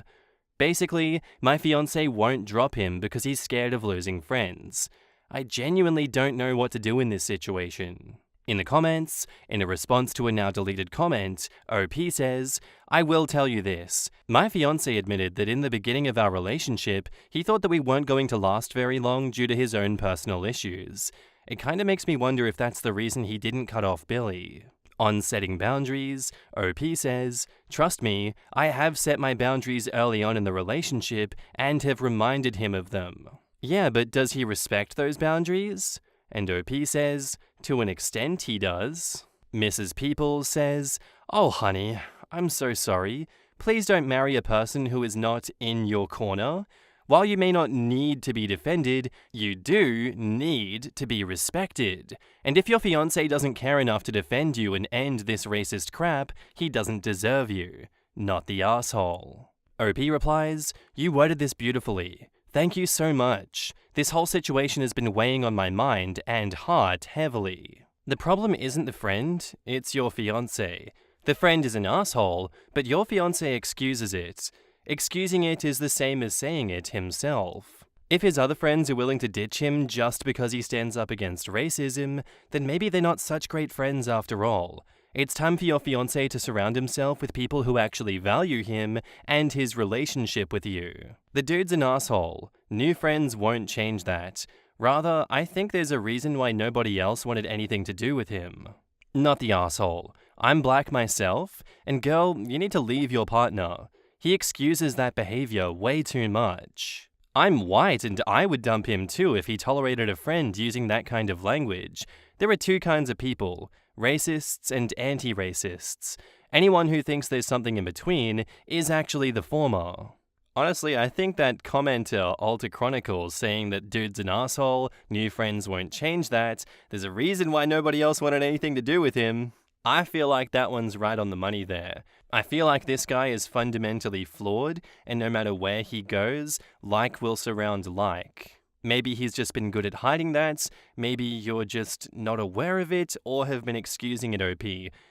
Basically, my fiancé won't drop him because he's scared of losing friends. I genuinely don't know what to do in this situation. In the comments, in a response to a now deleted comment, OP says, I will tell you this. My fiancé admitted that in the beginning of our relationship, he thought that we weren't going to last very long due to his own personal issues. It kinda makes me wonder if that's the reason he didn't cut off Billy. On setting boundaries, OP says, Trust me, I have set my boundaries early on in the relationship and have reminded him of them. Yeah, but does he respect those boundaries? And OP says, to an extent he does. Mrs. People says, Oh honey, I'm so sorry. Please don't marry a person who is not in your corner. While you may not need to be defended, you do need to be respected. And if your fiancé doesn't care enough to defend you and end this racist crap, he doesn't deserve you. Not the asshole. OP replies, You worded this beautifully. Thank you so much. This whole situation has been weighing on my mind and heart heavily. The problem isn't the friend, it's your fiancé. The friend is an asshole, but your fiancé excuses it. Excusing it is the same as saying it himself. If his other friends are willing to ditch him just because he stands up against racism, then maybe they're not such great friends after all. It's time for your fiancé to surround himself with people who actually value him and his relationship with you. The dude's an asshole. New friends won't change that. Rather, I think there's a reason why nobody else wanted anything to do with him. Not the asshole. I'm black myself, and girl, you need to leave your partner. He excuses that behavior way too much. I'm white and I would dump him too if he tolerated a friend using that kind of language. There are two kinds of people. Racists and anti-racists. Anyone who thinks there's something in between is actually the former. Honestly, I think that commenter, Alter Chronicles, saying that dude's an asshole, new friends won't change that, there's a reason why nobody else wanted anything to do with him. I feel like that one's right on the money there. I feel like this guy is fundamentally flawed, and no matter where he goes, like will surround like. Maybe he's just been good at hiding that, maybe you're just not aware of it, or have been excusing it, OP.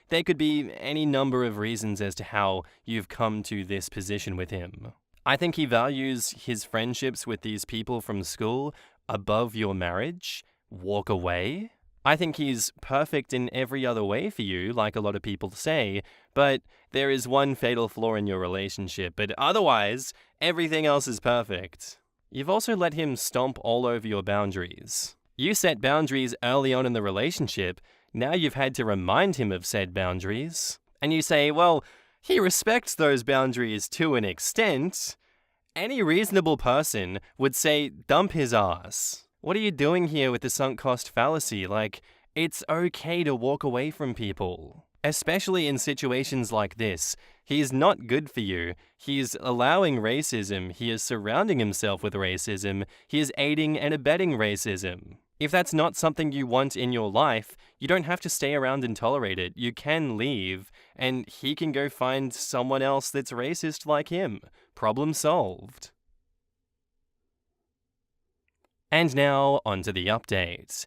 There could be any number of reasons as to how you've come to this position with him. I think he values his friendships with these people from school above your marriage. Walk away. I think he's perfect in every other way for you, like a lot of people say, but there is one fatal flaw in your relationship, but otherwise, everything else is perfect. You've also let him stomp all over your boundaries. You set boundaries early on in the relationship, now you've had to remind him of said boundaries. And you say, well, he respects those boundaries to an extent. Any reasonable person would say, dump his ass. What are you doing here with the sunk cost fallacy? Like, it's okay to walk away from people. Especially in situations like this. He is not good for you. He is allowing racism. He is surrounding himself with racism. He is aiding and abetting racism. If that's not something you want in your life, you don't have to stay around and tolerate it. You can leave, and he can go find someone else that's racist like him. Problem solved. And now, onto the update.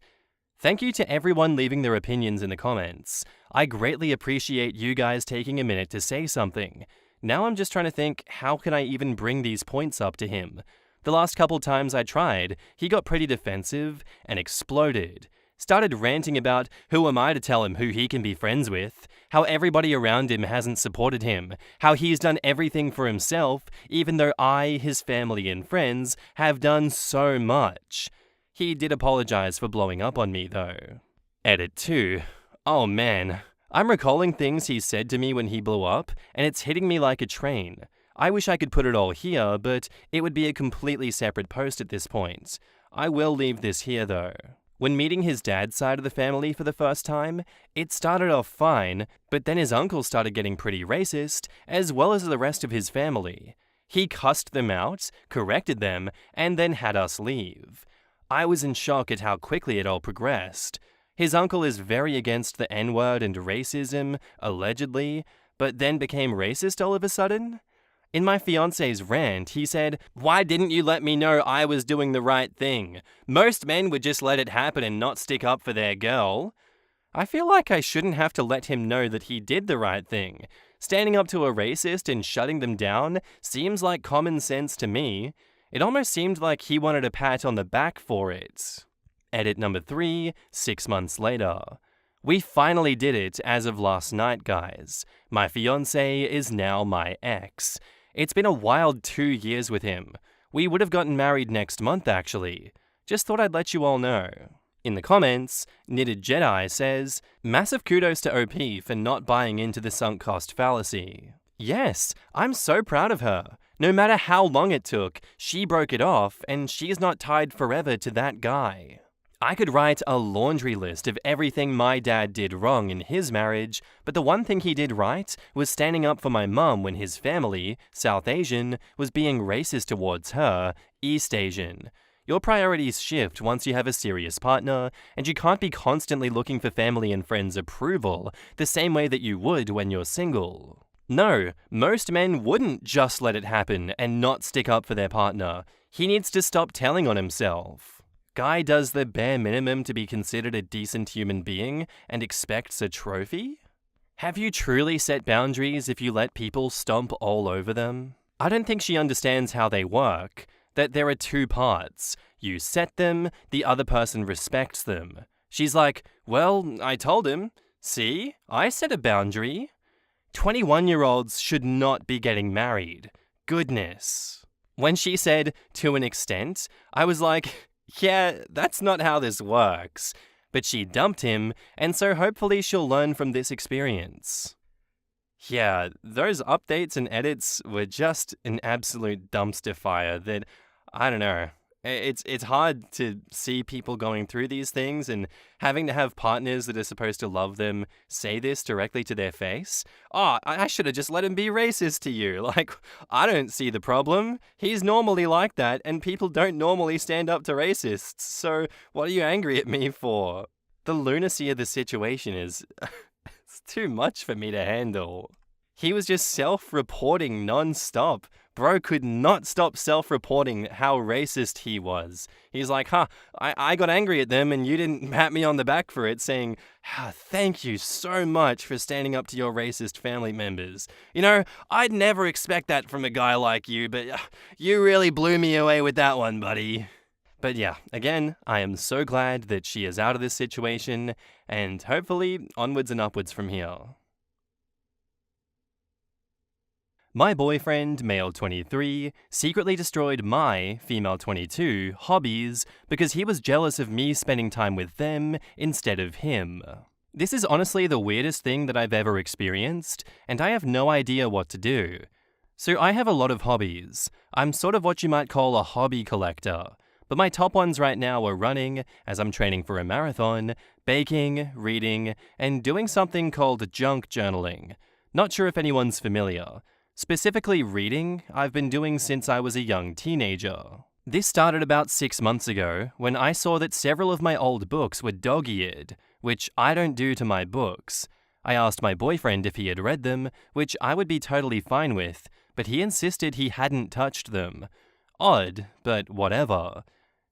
Thank you to everyone leaving their opinions in the comments. I greatly appreciate you guys taking a minute to say something. Now I'm just trying to think, how can I even bring these points up to him? The last couple times I tried, he got pretty defensive and exploded. Started ranting about who am I to tell him who he can be friends with, how everybody around him hasn't supported him, how he's done everything for himself, even though I, his family and friends, have done so much. He did apologize for blowing up on me though. Edit 2. Oh man, I'm recalling things he said to me when he blew up, and it's hitting me like a train. I wish I could put it all here, but it would be a completely separate post at this point. I will leave this here though. When meeting his dad's side of the family for the first time, it started off fine, but then his uncle started getting pretty racist, as well as the rest of his family. He cussed them out, corrected them, and then had us leave. I was in shock at how quickly it all progressed. His uncle is very against the N-word and racism, allegedly, but then became racist all of a sudden? In my fiance's rant, he said, "Why didn't you let me know I was doing the right thing? Most men would just let it happen and not stick up for their girl." I feel like I shouldn't have to let him know that he did the right thing. Standing up to a racist and shutting them down seems like common sense to me. It almost seemed like he wanted a pat on the back for it. Edit number 3, 6 months later. We finally did it as of last night, guys. My fiance is now my ex. It's been a wild 2 years with him. We would have gotten married next month, actually. Just thought I'd let you all know. In the comments, Knitted Jedi says, massive kudos to OP for not buying into the sunk cost fallacy. Yes, I'm so proud of her. No matter how long it took, she broke it off, and she's not tied forever to that guy. I could write a laundry list of everything my dad did wrong in his marriage, but the one thing he did right was standing up for my mum when his family, South Asian, was being racist towards her, East Asian. Your priorities shift once you have a serious partner, and you can't be constantly looking for family and friends' approval the same way that you would when you're single. No, most men wouldn't just let it happen and not stick up for their partner. He needs to stop telling on himself. Guy does the bare minimum to be considered a decent human being and expects a trophy? Have you truly set boundaries if you let people stomp all over them? I don't think she understands how they work, that there are 2 parts. You set them, the other person respects them. She's like, well, I told him. See, I set a boundary. 21-year-olds should not be getting married. Goodness. When she said, to an extent, I was like, yeah, that's not how this works. But she dumped him, and so hopefully she'll learn from this experience. Yeah, those updates and edits were just an absolute dumpster fire that, I don't know. It's hard to see people going through these things and having to have partners that are supposed to love them say this directly to their face. Oh, I should have just let him be racist to you. Like, I don't see the problem. He's normally like that, and people don't normally stand up to racists. So what are you angry at me for? The lunacy of the situation is it's too much for me to handle. He was just self-reporting non-stop. bro could not stop self-reporting how racist he was. He's like, I got angry at them and you didn't pat me on the back for it, saying, thank you so much for standing up to your racist family members. You know, I'd never expect that from a guy like you, but you really blew me away with that one, buddy. But yeah, again, I am so glad that she is out of this situation, and hopefully onwards and upwards from here. My boyfriend, male 23, secretly destroyed my, female 22, hobbies because he was jealous of me spending time with them instead of him. This is honestly the weirdest thing that I've ever experienced, and I have no idea what to do. So I have a lot of hobbies. I'm sort of what you might call a hobby collector. But my top ones right now are running, as I'm training for a marathon, baking, reading, and doing something called junk journaling. Not sure if anyone's familiar. Specifically reading, I've been doing since I was a young teenager. This started about 6 months ago, when I saw that several of my old books were dog-eared, which I don't do to my books. I asked my boyfriend if he had read them, which I would be totally fine with, but he insisted he hadn't touched them. Odd, but whatever.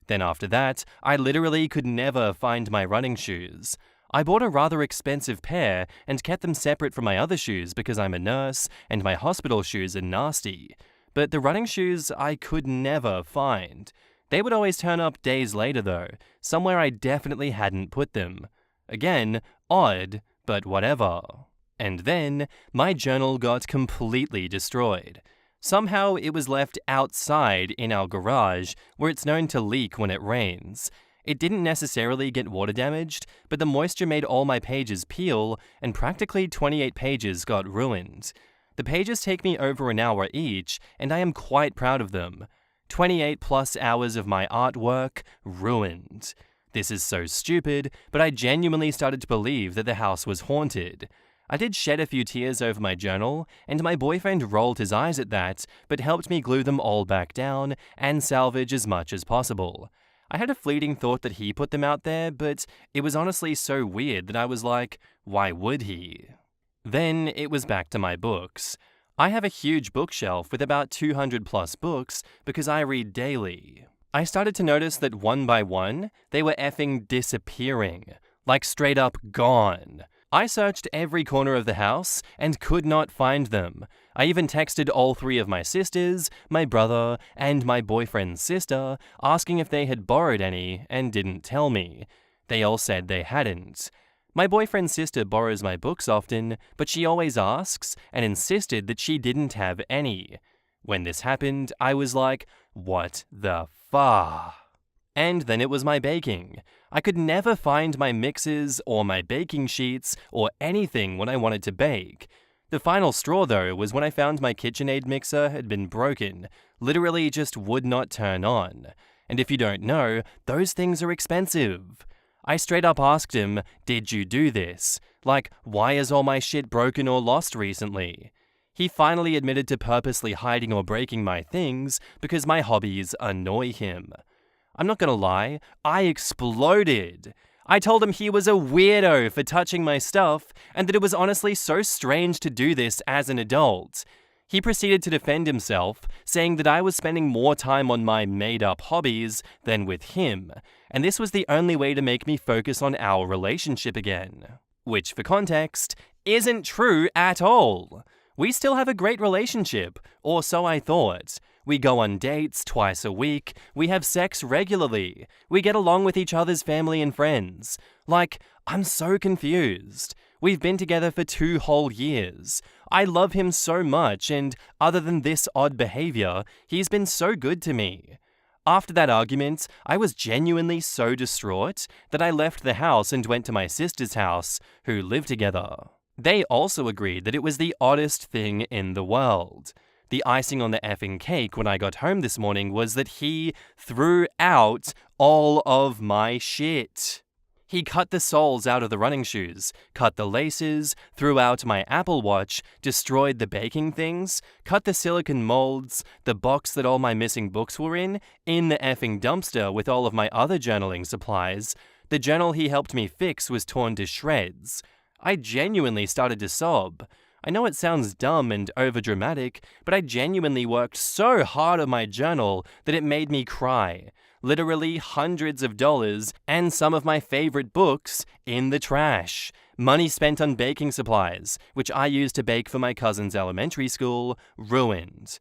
Then after that, I literally could never find my running shoes. I bought a rather expensive pair and kept them separate from my other shoes because I'm a nurse and my hospital shoes are nasty. But the running shoes I could never find. They would always turn up days later though, somewhere I definitely hadn't put them. Again, odd, but whatever. And then, my journal got completely destroyed. Somehow it was left outside in our garage, where it's known to leak when it rains. It didn't necessarily get water damaged, but the moisture made all my pages peel, and practically 28 pages got ruined. The pages take me over an hour each, and I am quite proud of them. 28 plus hours of my artwork ruined. This is so stupid, but I genuinely started to believe that the house was haunted. I did shed a few tears over my journal, and my boyfriend rolled his eyes at that, but helped me glue them all back down and salvage as much as possible. I had a fleeting thought that he put them out there, but it was honestly so weird that I was like, why would he? Then it was back to my books. I have a huge bookshelf with about 200 plus books because I read daily. I started to notice that one by one, they were effing disappearing. Like straight up gone. I searched every corner of the house and could not find them. I even texted all 3 of my sisters, my brother, and my boyfriend's sister, asking if they had borrowed any, and didn't tell me. They all said they hadn't. My boyfriend's sister borrows my books often, but she always asks and insisted that she didn't have any. When this happened, I was like, what the fuck? And then it was my baking. I could never find my mixes or my baking sheets or anything when I wanted to bake. The final straw though was when I found my KitchenAid mixer had been broken, literally just would not turn on. And if you don't know, those things are expensive. I straight up asked him, did you do this? Like, why is all my shit broken or lost recently? He finally admitted to purposely hiding or breaking my things because my hobbies annoy him. I'm not gonna lie, I exploded. I told him he was a weirdo for touching my stuff and that it was honestly so strange to do this as an adult. He proceeded to defend himself, saying that I was spending more time on my made-up hobbies than with him, and this was the only way to make me focus on our relationship again. Which, for context, isn't true at all. We still have a great relationship, or so I thought. We go on dates twice a week, we have sex regularly, we get along with each other's family and friends. Like, I'm so confused. We've been together for 2 whole years. I love him so much, and other than this odd behavior, he's been so good to me. After that argument, I was genuinely so distraught that I left the house and went to my sister's house, who live together. They also agreed that it was the oddest thing in the world. The icing on the effing cake when I got home this morning was that he threw out all of my shit. He cut the soles out of the running shoes, cut the laces, threw out my Apple Watch, destroyed the baking things, cut the silicone molds, the box that all my missing books were in the effing dumpster with all of my other journaling supplies. The journal he helped me fix was torn to shreds. I genuinely started to sob. I know it sounds dumb and overdramatic, but I genuinely worked so hard on my journal that it made me cry. Literally hundreds of dollars and some of my favorite books in the trash. Money spent on baking supplies, which I used to bake for my cousin's elementary school, ruined.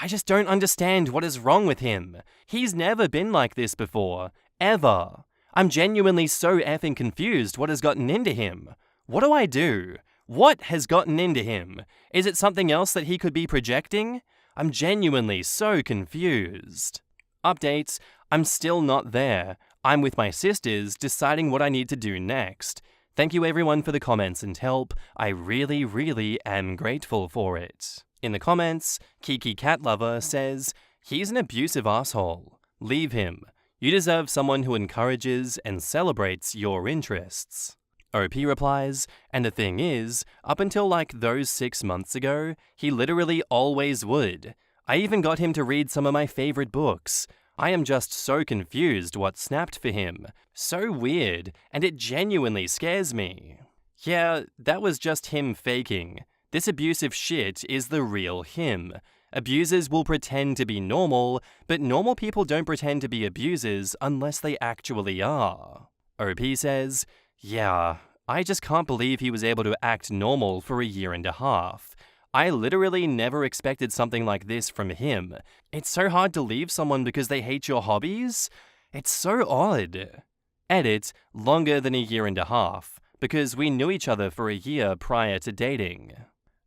I just don't understand what is wrong with him. He's never been like this before. Ever. I'm genuinely so effing confused what has gotten into him. What do I do? What has gotten into him? Is it something else that he could be projecting? I'm genuinely so confused. Updates, I'm still not there. I'm with my sisters deciding what I need to do next. Thank you everyone for the comments and help. I really, really am grateful for it. In the comments, Kiki Cat Lover says, he's an abusive asshole. Leave him. You deserve someone who encourages and celebrates your interests. OP replies, and the thing is, up until like those 6 months ago, he literally always would. I even got him to read some of my favorite books. I am just so confused what snapped for him. So weird, and it genuinely scares me. Yeah, that was just him faking. This abusive shit is the real him. Abusers will pretend to be normal, but normal people don't pretend to be abusers unless they actually are. OP says, yeah, I just can't believe he was able to act normal for a year and a half. I literally never expected something like this from him. It's so hard to leave someone because they hate your hobbies. It's so odd. Edit, longer than a year and a half, because we knew each other for a year prior to dating.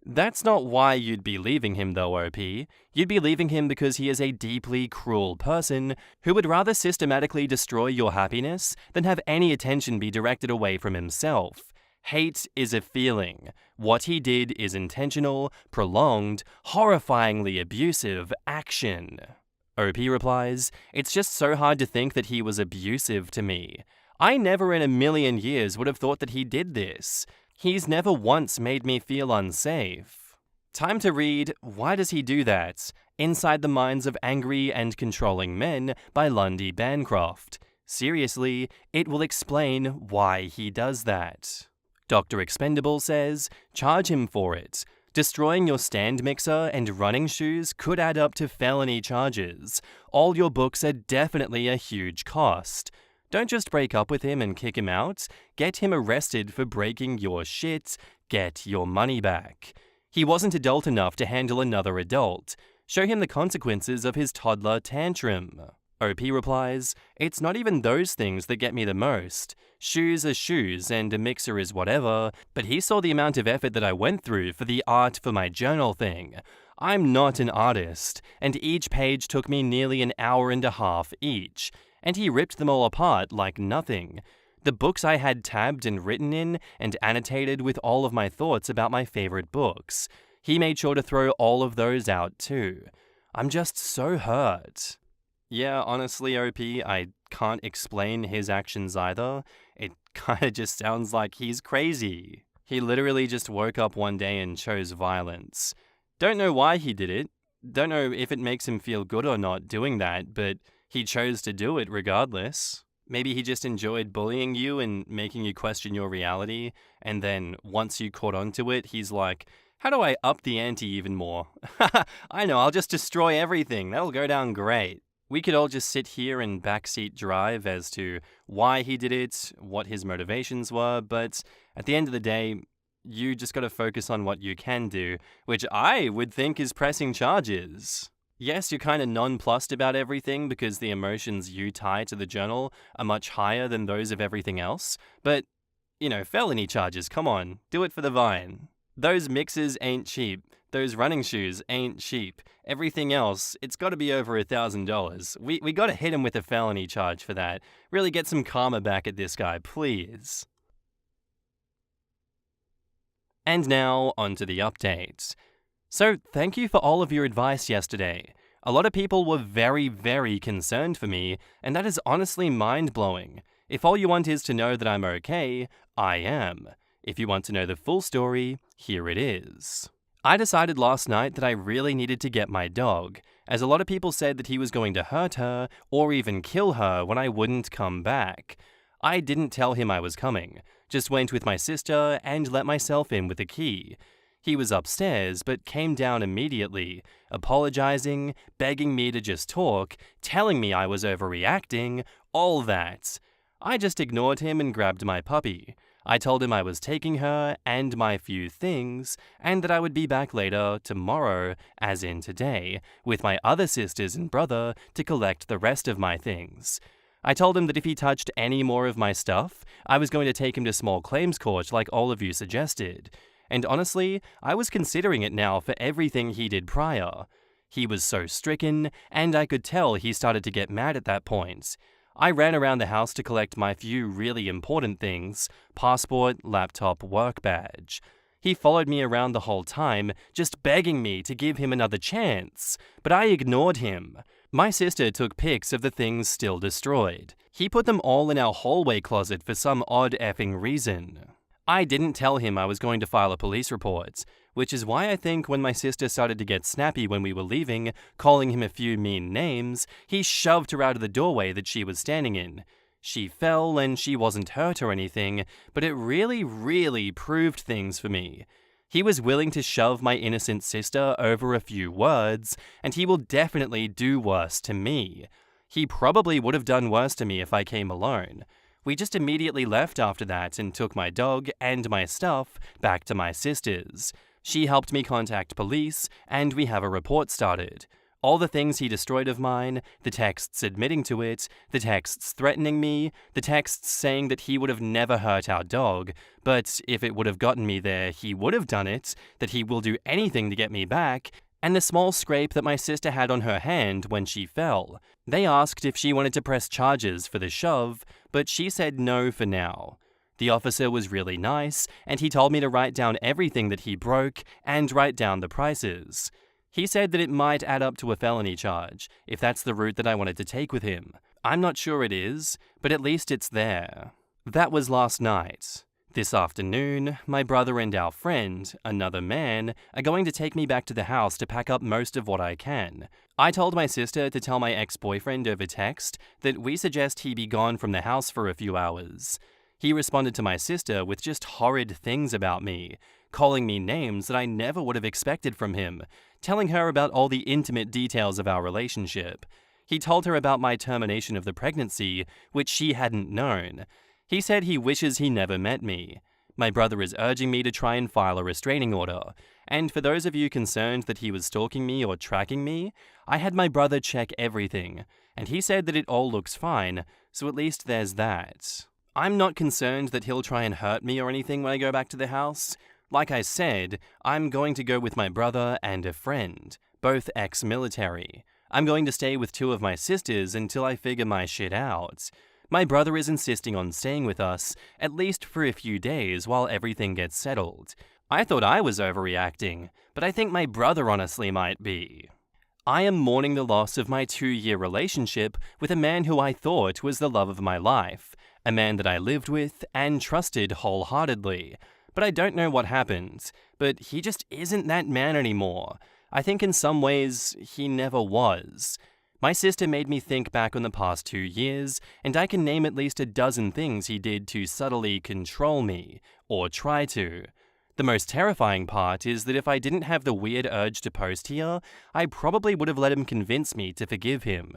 That's not why you'd be leaving him though, OP. You'd be leaving him because he is a deeply cruel person who would rather systematically destroy your happiness than have any attention be directed away from himself. Hate is a feeling. What he did is intentional, prolonged, horrifyingly abusive action. OP replies, it's just so hard to think that he was abusive to me. I never in a million years would have thought that he did this. He's never once made me feel unsafe. Time to read Why Does He Do That? Inside the Minds of Angry and Controlling Men by Lundy Bancroft. Seriously, it will explain why he does that. Dr. Expendable says, charge him for it. Destroying your stand mixer and running shoes could add up to felony charges. All your books are definitely a huge cost. Don't just break up with him and kick him out. Get him arrested for breaking your shit. Get your money back. He wasn't adult enough to handle another adult. Show him the consequences of his toddler tantrum. OP replies, it's not even those things that get me the most. Shoes are shoes and a mixer is whatever, but he saw the amount of effort that I went through for the art for my journal thing. I'm not an artist, and each page took me nearly an hour and a half each. And he ripped them all apart like nothing. The books I had tabbed and written in and annotated with all of my thoughts about my favorite books. He made sure to throw all of those out too. I'm just so hurt. Yeah, honestly, OP, I can't explain his actions either. It kinda just sounds like he's crazy. He literally just woke up one day and chose violence. Don't know why he did it. Don't know if it makes him feel good or not doing that, but he chose to do it regardless. Maybe he just enjoyed bullying you and making you question your reality, and then once you caught on to it, he's like, how do I up the ante even more? I know, I'll just destroy everything. That'll go down great. We could all just sit here and backseat drive as to why he did it, what his motivations were, but at the end of the day, you just gotta focus on what you can do, which I would think is pressing charges. Yes, you're kind of nonplussed about everything because the emotions you tie to the journal are much higher than those of everything else, but, felony charges, come on, do it for the vine. Those mixers ain't cheap, those running shoes ain't cheap, everything else, it's gotta be over $1,000. We gotta hit him with a felony charge for that. Really get some karma back at this guy, please. And now, on to the updates. So, thank you for all of your advice yesterday. A lot of people were very, very concerned for me, and that is honestly mind-blowing. If all you want is to know that I'm okay, I am. If you want to know the full story, here it is. I decided last night that I really needed to get my dog, as a lot of people said that he was going to hurt her or even kill her when I wouldn't come back. I didn't tell him I was coming, just went with my sister and let myself in with a key. He was upstairs but came down immediately, apologizing, begging me to just talk, telling me I was overreacting, all that. I just ignored him and grabbed my puppy. I told him I was taking her and my few things, and that I would be back later, tomorrow, as in today, with my other sisters and brother to collect the rest of my things. I told him that if he touched any more of my stuff, I was going to take him to small claims court like all of you suggested. And honestly, I was considering it now for everything he did prior. He was so stricken, and I could tell he started to get mad at that point. I ran around the house to collect my few really important things: passport, laptop, work badge. He followed me around the whole time, just begging me to give him another chance, but I ignored him. My sister took pics of the things still destroyed. He put them all in our hallway closet for some odd effing reason. I didn't tell him I was going to file a police report, which is why I think when my sister started to get snappy when we were leaving, calling him a few mean names, he shoved her out of the doorway that she was standing in. She fell and she wasn't hurt or anything, but it really proved things for me. He was willing to shove my innocent sister over a few words, and he will definitely do worse to me. He probably would have done worse to me if I came alone. We just immediately left after that and took my dog and my stuff back to my sister's. She helped me contact police, and we have a report started. All the things he destroyed of mine, the texts admitting to it, the texts threatening me, the texts saying that he would have never hurt our dog, but if it would have gotten me there, he would have done it, that he will do anything to get me back, and the small scrape that my sister had on her hand when she fell. They asked if she wanted to press charges for the shove, but she said no for now. The officer was really nice, and he told me to write down everything that he broke and write down the prices. He said that it might add up to a felony charge, if that's the route that I wanted to take with him. I'm not sure it is, but at least it's there. That was last night. This afternoon, my brother and our friend, another man, are going to take me back to the house to pack up most of what I can. I told my sister to tell my ex-boyfriend over text that we suggest he be gone from the house for a few hours. He responded to my sister with just horrid things about me, calling me names that I never would have expected from him, telling her about all the intimate details of our relationship. He told her about my termination of the pregnancy, which she hadn't known. He said he wishes he never met me. My brother is urging me to try and file a restraining order. And for those of you concerned that he was stalking me or tracking me, I had my brother check everything, and he said that it all looks fine, so at least there's that. I'm not concerned that he'll try and hurt me or anything when I go back to the house. Like I said, I'm going to go with my brother and a friend, both ex-military. I'm going to stay with two of my sisters until I figure my shit out. My brother is insisting on staying with us, at least for a few days while everything gets settled. I thought I was overreacting, but I think my brother honestly might be. I am mourning the loss of my 2-year relationship with a man who I thought was the love of my life, a man that I lived with and trusted wholeheartedly. But I don't know what happened, but he just isn't that man anymore. I think in some ways, he never was. My sister made me think back on the past 2 years, and I can name at least a dozen things he did to subtly control me, or try to. The most terrifying part is that if I didn't have the weird urge to post here, I probably would have let him convince me to forgive him.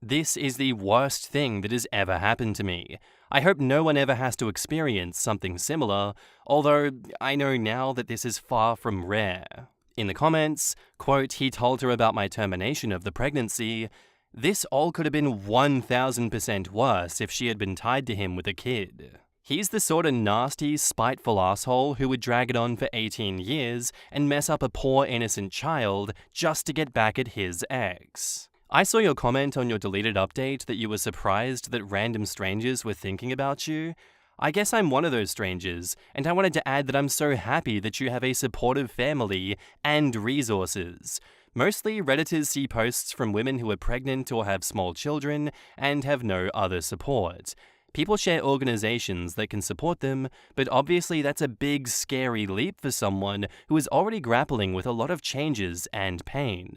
This is the worst thing that has ever happened to me. I hope no one ever has to experience something similar, although I know now that this is far from rare. In the comments, quote, he told her about my termination of the pregnancy. This all could have been 1000% worse if she had been tied to him with a kid. He's the sort of nasty, spiteful asshole who would drag it on for 18 years and mess up a poor innocent child just to get back at his ex. I saw your comment on your deleted update that you were surprised that random strangers were thinking about you. I guess I'm one of those strangers, and I wanted to add that I'm so happy that you have a supportive family and resources. Mostly, Redditors see posts from women who are pregnant or have small children and have no other support. People share organizations that can support them, but obviously that's a big, scary leap for someone who is already grappling with a lot of changes and pain.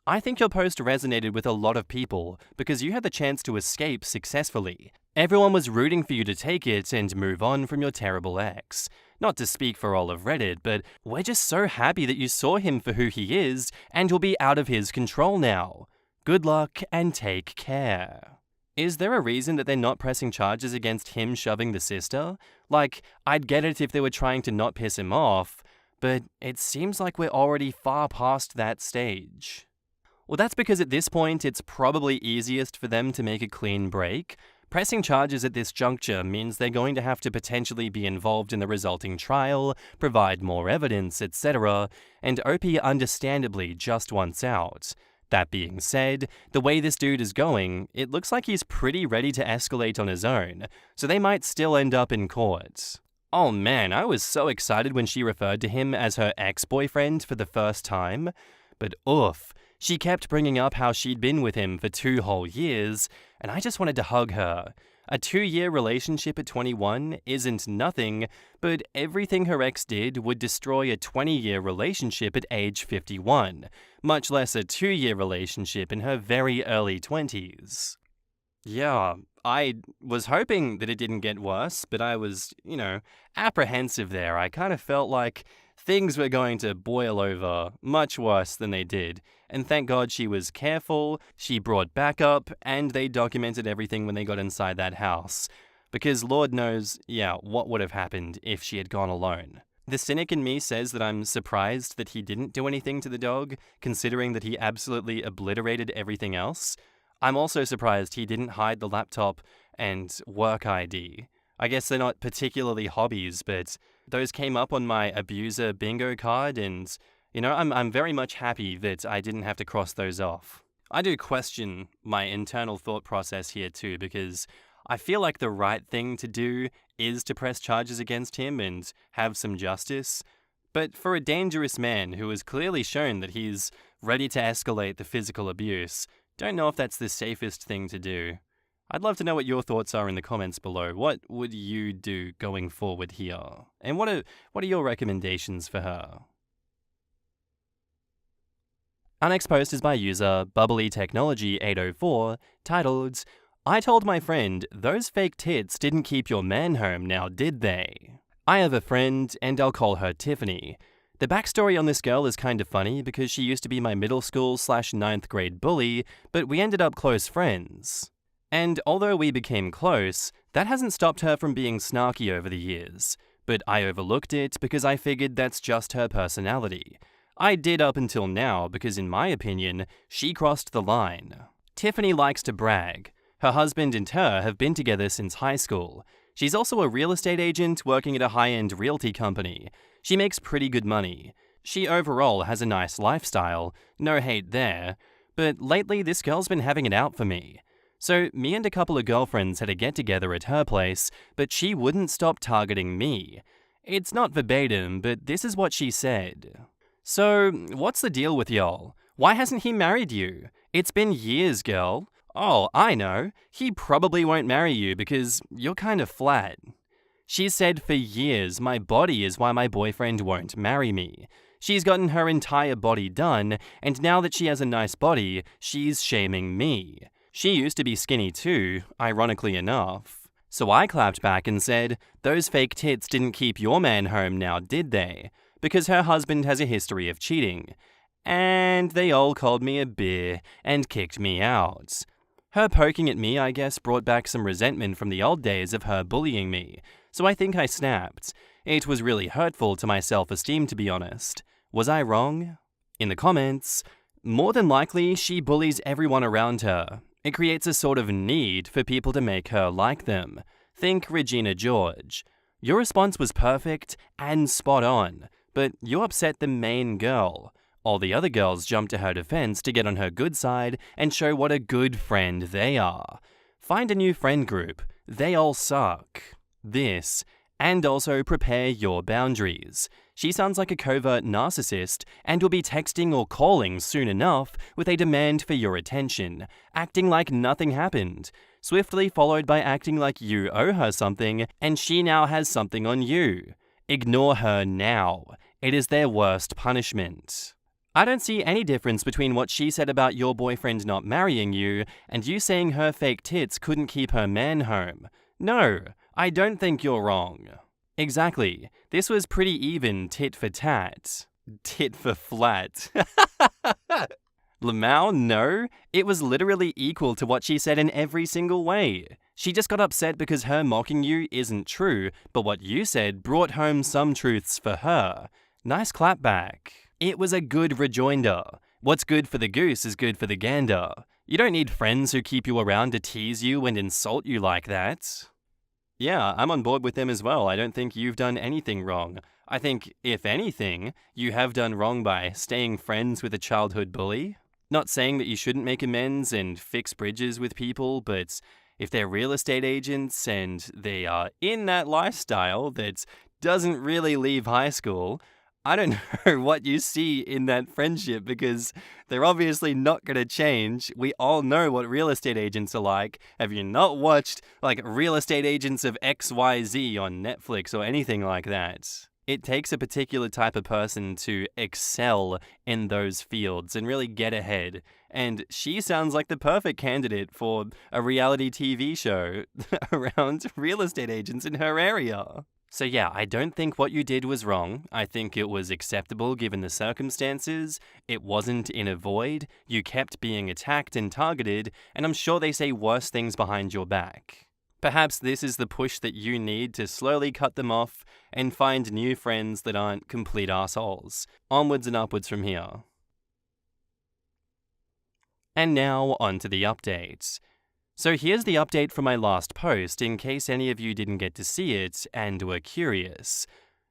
I think your post resonated with a lot of people because you had the chance to escape successfully. Everyone was rooting for you to take it and move on from your terrible ex. Not to speak for all of Reddit, but we're just so happy that you saw him for who he is and you'll be out of his control now. Good luck and take care. Is there a reason that they're not pressing charges against him shoving the sister? Like, I'd get it if they were trying to not piss him off, but it seems like we're already far past that stage. Well, that's because at this point, it's probably easiest for them to make a clean break. Pressing charges at this juncture means they're going to have to potentially be involved in the resulting trial, provide more evidence, etc., and OP understandably just wants out. That being said, the way this dude is going, it looks like he's pretty ready to escalate on his own, so they might still end up in court. Oh man, I was so excited when she referred to him as her ex-boyfriend for the first time, but oof. She kept bringing up how she'd been with him for 2 whole years, and I just wanted to hug her. A 2-year relationship at 21 isn't nothing, but everything her ex did would destroy a 20-year relationship at age 51, much less a 2-year relationship in her very early 20s. Yeah, I was hoping that it didn't get worse, but I was, apprehensive there. I kind of felt like things were going to boil over much worse than they did. And thank God she was careful, she brought backup, and they documented everything when they got inside that house. Because Lord knows, what would have happened if she had gone alone. The cynic in me says that I'm surprised that he didn't do anything to the dog, considering that he absolutely obliterated everything else. I'm also surprised he didn't hide the laptop and work ID. I guess they're not particularly hobbies, but those came up on my abuser bingo card, and I'm very much happy that I didn't have to cross those off. I do question my internal thought process here too, because I feel like the right thing to do is to press charges against him and have some justice. But for a dangerous man who has clearly shown that he's ready to escalate the physical abuse, don't know if that's the safest thing to do. I'd love to know what your thoughts are in the comments below. What would you do going forward here? And what are your recommendations for her? Our next post is by user BubblyTechnology804, titled, I told my friend, those fake tits didn't keep your man home now, did they? I have a friend, and I'll call her Tiffany. The backstory on this girl is kind of funny because she used to be my middle school/9th grade bully, but we ended up close friends. And although we became close, that hasn't stopped her from being snarky over the years. But I overlooked it because I figured that's just her personality. I did up until now because in my opinion, she crossed the line. Tiffany likes to brag. Her husband and her have been together since high school. She's also a real estate agent working at a high-end realty company. She makes pretty good money. She overall has a nice lifestyle, no hate there. But lately this girl's been having it out for me. So me and a couple of girlfriends had a get-together at her place, but she wouldn't stop targeting me. It's not verbatim, but this is what she said. So, what's the deal with y'all? Why hasn't he married you? It's been years, girl. Oh, I know. He probably won't marry you because you're kind of flat. She said for years my body is why my boyfriend won't marry me. She's gotten her entire body done, and now that she has a nice body, she's shaming me. She used to be skinny too, ironically enough. So I clapped back and said, those fake tits didn't keep your man home now, did they? Because her husband has a history of cheating. And they all called me a beer and kicked me out. Her poking at me, I guess, brought back some resentment from the old days of her bullying me, so I think I snapped. It was really hurtful to my self-esteem, to be honest. Was I wrong? In the comments, more than likely, she bullies everyone around her. It creates a sort of need for people to make her like them. Think Regina George. Your response was perfect and spot on, but you upset the main girl. All the other girls jump to her defense to get on her good side and show what a good friend they are. Find a new friend group. They all suck. This, and also prepare your boundaries. She sounds like a covert narcissist and will be texting or calling soon enough with a demand for your attention, acting like nothing happened, swiftly followed by acting like you owe her something and she now has something on you. Ignore her now. It is their worst punishment. I don't see any difference between what she said about your boyfriend not marrying you and you saying her fake tits couldn't keep her man home. No, I don't think you're wrong. Exactly. This was pretty even tit for tat. Tit for flat. Lamau, no. It was literally equal to what she said in every single way. She just got upset because her mocking you isn't true, but what you said brought home some truths for her. Nice clap back. It was a good rejoinder. What's good for the goose is good for the gander. You don't need friends who keep you around to tease you and insult you like that. Yeah, I'm on board with them as well. I don't think you've done anything wrong. I think, if anything, you have done wrong by staying friends with a childhood bully. Not saying that you shouldn't make amends and fix bridges with people, but if they're real estate agents and they are in that lifestyle that doesn't really leave high school, I don't know what you see in that friendship because they're obviously not going to change. We all know what real estate agents are like. Have you not watched Real Estate Agents of XYZ on Netflix or anything like that? It takes a particular type of person to excel in those fields and really get ahead. And she sounds like the perfect candidate for a reality TV show around real estate agents in her area. So yeah, I don't think what you did was wrong. I think it was acceptable given the circumstances. It wasn't in a void. You kept being attacked and targeted, and I'm sure they say worse things behind your back. Perhaps this is the push that you need to slowly cut them off and find new friends that aren't complete assholes. Onwards and upwards from here. And now, on to the updates. So here's the update from my last post in case any of you didn't get to see it and were curious.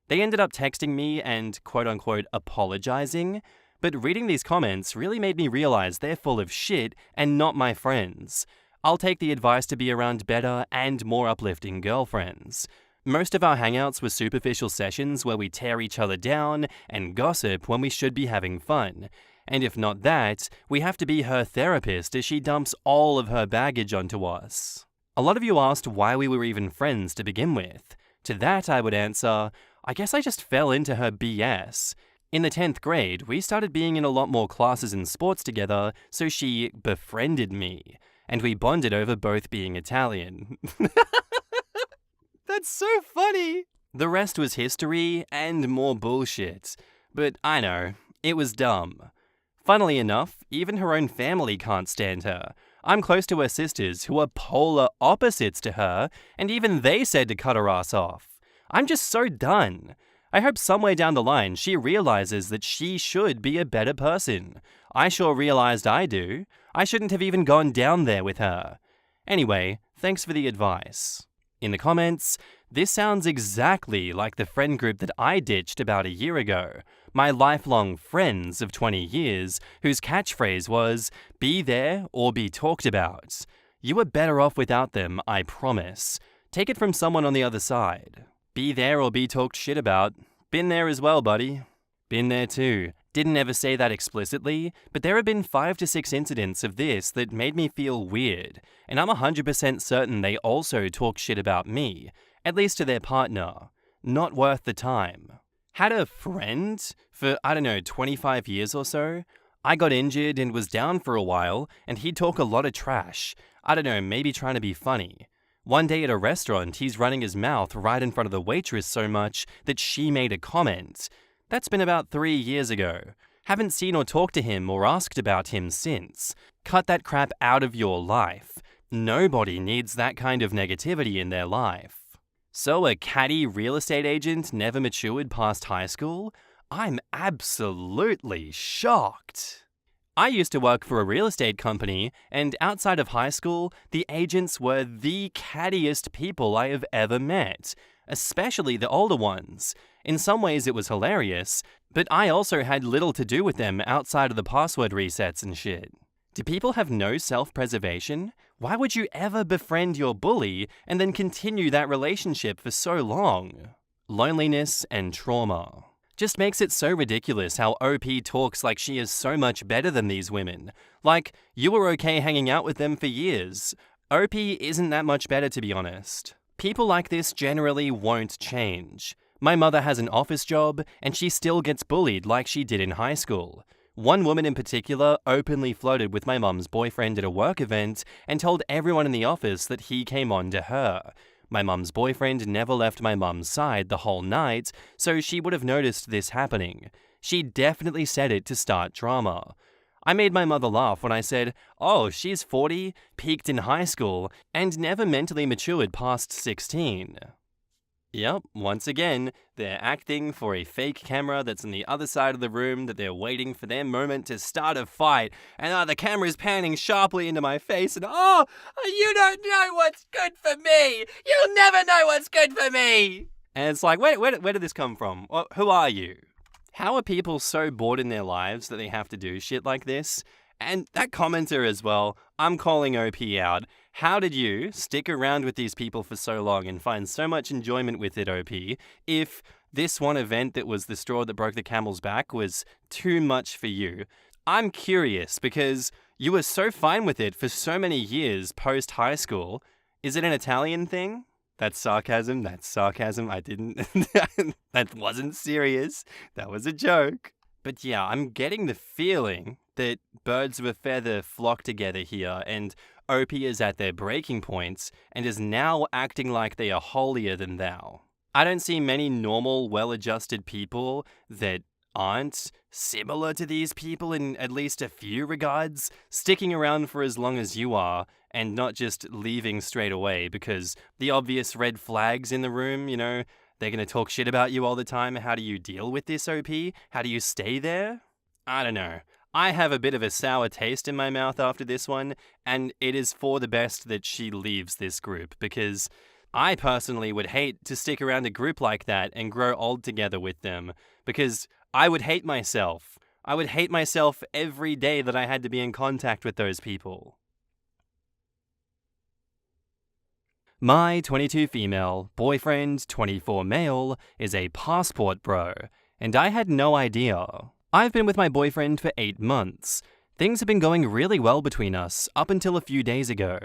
They ended up texting me and quote-unquote apologizing, but reading these comments really made me realize they're full of shit and not my friends. I'll take the advice to be around better and more uplifting girlfriends. Most of our hangouts were superficial sessions where we tear each other down and gossip when we should be having fun. And if not that, we have to be her therapist as she dumps all of her baggage onto us. A lot of you asked why we were even friends to begin with. To that I would answer, I guess I just fell into her BS. In the 10th grade, we started being in a lot more classes and sports together, so she befriended me. And we bonded over both being Italian. That's so funny! The rest was history and more bullshit. But I know, it was dumb. Funnily enough, even her own family can't stand her. I'm close to her sisters, who are polar opposites to her, and even they said to cut her ass off. I'm just so done. I hope somewhere down the line she realizes that she should be a better person. I sure realized I do. I shouldn't have even gone down there with her. Anyway, thanks for the advice. In the comments, this sounds exactly like the friend group that I ditched about a year ago. My lifelong friends of 20 years, whose catchphrase was, be there or be talked about. You were better off without them, I promise. Take it from someone on the other side. Be there or be talked shit about. Been there as well, buddy. Been there too. Didn't ever say that explicitly, but there have been 5 to 6 incidents of this that made me feel weird, and I'm 100% certain they also talk shit about me, at least to their partner. Not worth the time. Had a friend for, 25 years or so. I got injured and was down for a while, and he'd talk a lot of trash. Maybe trying to be funny. One day at a restaurant, he's running his mouth right in front of the waitress so much that she made a comment. That's been about 3 years ago. Haven't seen or talked to him or asked about him since. Cut that crap out of your life. Nobody needs that kind of negativity in their life. So a catty real estate agent never matured past high school? I'm absolutely shocked. I used to work for a real estate company, and outside of high school, the agents were the cattiest people I have ever met, especially the older ones. In some ways it was hilarious, but I also had little to do with them outside of the password resets and shit. Do people have no self-preservation? Why would you ever befriend your bully and then continue that relationship for so long? Loneliness and trauma. Just makes it so ridiculous how OP talks like she is so much better than these women. Like, you were okay hanging out with them for years. OP isn't that much better, to be honest. People like this generally won't change. My mother has an office job, and she still gets bullied like she did in high school. One woman in particular openly flirted with my mum's boyfriend at a work event and told everyone in the office that he came on to her. My mum's boyfriend never left my mum's side the whole night, so she would have noticed this happening. She definitely said it to start drama. I made my mother laugh when I said, "Oh, she's 40, peaked in high school, and never mentally matured past 16. Yep, once again, they're acting for a fake camera that's on the other side of the room that they're waiting for their moment to start a fight. And the camera's panning sharply into my face and, "Oh, you don't know what's good for me! You'll never know what's good for me!" And it's like, where did this come from? Who are you? How are people so bored in their lives that they have to do shit like this? And that commenter as well, I'm calling OP out. How did you stick around with these people for so long and find so much enjoyment with it, OP, if this one event that was the straw that broke the camel's back was too much for you? I'm curious because you were so fine with it for so many years post-high school. Is it an Italian thing? That's sarcasm. I didn't. That wasn't serious. That was a joke. But yeah, I'm getting the feeling that birds of a feather flock together here, and OP is at their breaking points and is now acting like they are holier than thou. I don't see many normal, well-adjusted people that aren't similar to these people in at least a few regards, sticking around for as long as you are, and not just leaving straight away because the obvious red flags in the room, they're going to talk shit about you all the time. How do you deal with this, OP? How do you stay there? I don't know. I have a bit of a sour taste in my mouth after this one, and it is for the best that she leaves this group because I personally would hate to stick around a group like that and grow old together with them because I would hate myself. I would hate myself every day that I had to be in contact with those people. My 22 female, boyfriend 24 male is a passport bro, and I had no idea. I've been with my boyfriend for 8 months. Things have been going really well between us up until a few days ago.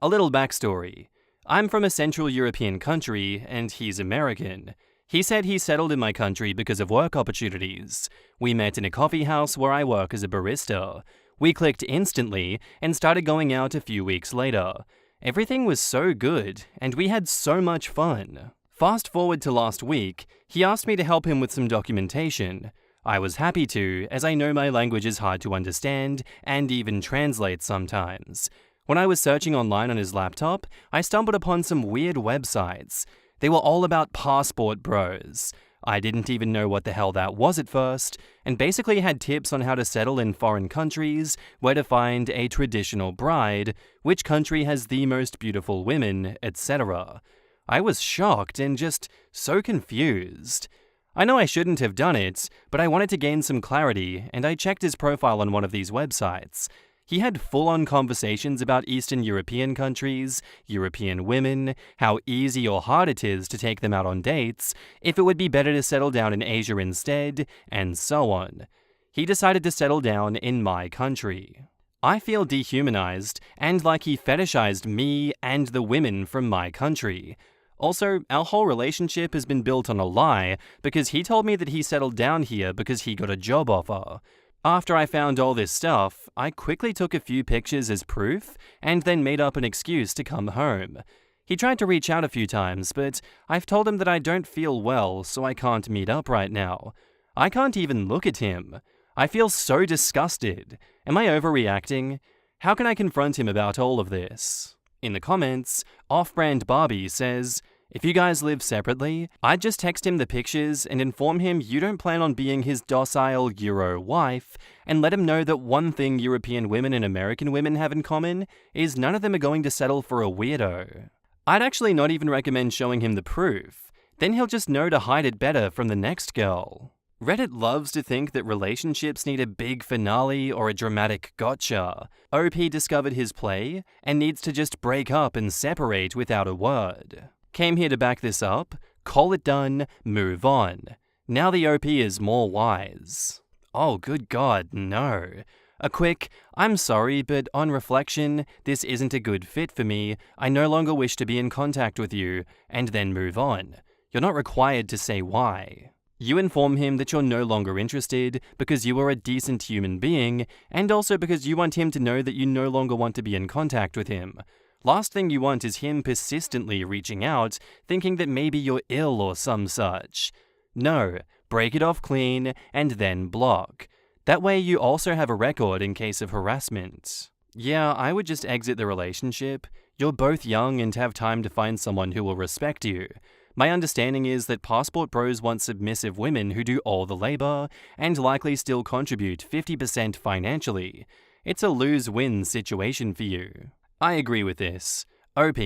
A little backstory. I'm from a Central European country, and he's American. He said he settled in my country because of work opportunities. We met in a coffee house where I work as a barista. We clicked instantly and started going out a few weeks later. Everything was so good, and we had so much fun. Fast forward to last week, he asked me to help him with some documentation. I was happy to, as I know my language is hard to understand and even translate sometimes. When I was searching online on his laptop, I stumbled upon some weird websites. They were all about passport bros. I didn't even know what the hell that was at first, and basically had tips on how to settle in foreign countries, where to find a traditional bride, which country has the most beautiful women, etc. I was shocked and just so confused. I know I shouldn't have done it, but I wanted to gain some clarity, and I checked his profile on one of these websites. He had full-on conversations about Eastern European countries, European women, how easy or hard it is to take them out on dates, if it would be better to settle down in Asia instead, and so on. He decided to settle down in my country. I feel dehumanized, and like he fetishized me and the women from my country. Also, our whole relationship has been built on a lie, because he told me that he settled down here because he got a job offer. After I found all this stuff, I quickly took a few pictures as proof, and then made up an excuse to come home. He tried to reach out a few times, but I've told him that I don't feel well, so I can't meet up right now. I can't even look at him. I feel so disgusted. Am I overreacting? How can I confront him about all of this? In the comments, Off-Brand Barbie says, "If you guys live separately, I'd just text him the pictures and inform him you don't plan on being his docile Euro wife, and let him know that one thing European women and American women have in common is none of them are going to settle for a weirdo." I'd actually not even recommend showing him the proof. Then he'll just know to hide it better from the next girl. Reddit loves to think that relationships need a big finale or a dramatic gotcha. OP discovered his play and needs to just break up and separate without a word. Came here to back this up, call it done, move on. Now the OP is more wise. Oh, good God, no. A quick, "I'm sorry, but on reflection, this isn't a good fit for me. I no longer wish to be in contact with you," and then move on. You're not required to say why. You inform him that you're no longer interested because you are a decent human being, and also because you want him to know that you no longer want to be in contact with him. Last thing you want is him persistently reaching out, thinking that maybe you're ill or some such. No, break it off clean and then block. That way you also have a record in case of harassment. Yeah, I would just exit the relationship. You're both young and have time to find someone who will respect you. My understanding is that passport bros want submissive women who do all the labor and likely still contribute 50% financially. It's a lose-win situation for you. I agree with this. OP,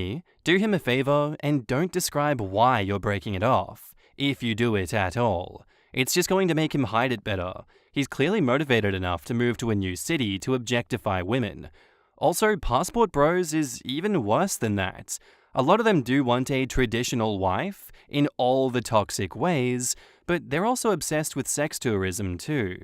do him a favor and don't describe why you're breaking it off, if you do it at all. It's just going to make him hide it better. He's clearly motivated enough to move to a new city to objectify women. Also, passport bros is even worse than that. A lot of them do want a traditional wife in all the toxic ways, but they're also obsessed with sex tourism too.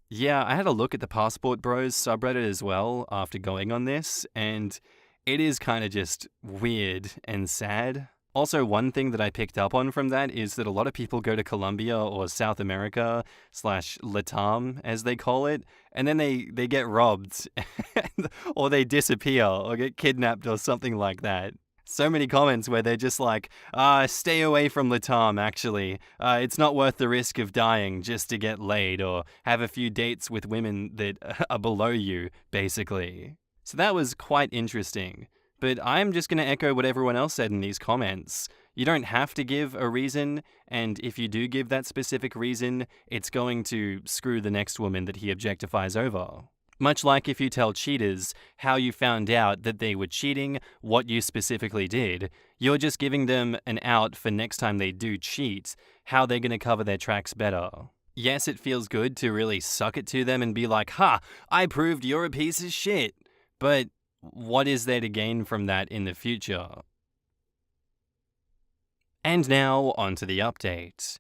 Yeah, I had a look at the Passport Bros subreddit as well after going on this, and it is kind of just weird and sad. Also, one thing that I picked up on from that is that a lot of people go to Colombia or South America / Latam, as they call it, and then they get robbed, or they disappear, or get kidnapped or something like that. So many comments where they're just like, stay away from Latam, actually. It's not worth the risk of dying just to get laid or have a few dates with women that are below you, basically. So that was quite interesting. But I'm just going to echo what everyone else said in these comments. You don't have to give a reason, and if you do give that specific reason, it's going to screw the next woman that he objectifies over. Much like if you tell cheaters how you found out that they were cheating, what you specifically did, you're just giving them an out for next time they do cheat, how they're going to cover their tracks better. Yes, it feels good to really suck it to them and be like, ha, I proved you're a piece of shit. But what is there to gain from that in the future? And now, on to the update.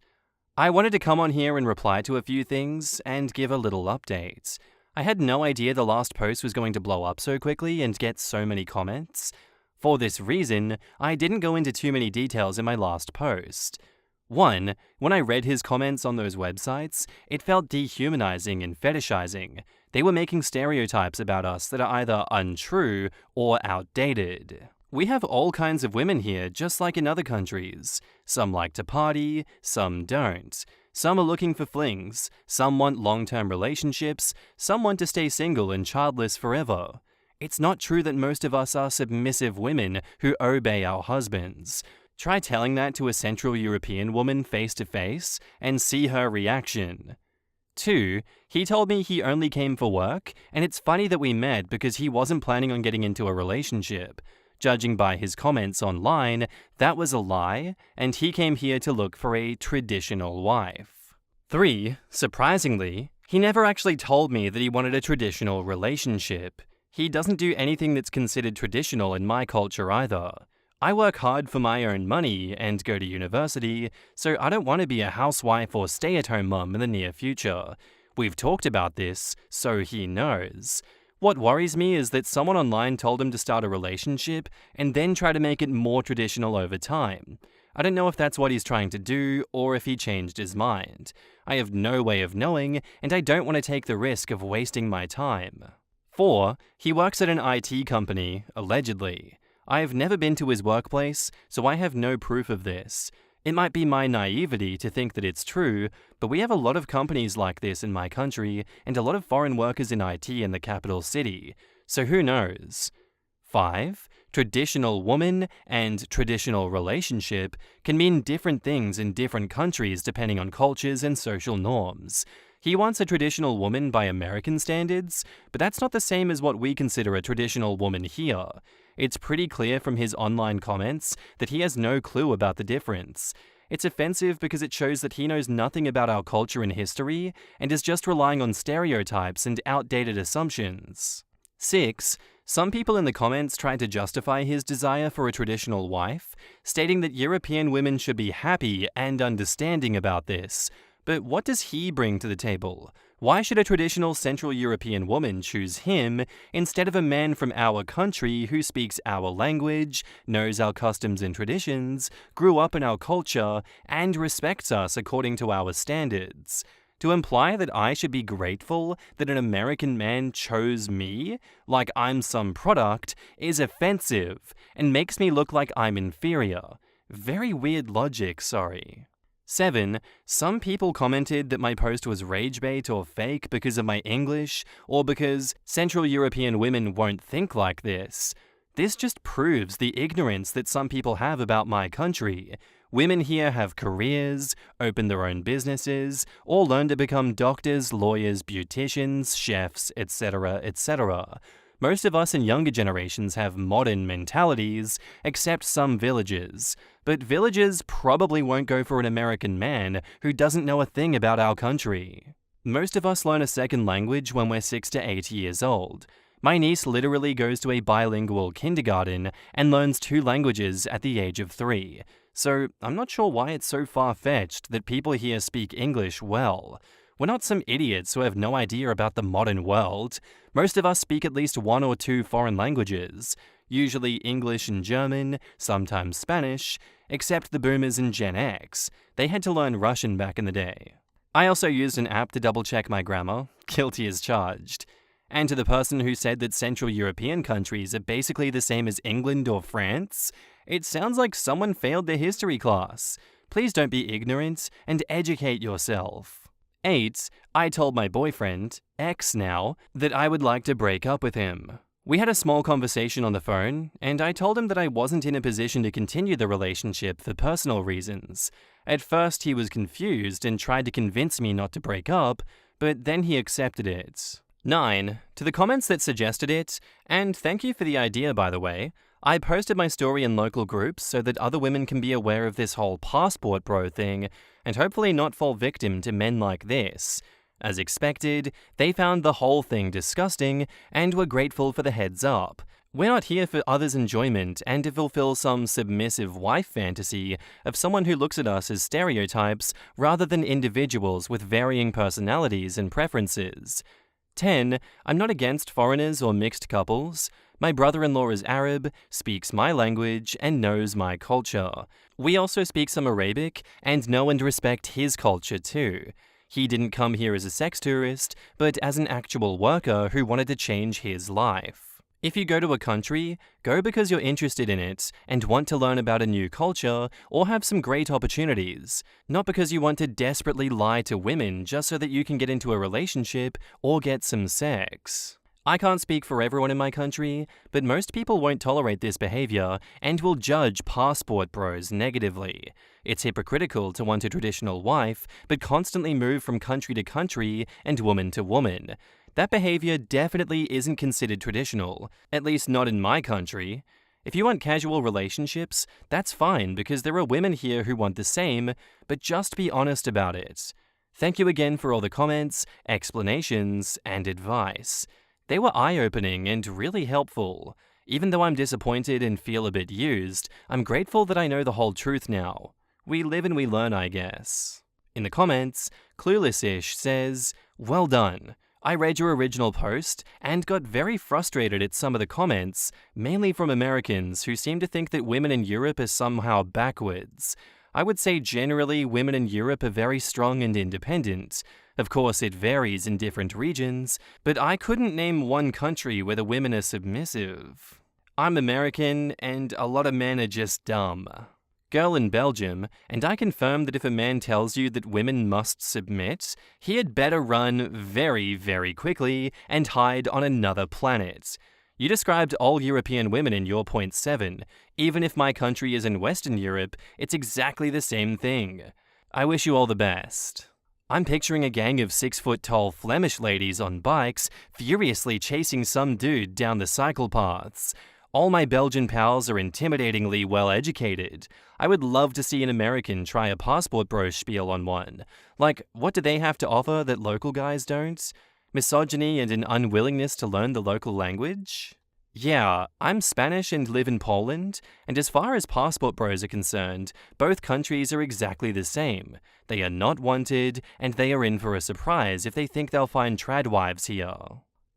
I wanted to come on here and reply to a few things and give a little update. I had no idea the last post was going to blow up so quickly and get so many comments. For this reason, I didn't go into too many details in my last post. 1. When I read his comments on those websites, it felt dehumanizing and fetishizing. They were making stereotypes about us that are either untrue or outdated. We have all kinds of women here, just like in other countries. Some like to party, some don't. Some are looking for flings, some want long-term relationships, some want to stay single and childless forever. It's not true that most of us are submissive women who obey our husbands. Try telling that to a Central European woman face to face and see her reaction. 2. He told me he only came for work, and it's funny that we met because he wasn't planning on getting into a relationship. Judging by his comments online, that was a lie, and he came here to look for a traditional wife. 3. Surprisingly, he never actually told me that he wanted a traditional relationship. He doesn't do anything that's considered traditional in my culture either. I work hard for my own money and go to university, so I don't want to be a housewife or stay-at-home mum in the near future. We've talked about this, so he knows. What worries me is that someone online told him to start a relationship and then try to make it more traditional over time. I don't know if that's what he's trying to do or if he changed his mind. I have no way of knowing, and I don't want to take the risk of wasting my time. 4. He works at an IT company, allegedly. I have never been to his workplace, so I have no proof of this. It might be my naivety to think that it's true, but we have a lot of companies like this in my country and a lot of foreign workers in IT in the capital city, so who knows? 5. Traditional woman and traditional relationship can mean different things in different countries depending on cultures and social norms. He wants a traditional woman by American standards, but that's not the same as what we consider a traditional woman here. It's pretty clear from his online comments that he has no clue about the difference. It's offensive because it shows that he knows nothing about our culture and history and is just relying on stereotypes and outdated assumptions. 6. Some people in the comments tried to justify his desire for a traditional wife, stating that European women should be happy and understanding about this. But what does he bring to the table? Why should a traditional Central European woman choose him instead of a man from our country who speaks our language, knows our customs and traditions, grew up in our culture, and respects us according to our standards? To imply that I should be grateful that an American man chose me, like I'm some product, is offensive and makes me look like I'm inferior. Very weird logic, sorry. 7. Some people commented that my post was rage bait or fake because of my English, or because Central European women won't think like this. This just proves the ignorance that some people have about my country. Women here have careers, open their own businesses, or learn to become doctors, lawyers, beauticians, chefs, etc., etc. Most of us in younger generations have modern mentalities, except some villagers. But villagers probably won't go for an American man who doesn't know a thing about our country. Most of us learn a second language when we're 6 to 8 years old. My niece literally goes to a bilingual kindergarten and learns 2 languages at the age of 3. So I'm not sure why it's so far-fetched that people here speak English well. We're not some idiots who have no idea about the modern world. Most of us speak at least 1 or 2 foreign languages, usually English and German, sometimes Spanish, except the boomers and Gen X. They had to learn Russian back in the day. I also used an app to double-check my grammar. Guilty as charged. And to the person who said that Central European countries are basically the same as England or France, it sounds like someone failed their history class. Please don't be ignorant and educate yourself. 8. I told my boyfriend, ex now, that I would like to break up with him. We had a small conversation on the phone, and I told him that I wasn't in a position to continue the relationship for personal reasons. At first, he was confused and tried to convince me not to break up, but then he accepted it. 9. To the comments that suggested it, and thank you for the idea by the way, I posted my story in local groups so that other women can be aware of this whole passport bro thing, and hopefully not fall victim to men like this. As expected, they found the whole thing disgusting and were grateful for the heads up. We're not here for others' enjoyment and to fulfill some submissive wife fantasy of someone who looks at us as stereotypes rather than individuals with varying personalities and preferences. 10. I'm not against foreigners or mixed couples. My brother-in-law is Arab, speaks my language, and knows my culture. We also speak some Arabic and know and respect his culture too. He didn't come here as a sex tourist, but as an actual worker who wanted to change his life. If you go to a country, go because you're interested in it and want to learn about a new culture or have some great opportunities, not because you want to desperately lie to women just so that you can get into a relationship or get some sex. I can't speak for everyone in my country, but most people won't tolerate this behavior and will judge passport bros negatively. It's hypocritical to want a traditional wife, but constantly move from country to country and woman to woman. That behavior definitely isn't considered traditional, at least not in my country. If you want casual relationships, that's fine because there are women here who want the same, but just be honest about it. Thank you again for all the comments, explanations, and advice. They were eye-opening and really helpful. Even though I'm disappointed and feel a bit used, I'm grateful that I know the whole truth now. We live and we learn, I guess. In the comments, Clueless-ish says, "Well done. I read your original post and got very frustrated at some of the comments, mainly from Americans who seem to think that women in Europe are somehow backwards. I would say generally women in Europe are very strong and independent. Of course, it varies in different regions, but I couldn't name one country where the women are submissive. I'm American, and a lot of men are just dumb. Girl in Belgium, and I confirm that if a man tells you that women must submit, he had better run very, very quickly and hide on another planet. You described all European women in your point 7. Even if my country is in Western Europe, it's exactly the same thing. I wish you all the best." I'm picturing a gang of 6-foot-tall Flemish ladies on bikes furiously chasing some dude down the cycle paths. All my Belgian pals are intimidatingly well-educated. I would love to see an American try a passport bro spiel on one. Like, what do they have to offer that local guys don't? Misogyny and an unwillingness to learn the local language? Yeah, I'm Spanish and live in Poland, and as far as passport bros are concerned, both countries are exactly the same. They are not wanted, and they are in for a surprise if they think they'll find trad wives here.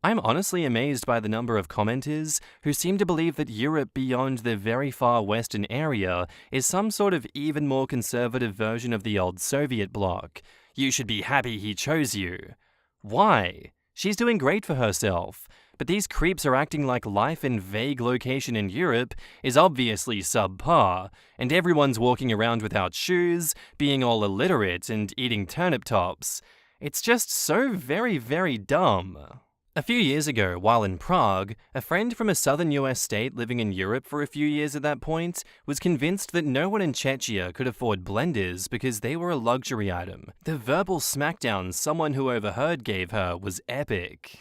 I'm honestly amazed by the number of commenters who seem to believe that Europe beyond the very far western area is some sort of even more conservative version of the old Soviet bloc. You should be happy he chose you. Why? She's doing great for herself. But these creeps are acting like life in vague location in Europe is obviously subpar, and everyone's walking around without shoes, being all illiterate, and eating turnip tops. It's just so very, very dumb. A few years ago, while in Prague, a friend from a southern US state living in Europe for a few years at that point was convinced that no one in Czechia could afford blenders because they were a luxury item. The verbal smackdown someone who overheard gave her was epic.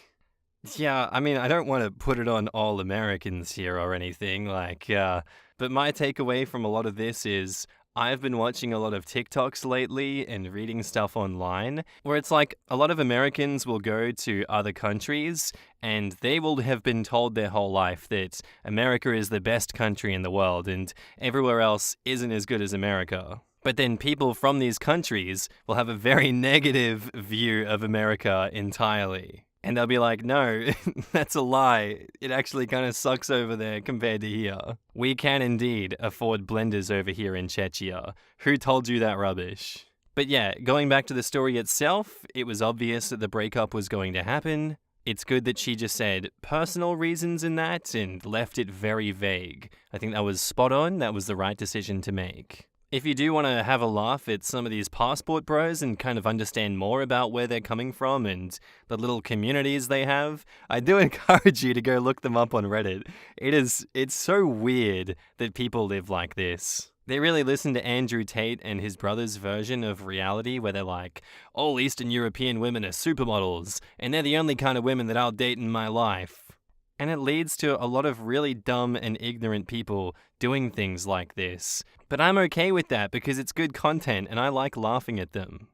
Yeah, I mean, I don't want to put it on all Americans here or anything, but my takeaway from a lot of this is I've been watching a lot of TikToks lately and reading stuff online where it's like a lot of Americans will go to other countries and they will have been told their whole life that America is the best country in the world and everywhere else isn't as good as America. But then people from these countries will have a very negative view of America entirely. And they'll be like, no, that's a lie. It actually kind of sucks over there compared to here. We can indeed afford blenders over here in Czechia. Who told you that rubbish? But yeah, going back to the story itself, it was obvious that the breakup was going to happen. It's good that she just said personal reasons in that and left it very vague. I think that was spot on. That was the right decision to make. If you do want to have a laugh at some of these passport bros and kind of understand more about where they're coming from and the little communities they have, I do encourage you to go look them up on Reddit. It's so weird that people live like this. They really listen to Andrew Tate and his brother's version of reality where they're like, all Eastern European women are supermodels, and they're the only kind of women that I'll date in my life. And it leads to a lot of really dumb and ignorant people doing things like this. But I'm okay with that because it's good content and I like laughing at them.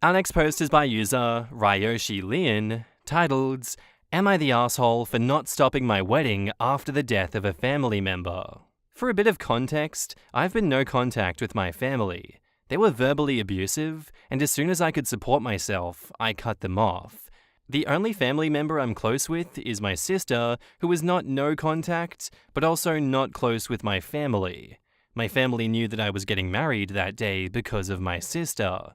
Our next post is by user Ryoshi Lian, titled, Am I the asshole for not stopping my wedding after the death of a family member? For a bit of context, I've been no contact with my family. They were verbally abusive, and as soon as I could support myself, I cut them off. The only family member I'm close with is my sister, who is not no contact, but also not close with my family. My family knew that I was getting married that day because of my sister.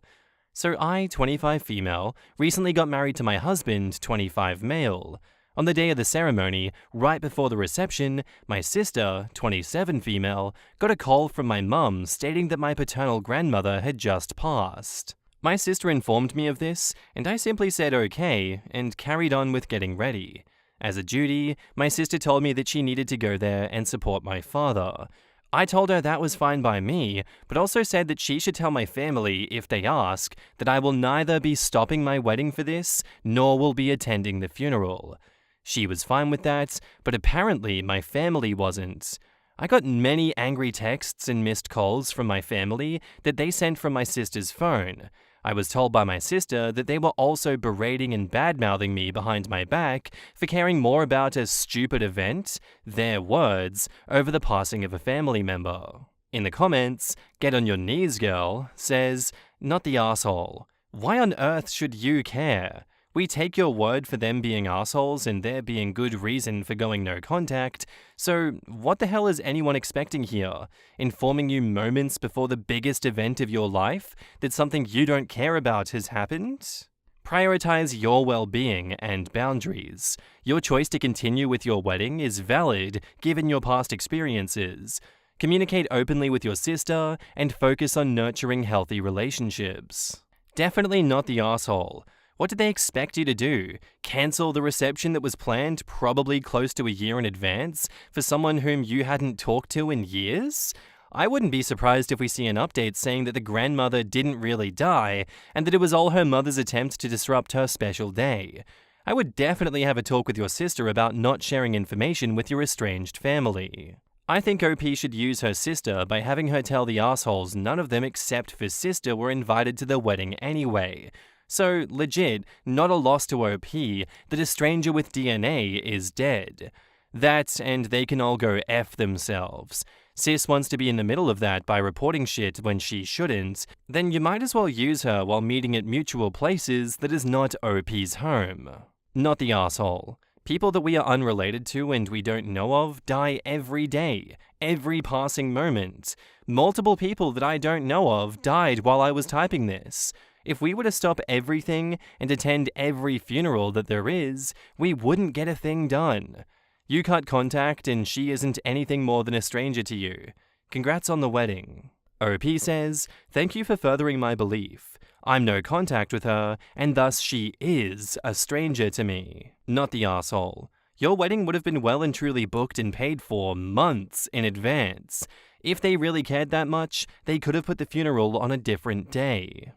So I, 25 female, recently got married to my husband, 25 male. On the day of the ceremony, right before the reception, my sister, 27 female, got a call from my mum stating that my paternal grandmother had just passed. My sister informed me of this, and I simply said okay, and carried on with getting ready. As a duty, my sister told me that she needed to go there and support my father. I told her that was fine by me, but also said that she should tell my family, if they ask, that I will neither be stopping my wedding for this, nor will be attending the funeral. She was fine with that, but apparently my family wasn't. I got many angry texts and missed calls from my family that they sent from my sister's phone. I was told by my sister that they were also berating and bad-mouthing me behind my back for caring more about a stupid event, their words, over the passing of a family member. In the comments, Get on your knees, girl, says, Not the asshole. Why on earth should you care? We take your word for them being assholes and there being good reason for going no contact, so what the hell is anyone expecting here? Informing you moments before the biggest event of your life that something you don't care about has happened? Prioritize your well-being and boundaries. Your choice to continue with your wedding is valid given your past experiences. Communicate openly with your sister and focus on nurturing healthy relationships. Definitely not the asshole. What did they expect you to do? Cancel the reception that was planned probably close to a year in advance for someone whom you hadn't talked to in years? I wouldn't be surprised if we see an update saying that the grandmother didn't really die and that it was all her mother's attempt to disrupt her special day. I would definitely have a talk with your sister about not sharing information with your estranged family. I think OP should use her sister by having her tell the assholes none of them except for sister were invited to the wedding anyway. So, legit, not a loss to OP that a stranger with DNA is dead. That, and they can all go F themselves. Sis wants to be in the middle of that by reporting shit when she shouldn't, then you might as well use her while meeting at mutual places that is not OP's home. Not the asshole. People that we are unrelated to and we don't know of die every day, every passing moment. Multiple people that I don't know of died while I was typing this. If we were to stop everything and attend every funeral that there is, we wouldn't get a thing done. You cut contact and she isn't anything more than a stranger to you. Congrats on the wedding. OP says, thank you for furthering my belief. I'm no contact with her, and thus she is a stranger to me. Not the asshole. Your wedding would have been well and truly booked and paid for months in advance. If they really cared that much, they could have put the funeral on a different day.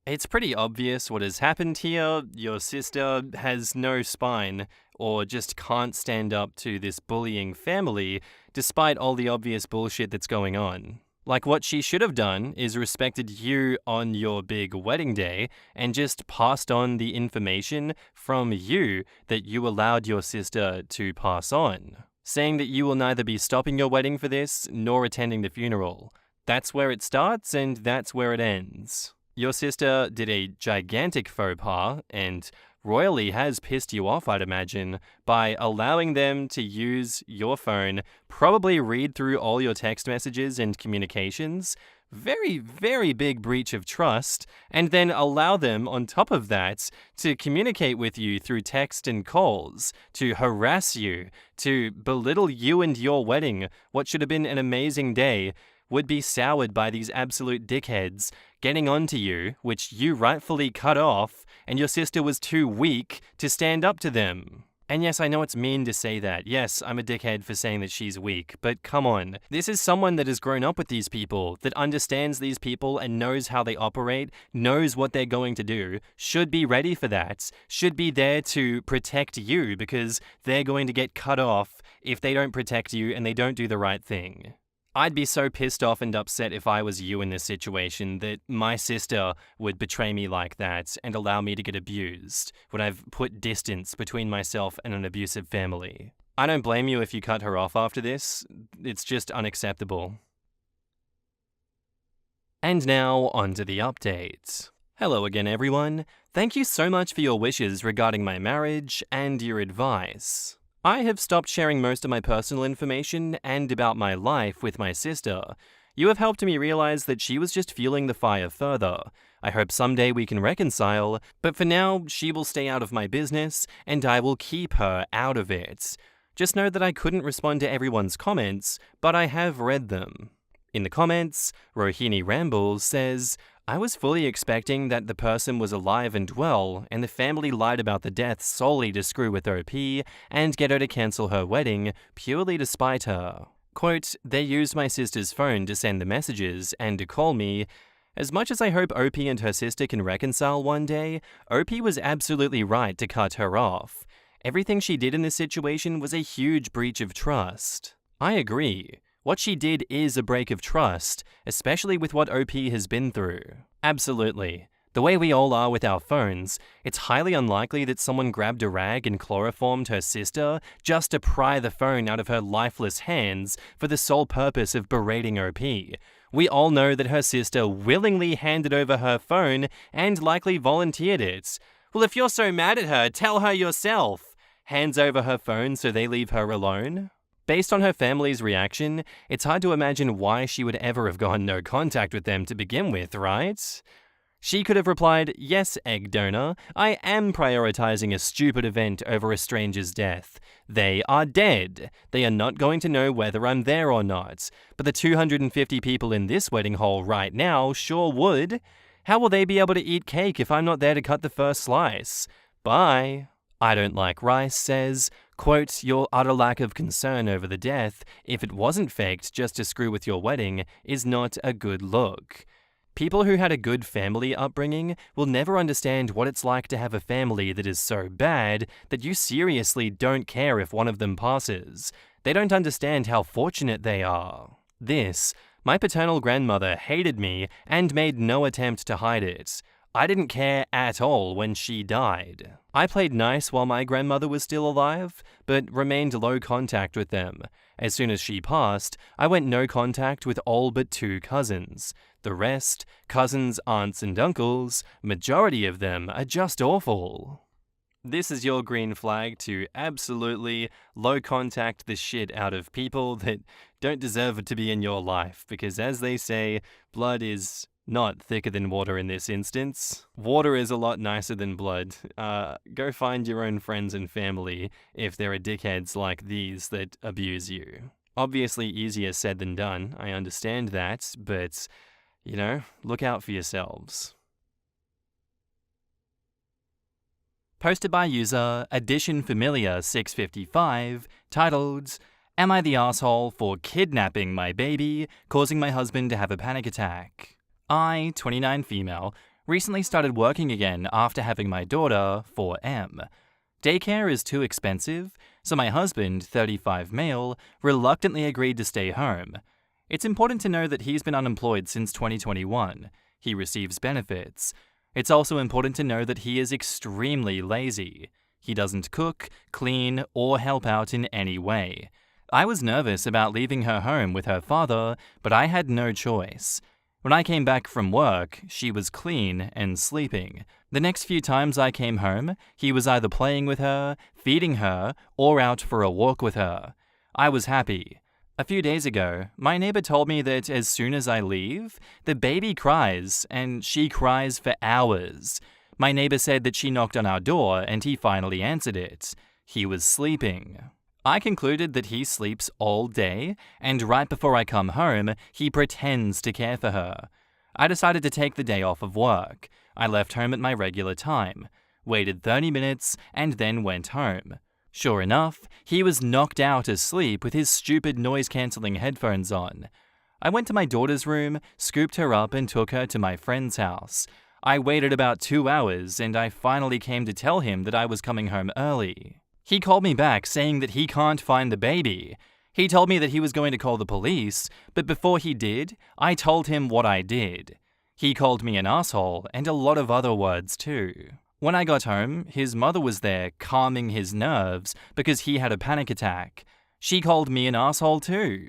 It's pretty obvious what has happened here. Your sister has no spine, or just can't stand up to this bullying family, despite all the obvious bullshit that's going on. Like, what she should have done is respected you on your big wedding day and just passed on the information from you that you allowed your sister to pass on, saying that you will neither be stopping your wedding for this nor attending the funeral. That's where it starts and that's where it ends. Your sister did a gigantic faux pas and royally has pissed you off, I'd imagine, by allowing them to use your phone, probably read through all your text messages and communications. Very, very big breach of trust, and then allow them, on top of that, to communicate with you through text and calls, to harass you, to belittle you and your wedding, what should have been an amazing day, would be soured by these absolute dickheads getting onto you, which you rightfully cut off, and your sister was too weak to stand up to them. And yes, I know it's mean to say that. Yes, I'm a dickhead for saying that she's weak, but come on. This is someone that has grown up with these people, that understands these people and knows how they operate, knows what they're going to do, should be ready for that, should be there to protect you because they're going to get cut off if they don't protect you and they don't do the right thing. I'd be so pissed off and upset if I was you in this situation that my sister would betray me like that and allow me to get abused when I've put distance between myself and an abusive family. I don't blame you if you cut her off after this. It's just unacceptable. And now, on to the update. Hello again, everyone. Thank you so much for your wishes regarding my marriage and your advice. I have stopped sharing most of my personal information and about my life with my sister. You have helped me realize that she was just fueling the fire further. I hope someday we can reconcile, but for now, she will stay out of my business and I will keep her out of it. Just know that I couldn't respond to everyone's comments, but I have read them. In the comments, Rohini Rambles says, I was fully expecting that the person was alive and well, and the family lied about the death solely to screw with OP and get her to cancel her wedding purely to spite her. Quote, they used my sister's phone to send the messages and to call me. As much as I hope OP and her sister can reconcile one day, OP was absolutely right to cut her off. Everything she did in this situation was a huge breach of trust. I agree. What she did is a break of trust, especially with what OP has been through. Absolutely. The way we all are with our phones, it's highly unlikely that someone grabbed a rag and chloroformed her sister just to pry the phone out of her lifeless hands for the sole purpose of berating OP. We all know that her sister willingly handed over her phone and likely volunteered it. Well, if you're so mad at her, tell her yourself. Hands over her phone so they leave her alone? Based on her family's reaction, it's hard to imagine why she would ever have gone no contact with them to begin with, right? She could have replied, yes, egg donor, I am prioritizing a stupid event over a stranger's death. They are dead. They are not going to know whether I'm there or not. But the 250 people in this wedding hall right now sure would. How will they be able to eat cake if I'm not there to cut the first slice? Bye. I Don't Like Rice says, quote, your utter lack of concern over the death, if it wasn't faked just to screw with your wedding, is not a good look. People who had a good family upbringing will never understand what it's like to have a family that is so bad that you seriously don't care if one of them passes. They don't understand how fortunate they are. My paternal grandmother hated me and made no attempt to hide it. I didn't care at all when she died. I played nice while my grandmother was still alive, but remained low contact with them. As soon as she passed, I went no contact with all but 2 cousins. The rest, cousins, aunts, and uncles, majority of them are just awful. This is your green flag to absolutely low contact the shit out of people that don't deserve it to be in your life, because as they say, blood is not thicker than water in this instance. Water is a lot nicer than blood. Go find your own friends and family if there are dickheads like these that abuse you. Obviously easier said than done, I understand that, but, look out for yourselves. Posted by user Addition Familiar 655, titled, "Am I the asshole for kidnapping my baby, causing my husband to have a panic attack?" I, 29 female, recently started working again after having my daughter, 4M. Daycare is too expensive, so my husband, 35 male, reluctantly agreed to stay home. It's important to know that he's been unemployed since 2021. He receives benefits. It's also important to know that he is extremely lazy. He doesn't cook, clean, or help out in any way. I was nervous about leaving her home with her father, but I had no choice. When I came back from work, she was clean and sleeping. The next few times I came home, he was either playing with her, feeding her, or out for a walk with her. I was happy. A few days ago, my neighbor told me that as soon as I leave, the baby cries, and she cries for hours. My neighbor said that she knocked on our door and he finally answered it. He was sleeping. I concluded that he sleeps all day, and right before I come home, he pretends to care for her. I decided to take the day off of work. I left home at my regular time, waited 30 minutes, and then went home. Sure enough, he was knocked out asleep with his stupid noise-cancelling headphones on. I went to my daughter's room, scooped her up, and took her to my friend's house. I waited about 2 hours, and I finally came to tell him that I was coming home early. He called me back saying that he can't find the baby. He told me that he was going to call the police, but before he did, I told him what I did. He called me an asshole and a lot of other words too. When I got home, his mother was there calming his nerves because he had a panic attack. She called me an asshole too.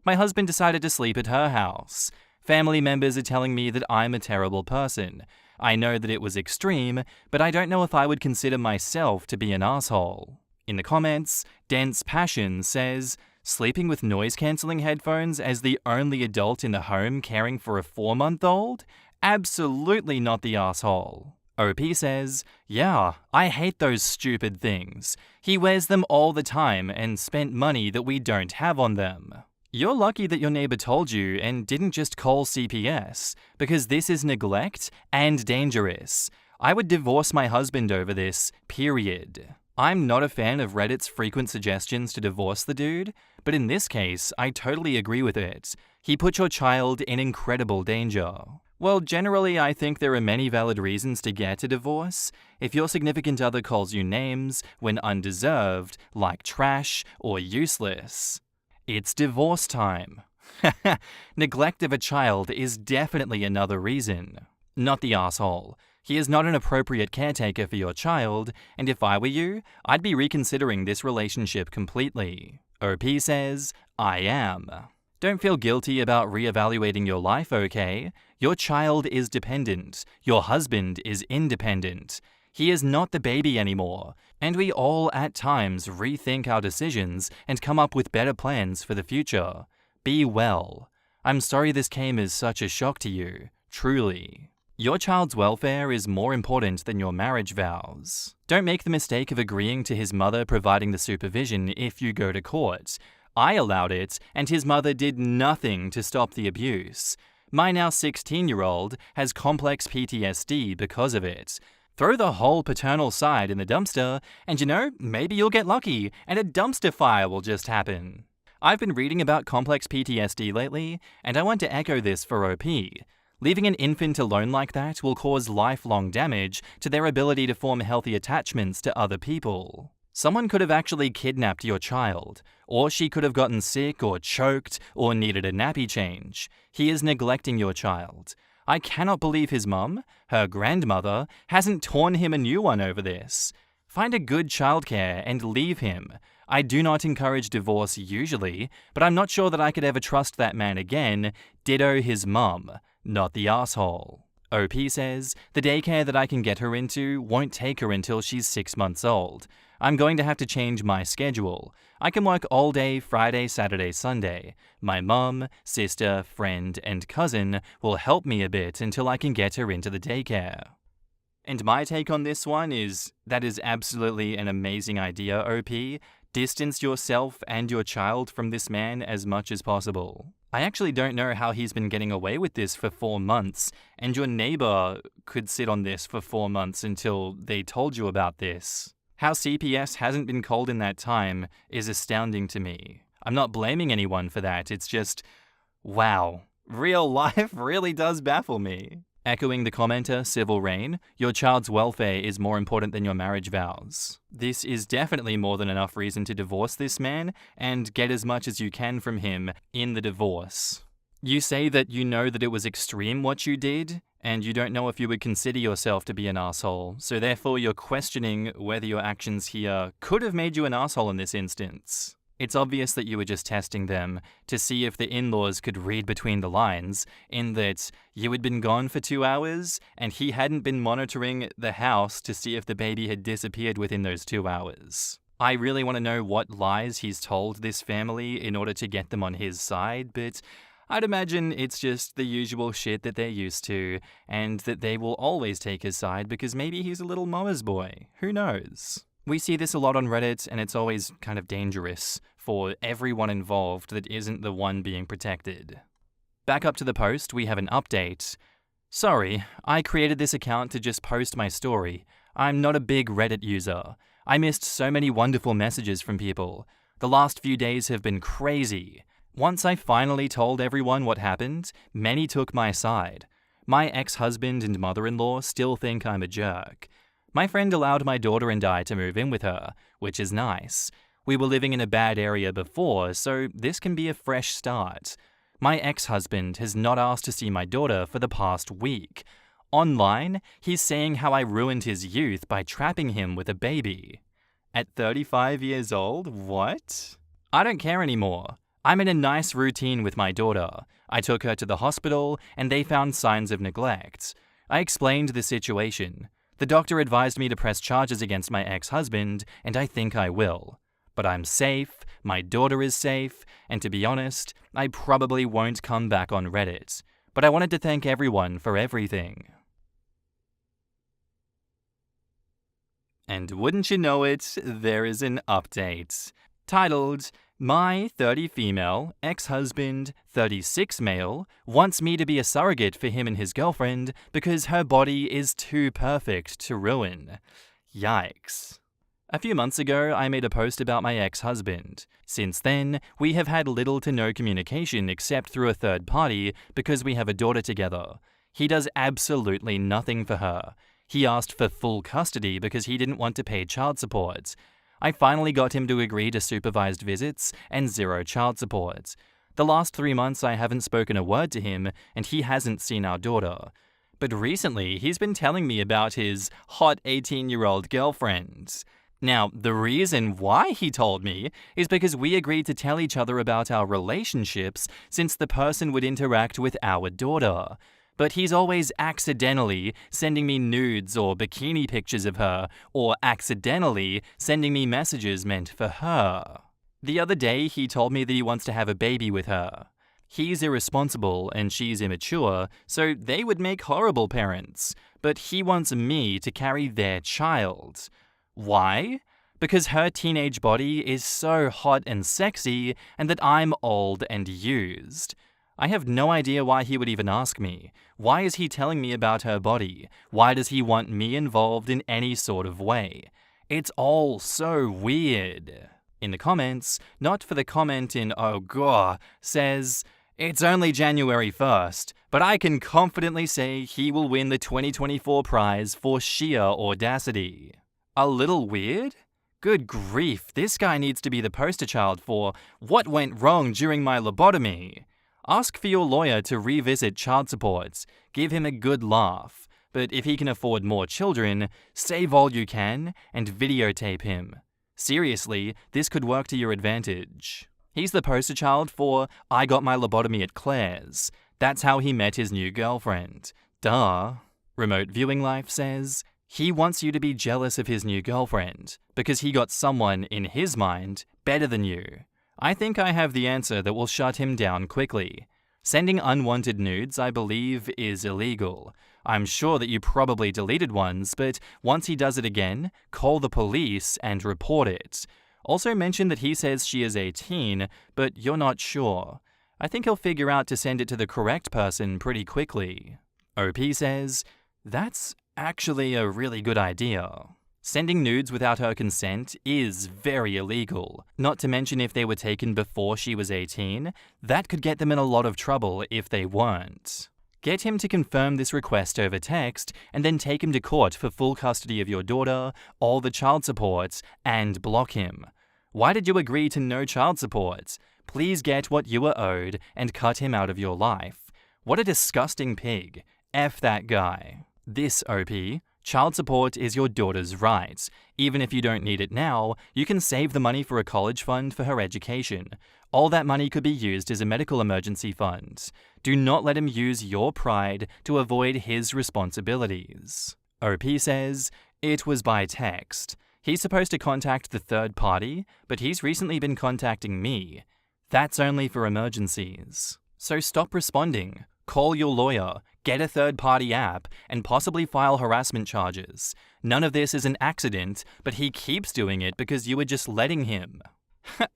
My husband decided to sleep at her house. Family members are telling me that I'm a terrible person. I know that it was extreme, but I don't know if I would consider myself to be an asshole. In the comments, Dense Passion says, "Sleeping with noise-cancelling headphones as the only adult in the home caring for a 4-month-old? Absolutely not the asshole." OP says, "Yeah, I hate those stupid things. He wears them all the time and spent money that we don't have on them." You're lucky that your neighbor told you and didn't just call CPS, because this is neglect and dangerous. I would divorce my husband over this, period. I'm not a fan of Reddit's frequent suggestions to divorce the dude, but in this case, I totally agree with it. He put your child in incredible danger. Well, generally, I think there are many valid reasons to get a divorce. If your significant other calls you names when undeserved, like trash or useless, it's divorce time. Neglect of a child is definitely another reason. Not the asshole. He is not an appropriate caretaker for your child, and if I were you, I'd be reconsidering this relationship completely. OP says, "I am." Don't feel guilty about reevaluating your life, okay? Your child is dependent. Your husband is independent. He is not the baby anymore, and we all at times rethink our decisions and come up with better plans for the future. Be well. I'm sorry this came as such a shock to you, truly. Your child's welfare is more important than your marriage vows. Don't make the mistake of agreeing to his mother providing the supervision if you go to court. I allowed it, and his mother did nothing to stop the abuse. My now 16-year-old has complex PTSD because of it. Throw the whole paternal side in the dumpster, and maybe you'll get lucky, and a dumpster fire will just happen. I've been reading about complex PTSD lately, and I want to echo this for OP. Leaving an infant alone like that will cause lifelong damage to their ability to form healthy attachments to other people. Someone could have actually kidnapped your child, or she could have gotten sick or choked or needed a nappy change. He is neglecting your child. I cannot believe his mum, her grandmother, hasn't torn him a new one over this. Find a good childcare and leave him. I do not encourage divorce usually, but I'm not sure that I could ever trust that man again. Ditto his mum, not the asshole. OP says, the daycare that I can get her into won't take her until she's 6 months old. I'm going to have to change my schedule. I can work all day Friday, Saturday, Sunday. My mum, sister, friend, and cousin will help me a bit until I can get her into the daycare. And my take on this one is, that is absolutely an amazing idea, OP. Distance yourself and your child from this man as much as possible. I actually don't know how he's been getting away with this for 4 months, and your neighbor could sit on this for 4 months until they told you about this. How CPS hasn't been called in that time is astounding to me. I'm not blaming anyone for that, it's just, wow. Real life really does baffle me. Echoing the commenter, Civil Rain, your child's welfare is more important than your marriage vows. This is definitely more than enough reason to divorce this man and get as much as you can from him in the divorce. You say that you know that it was extreme what you did, and you don't know if you would consider yourself to be an asshole, so therefore you're questioning whether your actions here could have made you an asshole in this instance. It's obvious that you were just testing them to see if the in-laws could read between the lines, in that you had been gone for 2 hours and he hadn't been monitoring the house to see if the baby had disappeared within those 2 hours. I really want to know what lies he's told this family in order to get them on his side, but I'd imagine it's just the usual shit that they're used to, and that they will always take his side because maybe he's a little mama's boy. Who knows? We see this a lot on Reddit, and it's always kind of dangerous for everyone involved that isn't the one being protected. Back up to the post, we have an update. Sorry, I created this account to just post my story. I'm not a big Reddit user. I missed so many wonderful messages from people. The last few days have been crazy. Once I finally told everyone what happened, many took my side. My ex-husband and mother-in-law still think I'm a jerk. My friend allowed my daughter and I to move in with her, which is nice. We were living in a bad area before, so this can be a fresh start. My ex-husband has not asked to see my daughter for the past week. Online, he's saying how I ruined his youth by trapping him with a baby. At 35 years old, what? I don't care anymore. I'm in a nice routine with my daughter. I took her to the hospital, and they found signs of neglect. I explained the situation. The doctor advised me to press charges against my ex-husband, and I think I will. But I'm safe, my daughter is safe, and to be honest, I probably won't come back on Reddit. But I wanted to thank everyone for everything. And wouldn't you know it, there is an update. Titled, My 30 female, ex-husband, 36 male, wants me to be a surrogate for him and his girlfriend because her body is too perfect to ruin. Yikes. A few months ago, I made a post about my ex-husband. Since then, we have had little to no communication except through a third party because we have a daughter together. He does absolutely nothing for her. He asked for full custody because he didn't want to pay child support. I finally got him to agree to supervised visits and 0 child support. The last 3 months I haven't spoken a word to him, and he hasn't seen our daughter. But recently, he's been telling me about his hot 18-year-old girlfriend. Now, the reason why he told me is because we agreed to tell each other about our relationships since the person would interact with our daughter. But he's always accidentally sending me nudes or bikini pictures of her, or accidentally sending me messages meant for her. The other day, he told me that he wants to have a baby with her. He's irresponsible and she's immature, so they would make horrible parents. But he wants me to carry their child. Why? Because her teenage body is so hot and sexy, and that I'm old and used. I have no idea why he would even ask me. Why is he telling me about her body? Why does he want me involved in any sort of way? It's all so weird. In the comments, not for the comment in oh god, says, it's only January 1st, but I can confidently say he will win the 2024 prize for sheer audacity. A little weird? Good grief, this guy needs to be the poster child for what went wrong during my lobotomy. Ask for your lawyer to revisit child support. Give him a good laugh. But if he can afford more children, save all you can and videotape him. Seriously, this could work to your advantage. He's the poster child for I got my lobotomy at Claire's. That's how he met his new girlfriend. Duh. Remote Viewing Life says, he wants you to be jealous of his new girlfriend because he got someone, in his mind, better than you. I think I have the answer that will shut him down quickly. Sending unwanted nudes, I believe, is illegal. I'm sure that you probably deleted ones, but once he does it again, call the police and report it. Also mention that he says she is 18, but you're not sure. I think he'll figure out to send it to the correct person pretty quickly. OP says, that's actually a really good idea. Sending nudes without her consent is very illegal. Not to mention if they were taken before she was 18, that could get them in a lot of trouble if they weren't. Get him to confirm this request over text and then take him to court for full custody of your daughter, all the child support, and block him. Why did you agree to no child support? Please get what you were owed and cut him out of your life. What a disgusting pig. F that guy. This OP, child support is your daughter's right. Even if you don't need it now, you can save the money for a college fund for her education. All that money could be used as a medical emergency fund. Do not let him use your pride to avoid his responsibilities. OP says, it was by text. He's supposed to contact the third party, but he's recently been contacting me. That's only for emergencies. So stop responding. Call your lawyer, get a third-party app, and possibly file harassment charges. None of this is an accident, but he keeps doing it because you were just letting him.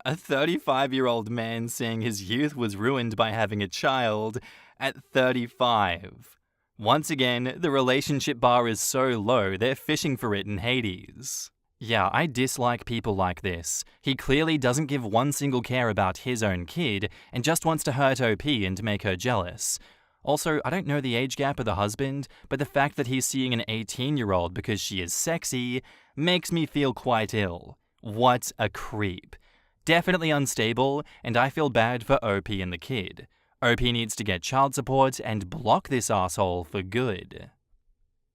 A 35-year-old man saying his youth was ruined by having a child at 35. Once again, the relationship bar is so low, they're fishing for it in Hades. Yeah, I dislike people like this. He clearly doesn't give one single care about his own kid and just wants to hurt OP and to make her jealous. Also, I don't know the age gap of the husband, but the fact that he's seeing an 18-year-old because she is sexy makes me feel quite ill. What a creep. Definitely unstable, and I feel bad for OP and the kid. OP needs to get child support and block this asshole for good.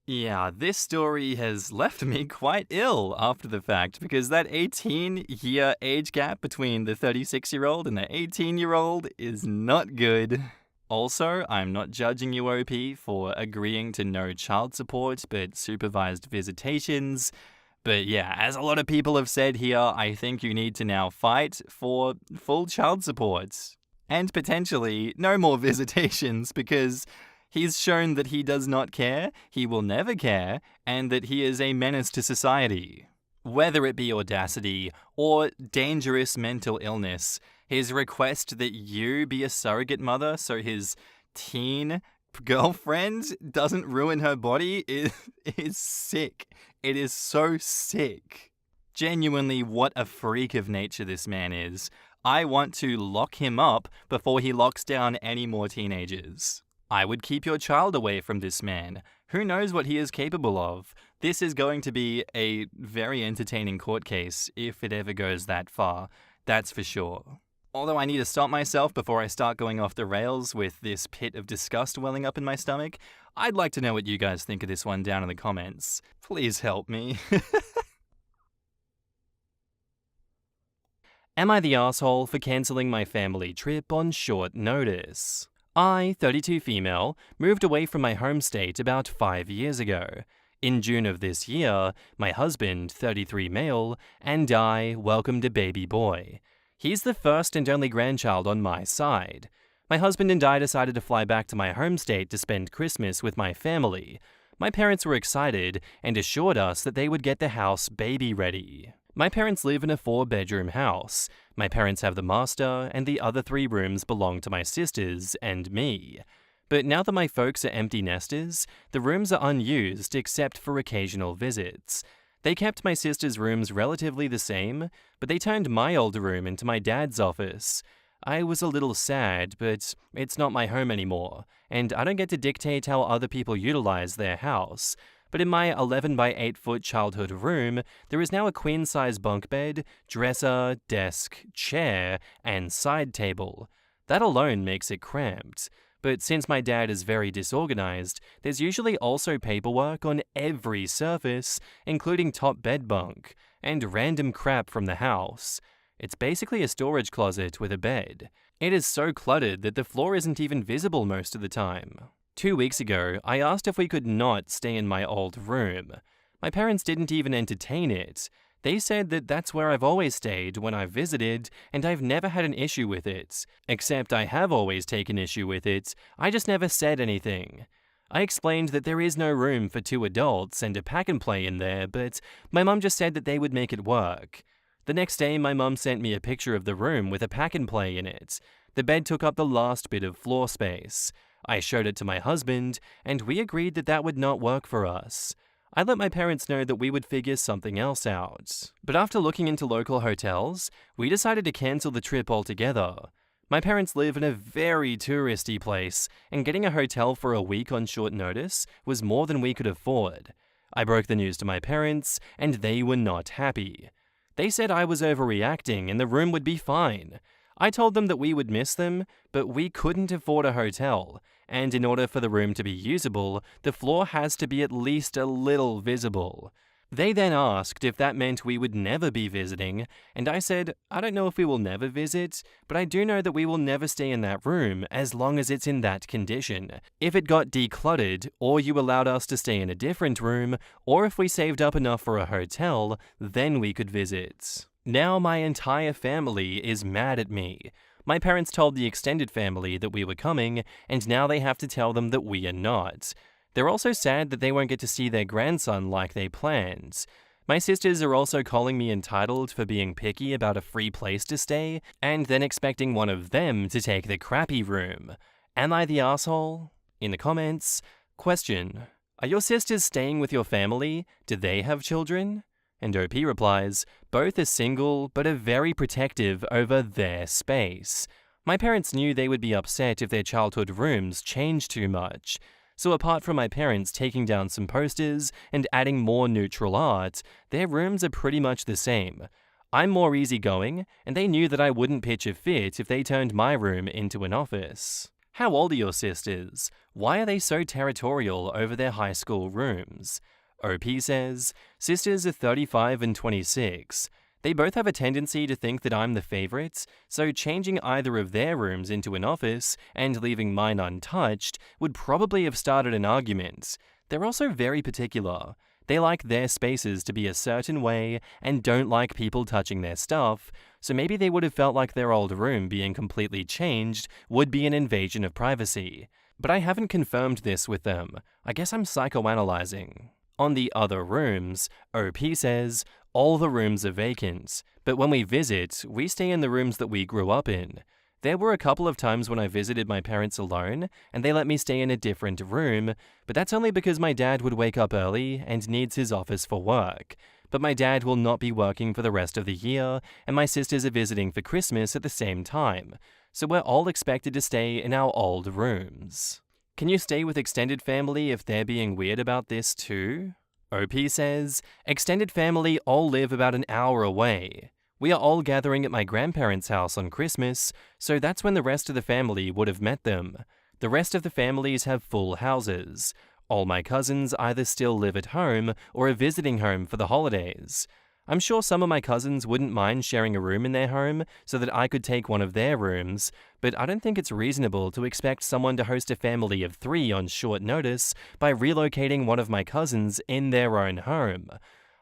Yeah, this story has left me quite ill after the fact because that 18-year age gap between the 36-year-old and the 18-year-old is not good. Also, I'm not judging you, OP, for agreeing to no child support but supervised visitations. But yeah, as a lot of people have said here, I think you need to now fight for full child support. And potentially no more visitations because he's shown that he does not care, he will never care, and that he is a menace to society. Whether it be audacity or dangerous mental illness, his request that you be a surrogate mother so his teen girlfriend doesn't ruin her body is sick. It is so sick. Genuinely, what a freak of nature this man is. I want to lock him up before he locks down any more teenagers. I would keep your child away from this man. Who knows what he is capable of? This is going to be a very entertaining court case if it ever goes that far. That's for sure. Although I need to stop myself before I start going off the rails with this pit of disgust welling up in my stomach, I'd like to know what you guys think of this one down in the comments. Please help me. Am I the asshole for cancelling my family trip on short notice? I, 32 female, moved away from my home state about 5 years ago. In June of this year, my husband, 33 male, and I welcomed a baby boy. He's the first and only grandchild on my side. My husband and I decided to fly back to my home state to spend Christmas with my family. My parents were excited and assured us that they would get the house baby ready. My parents live in a 4-bedroom house. My parents have the master, and the other 3 rooms belong to my sisters and me. But now that my folks are empty nesters, the rooms are unused except for occasional visits. They kept my sister's rooms relatively the same, but they turned my old room into my dad's office. I was a little sad, but it's not my home anymore, and I don't get to dictate how other people utilize their house. But in my 11 by 8 foot childhood room, there is now a queen-size bunk bed, dresser, desk, chair, and side table. That alone makes it cramped. But since my dad is very disorganized, there's usually also paperwork on every surface, including top bed bunk, and random crap from the house. It's basically a storage closet with a bed. It is so cluttered that the floor isn't even visible most of the time. 2 weeks ago, I asked if we could not stay in my old room. My parents didn't even entertain it. They said that that's where I've always stayed when I've visited, and I've never had an issue with it. Except I have always taken issue with it, I just never said anything. I explained that there is no room for 2 adults and a pack and play in there, but my mum just said that they would make it work. The next day, my mum sent me a picture of the room with a pack and play in it. The bed took up the last bit of floor space. I showed it to my husband, and we agreed that that would not work for us. I let my parents know that we would figure something else out. But after looking into local hotels, we decided to cancel the trip altogether. My parents live in a very touristy place, and getting a hotel for a week on short notice was more than we could afford. I broke the news to my parents, and they were not happy. They said I was overreacting and the room would be fine. I told them that we would miss them, but we couldn't afford a hotel, and in order for the room to be usable, the floor has to be at least a little visible. They then asked if that meant we would never be visiting, and I said, I don't know if we will never visit, but I do know that we will never stay in that room as long as it's in that condition. If it got decluttered, or you allowed us to stay in a different room, or if we saved up enough for a hotel, then we could visit. Now my entire family is mad at me. My parents told the extended family that we were coming, and now they have to tell them that we are not. They're also sad that they won't get to see their grandson like they planned. My sisters are also calling me entitled for being picky about a free place to stay, and then expecting one of them to take the crappy room. Am I the asshole? In the comments, question: are your sisters staying with your family? Do they have children? And OP replies, both are single but are very protective over their space. My parents knew they would be upset if their childhood rooms changed too much. So apart from my parents taking down some posters and adding more neutral art, their rooms are pretty much the same. I'm more easygoing, and they knew that I wouldn't pitch a fit if they turned my room into an office. How old are your sisters? Why are they so territorial over their high school rooms? OP says, sisters are 35 and 26. They both have a tendency to think that I'm the favorite, so changing either of their rooms into an office and leaving mine untouched would probably have started an argument. They're also very particular. They like their spaces to be a certain way and don't like people touching their stuff, so maybe they would have felt like their old room being completely changed would be an invasion of privacy. But I haven't confirmed this with them. I guess I'm psychoanalyzing. On the other rooms, OP says, all the rooms are vacant, but when we visit, we stay in the rooms that we grew up in. There were a couple of times when I visited my parents alone, and they let me stay in a different room, but that's only because my dad would wake up early and needs his office for work. But my dad will not be working for the rest of the year, and my sisters are visiting for Christmas at the same time, so we're all expected to stay in our old rooms. Can you stay with extended family if they're being weird about this too? OP says, extended family all live about an hour away. We are all gathering at my grandparents' house on Christmas, so that's when the rest of the family would have met them. The rest of the families have full houses. All my cousins either still live at home or are visiting home for the holidays. I'm sure some of my cousins wouldn't mind sharing a room in their home so that I could take one of their rooms, but I don't think it's reasonable to expect someone to host a family of 3 on short notice by relocating one of my cousins in their own home.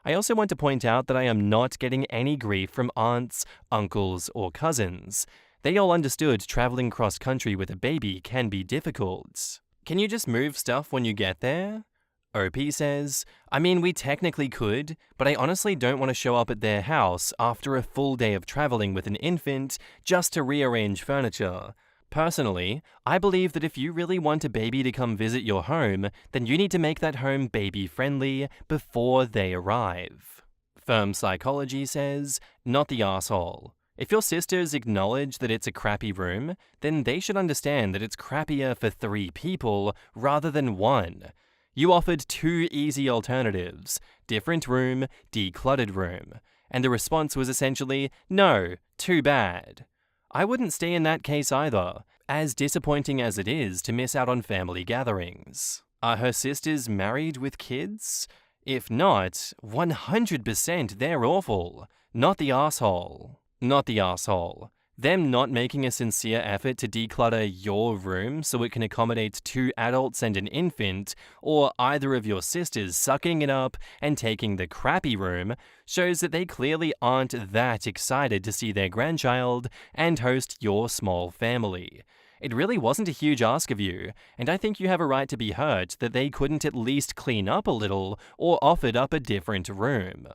I also want to point out that I am not getting any grief from aunts, uncles, or cousins. They all understood traveling cross-country with a baby can be difficult. Can you just move stuff when you get there? OP says, I mean, we technically could, but I honestly don't want to show up at their house after a full day of traveling with an infant just to rearrange furniture. Personally, I believe that if you really want a baby to come visit your home, then you need to make that home baby-friendly before they arrive. Firm Psychology says, not the asshole. If your sisters acknowledge that it's a crappy room, then they should understand that it's crappier for 3 people rather than 1. You offered 2 easy alternatives, different room, decluttered room, and the response was essentially, no, too bad. I wouldn't stay in that case either, as disappointing as it is to miss out on family gatherings. Are her sisters married with kids? If not, 100% they're awful. Not the asshole. Not the asshole. Them not making a sincere effort to declutter your room so it can accommodate 2 adults and an infant, or either of your sisters sucking it up and taking the crappy room, shows that they clearly aren't that excited to see their grandchild and host your small family. It really wasn't a huge ask of you, and I think you have a right to be hurt that they couldn't at least clean up a little or offered up a different room.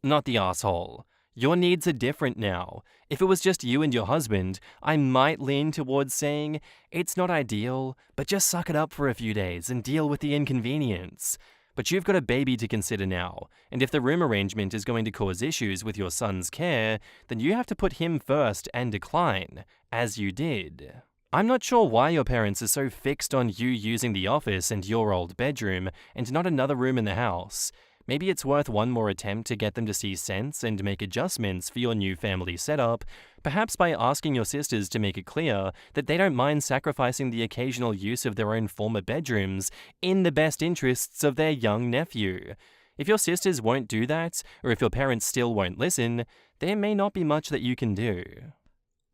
Not the asshole. Your needs are different now. If it was just you and your husband, I might lean towards saying, it's not ideal, but just suck it up for a few days and deal with the inconvenience. But you've got a baby to consider now, and if the room arrangement is going to cause issues with your son's care, then you have to put him first and decline, as you did. I'm not sure why your parents are so fixed on you using the office and your old bedroom, and not another room in the house. Maybe it's worth one more attempt to get them to see sense and make adjustments for your new family setup, perhaps by asking your sisters to make it clear that they don't mind sacrificing the occasional use of their own former bedrooms in the best interests of their young nephew. If your sisters won't do that, or if your parents still won't listen, there may not be much that you can do.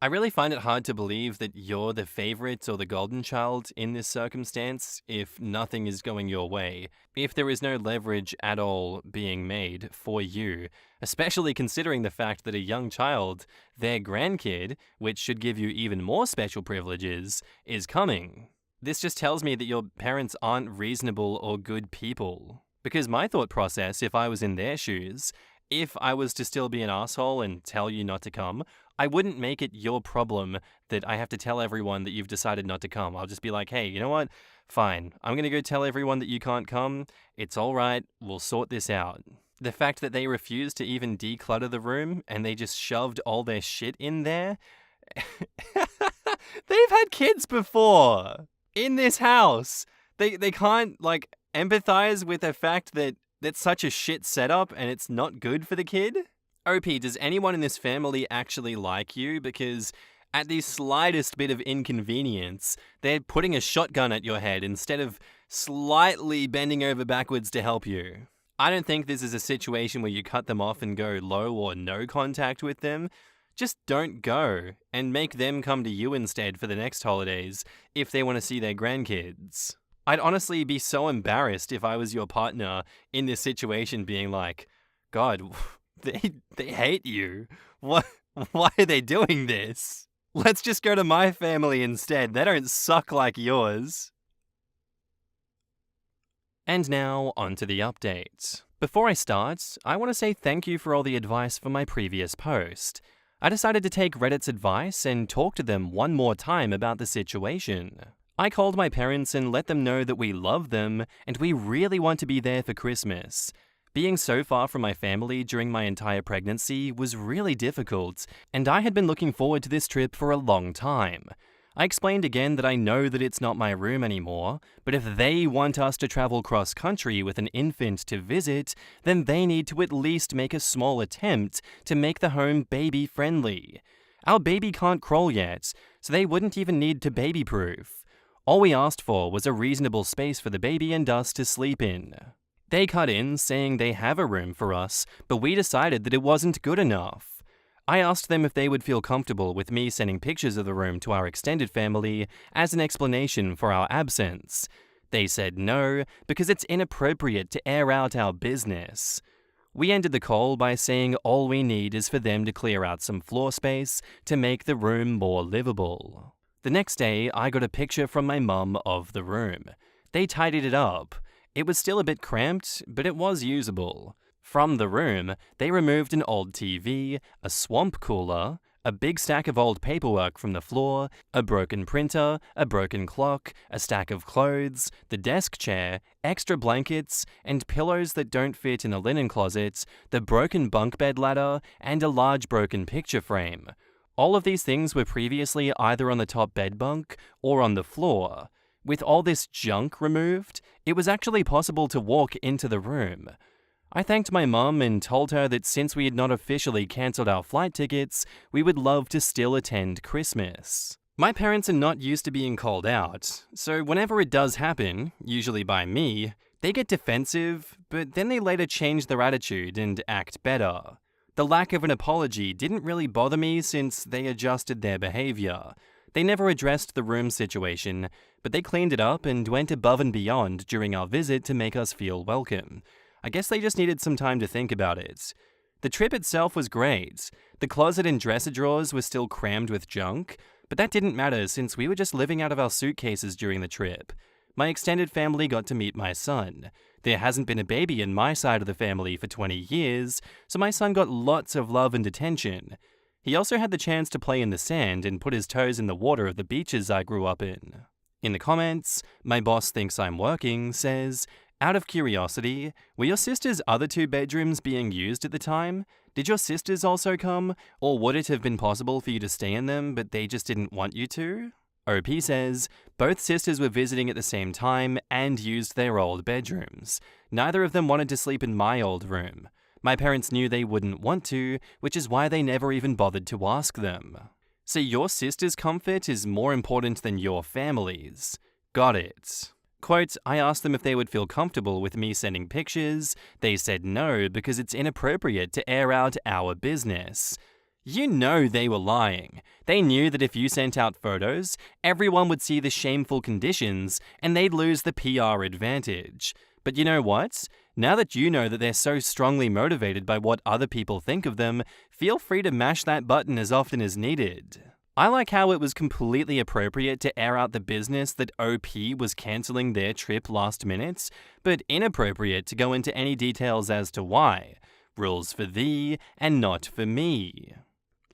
I really find it hard to believe that you're the favorite or the golden child in this circumstance if nothing is going your way, if there is no leverage at all being made for you, especially considering the fact that a young child, their grandkid, which should give you even more special privileges, is coming. This just tells me that your parents aren't reasonable or good people. Because my thought process, if I was in their shoes, if I was to still be an asshole and tell you not to come, I wouldn't make it your problem that I have to tell everyone that you've decided not to come. I'll just be like, hey, you know what? Fine. I'm going to go tell everyone that you can't come. It's all right. We'll sort this out. The fact that they refused to even declutter the room and they just shoved all their shit in there. They've had kids before in this house. They can't, empathize with the fact that that's such a shit setup and it's not good for the kid. OP, does anyone in this family actually like you? Because at the slightest bit of inconvenience, they're putting a shotgun at your head instead of slightly bending over backwards to help you. I don't think this is a situation where you cut them off and go low or no contact with them. Just don't go and make them come to you instead for the next holidays if they want to see their grandkids. I'd honestly be so embarrassed if I was your partner in this situation being like, God, They hate you. Why are they doing this? Let's just go to my family instead. They don't suck like yours. And now, on to the update. Before I start, I want to say thank you for all the advice from my previous post. I decided to take Reddit's advice and talk to them one more time about the situation. I called my parents and let them know that we love them and we really want to be there for Christmas. Being so far from my family during my entire pregnancy was really difficult, and I had been looking forward to this trip for a long time. I explained again that I know that it's not my room anymore, but if they want us to travel cross-country with an infant to visit, then they need to at least make a small attempt to make the home baby-friendly. Our baby can't crawl yet, so they wouldn't even need to baby-proof. All we asked for was a reasonable space for the baby and us to sleep in. They cut in saying they have a room for us, but we decided that it wasn't good enough. I asked them if they would feel comfortable with me sending pictures of the room to our extended family as an explanation for our absence. They said no, because it's inappropriate to air out our business. We ended the call by saying all we need is for them to clear out some floor space to make the room more livable. The next day, I got a picture from my mum of the room. They tidied it up. It was still a bit cramped, but it was usable. From the room, they removed an old TV, a swamp cooler, a big stack of old paperwork from the floor, a broken printer, a broken clock, a stack of clothes, the desk chair, extra blankets, and pillows that don't fit in a linen closet, the broken bunk bed ladder, and a large broken picture frame. All of these things were previously either on the top bed bunk or on the floor. With all this junk removed, it was actually possible to walk into the room. I thanked my mum and told her that since we had not officially cancelled our flight tickets, we would love to still attend Christmas. My parents are not used to being called out, so whenever it does happen, usually by me, they get defensive, but then they later change their attitude and act better. The lack of an apology didn't really bother me since they adjusted their behavior. They never addressed the room situation, but they cleaned it up and went above and beyond during our visit to make us feel welcome. I guess they just needed some time to think about it. The trip itself was great. The closet and dresser drawers were still crammed with junk, but that didn't matter since we were just living out of our suitcases during the trip. My extended family got to meet my son. There hasn't been a baby in my side of the family for 20 years, so my son got lots of love and attention. He also had the chance to play in the sand and put his toes in the water of the beaches I grew up in. In the comments, my boss thinks I'm working says, "Out of curiosity, were your sister's other 2 bedrooms being used at the time? Did your sisters also come, or would it have been possible for you to stay in them but they just didn't want you to?" OP says, "Both sisters were visiting at the same time and used their old bedrooms. Neither of them wanted to sleep in my old room. My parents knew they wouldn't want to, which is why they never even bothered to ask them." So your sister's comfort is more important than your family's. Got it. Quote, "I asked them if they would feel comfortable with me sending pictures. They said no because it's inappropriate to air out our business." You know they were lying. They knew that if you sent out photos, everyone would see the shameful conditions and they'd lose the PR advantage. But you know what? Now that you know that they're so strongly motivated by what other people think of them, feel free to mash that button as often as needed. I like how it was completely appropriate to air out the business that OP was cancelling their trip last minute, but inappropriate to go into any details as to why. Rules for thee and not for me.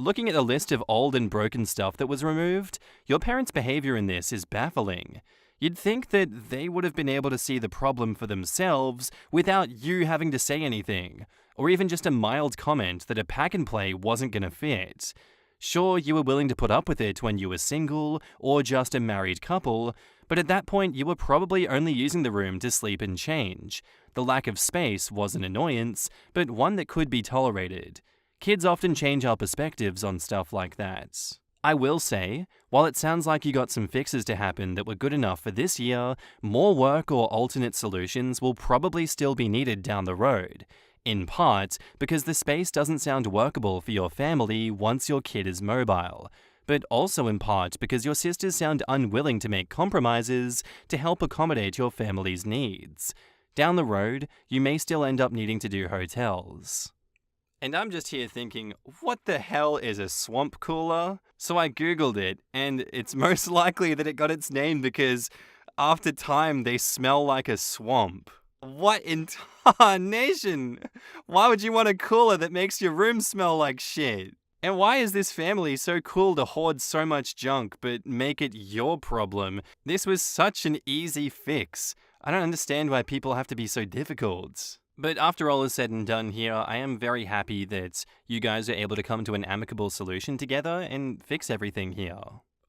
Looking at the list of old and broken stuff that was removed, your parents' behavior in this is baffling. You'd think that they would have been able to see the problem for themselves without you having to say anything, or even just a mild comment that a pack and play wasn't gonna fit. Sure, you were willing to put up with it when you were single or just a married couple, but at that point you were probably only using the room to sleep and change. The lack of space was an annoyance, but one that could be tolerated. Kids often change our perspectives on stuff like that. I will say, while it sounds like you got some fixes to happen that were good enough for this year, more work or alternate solutions will probably still be needed down the road. In part, because the space doesn't sound workable for your family once your kid is mobile, but also in part because your sisters sound unwilling to make compromises to help accommodate your family's needs. Down the road, you may still end up needing to do hotels. And I'm just here thinking, what the hell is a swamp cooler? So I googled it, and it's most likely that it got its name because after time they smell like a swamp. What in tarnation? Why would you want a cooler that makes your room smell like shit? And why is this family so cool to hoard so much junk but make it your problem? This was such an easy fix. I don't understand why people have to be so difficult. But after all is said and done here, I am very happy that you guys are able to come to an amicable solution together and fix everything here.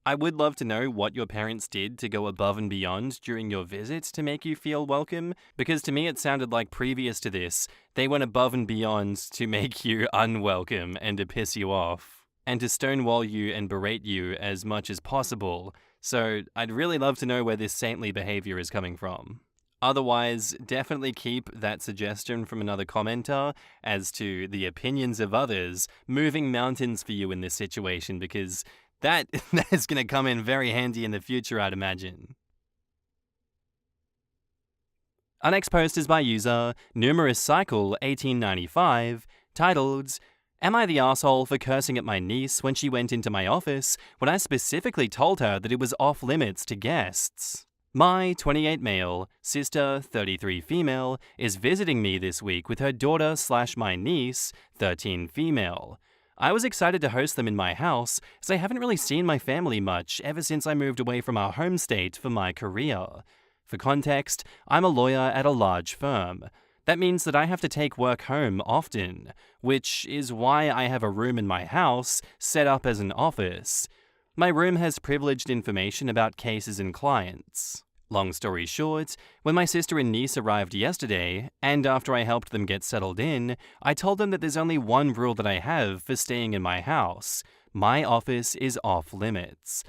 I would love to know what your parents did to go above and beyond during your visit to make you feel welcome, because to me it sounded like previous to this, they went above and beyond to make you unwelcome and to piss you off, and to stonewall you and berate you as much as possible. So I'd really love to know where this saintly behavior is coming from. Otherwise, definitely keep that suggestion from another commenter as to the opinions of others moving mountains for you in this situation, because that is going to come in very handy in the future, I'd imagine. Our next post is by user Numerous Cycle 1895, titled, "Am I the asshole for cursing at my niece when she went into my office when I specifically told her that it was off limits to guests? My 28 male, sister 33 female, is visiting me this week with her daughter/my niece 13 female. I was excited to host them in my house as I haven't really seen my family much ever since I moved away from our home state for my career. For context, I'm a lawyer at a large firm. That means that I have to take work home often, which is why I have a room in my house set up as an office. My room has privileged information about cases and clients. Long story short, when my sister and niece arrived yesterday, and after I helped them get settled in, I told them that there's only one rule that I have for staying in my house. My office is off limits.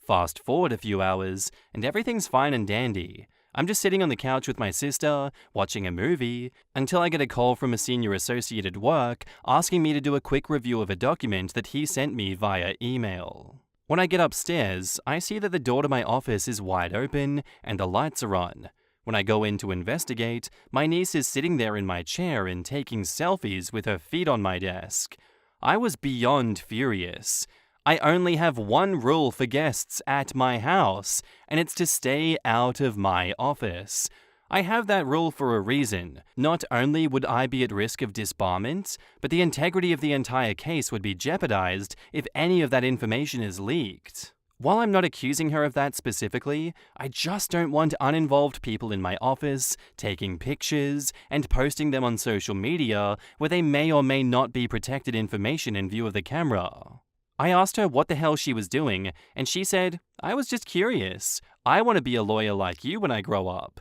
Fast forward a few hours, and everything's fine and dandy. I'm just sitting on the couch with my sister, watching a movie, until I get a call from a senior associate at work asking me to do a quick review of a document that he sent me via email. When I get upstairs, I see that the door to my office is wide open and the lights are on. When I go in to investigate, my niece is sitting there in my chair and taking selfies with her feet on my desk. I was beyond furious. I only have one rule for guests at my house, and it's to stay out of my office. I have that rule for a reason. Not only would I be at risk of disbarment, but the integrity of the entire case would be jeopardized if any of that information is leaked. While I'm not accusing her of that specifically, I just don't want uninvolved people in my office taking pictures and posting them on social media where they may or may not be protected information in view of the camera. I asked her what the hell she was doing, and she said, "I was just curious. I want to be a lawyer like you when I grow up."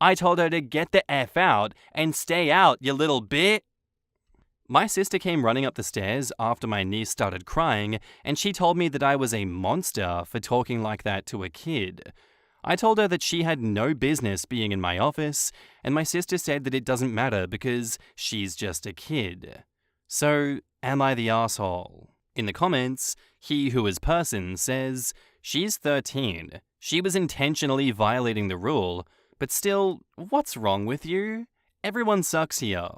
I told her to get the F out and stay out, you little bit. My sister came running up the stairs after my niece started crying, and she told me that I was a monster for talking like that to a kid. I told her that she had no business being in my office, and my sister said that it doesn't matter because she's just a kid. So, am I the asshole? In the comments, he who is person says, "She's 13. She was intentionally violating the rule. But still, what's wrong with you? Everyone sucks here."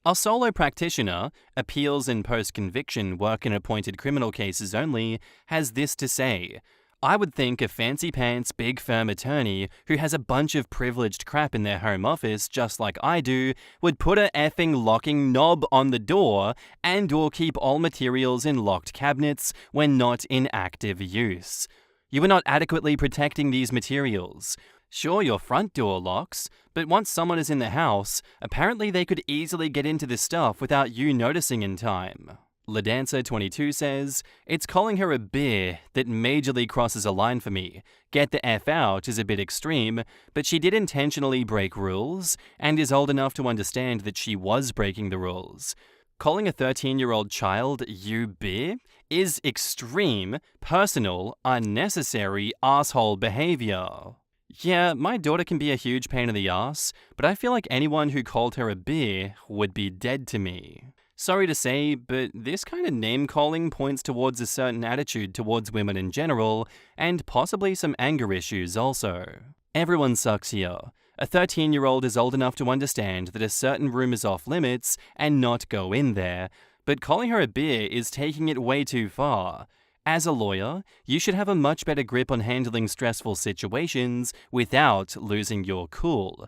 A solo practitioner, appeals and post-conviction work in appointed criminal cases only, has this to say: "I would think a fancy pants, big firm attorney who has a bunch of privileged crap in their home office just like I do would put a effing locking knob on the door and/or keep all materials in locked cabinets when not in active use. You are not adequately protecting these materials. Sure, your front door locks, but once someone is in the house, apparently they could easily get into this stuff without you noticing in time." LaDancer22 says, "It's calling her a bear that majorly crosses a line for me. Get the F out is a bit extreme, but she did intentionally break rules and is old enough to understand that she was breaking the rules. Calling a 13-year-old child you bear is extreme, personal, unnecessary asshole behavior." Yeah, my daughter can be a huge pain in the ass, but I feel like anyone who called her a bear would be dead to me. Sorry to say, but this kind of name-calling points towards a certain attitude towards women in general, and possibly some anger issues also. Everyone sucks here. A 13-year-old is old enough to understand that a certain room is off limits and not go in there, but calling her a bear is taking it way too far. As a lawyer, you should have a much better grip on handling stressful situations without losing your cool.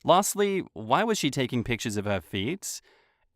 Lastly, why was she taking pictures of her feet?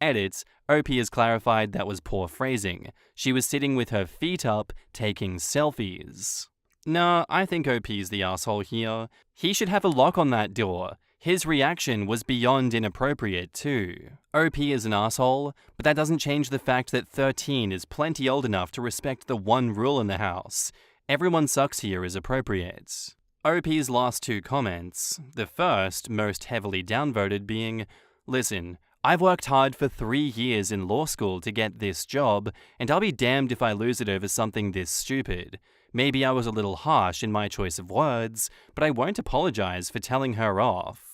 Edit, OP has clarified that was poor phrasing. She was sitting with her feet up, taking selfies. Nah, I think OP's the asshole here. He should have a lock on that door. His reaction was beyond inappropriate too. OP is an asshole, but that doesn't change the fact that 13 is plenty old enough to respect the one rule in the house. Everyone sucks here is appropriate. OP's last two comments, the first, most heavily downvoted, being, "Listen, I've worked hard for 3 years in law school to get this job, and I'll be damned if I lose it over something this stupid. Maybe I was a little harsh in my choice of words, but I won't apologize for telling her off."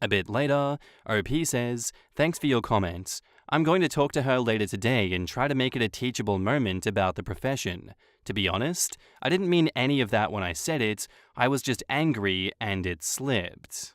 A bit later, OP says, "Thanks for your comment. I'm going to talk to her later today and try to make it a teachable moment about the profession. To be honest, I didn't mean any of that when I said it. I was just angry and it slipped."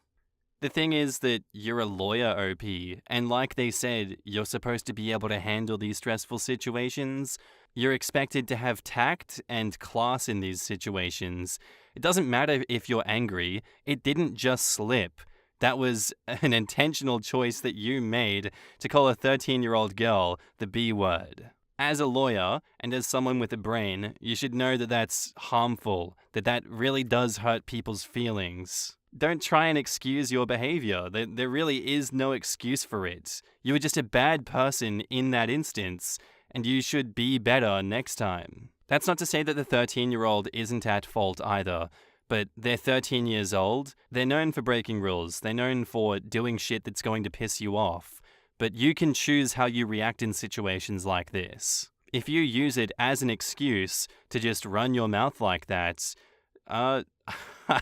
The thing is that you're a lawyer, OP, and like they said, you're supposed to be able to handle these stressful situations. You're expected to have tact and class in these situations. It doesn't matter if you're angry, it didn't just slip. That was an intentional choice that you made to call a 13-year-old girl the B word. As a lawyer, and as someone with a brain, you should know that that's harmful, that really does hurt people's feelings. Don't try and excuse your behavior. There really is no excuse for it. You were just a bad person in that instance, and you should be better next time. That's not to say that the 13-year-old isn't at fault either, but they're 13 years old. They're known for breaking rules. They're known for doing shit that's going to piss you off. But you can choose how you react in situations like this. If you use it as an excuse to just run your mouth like that, I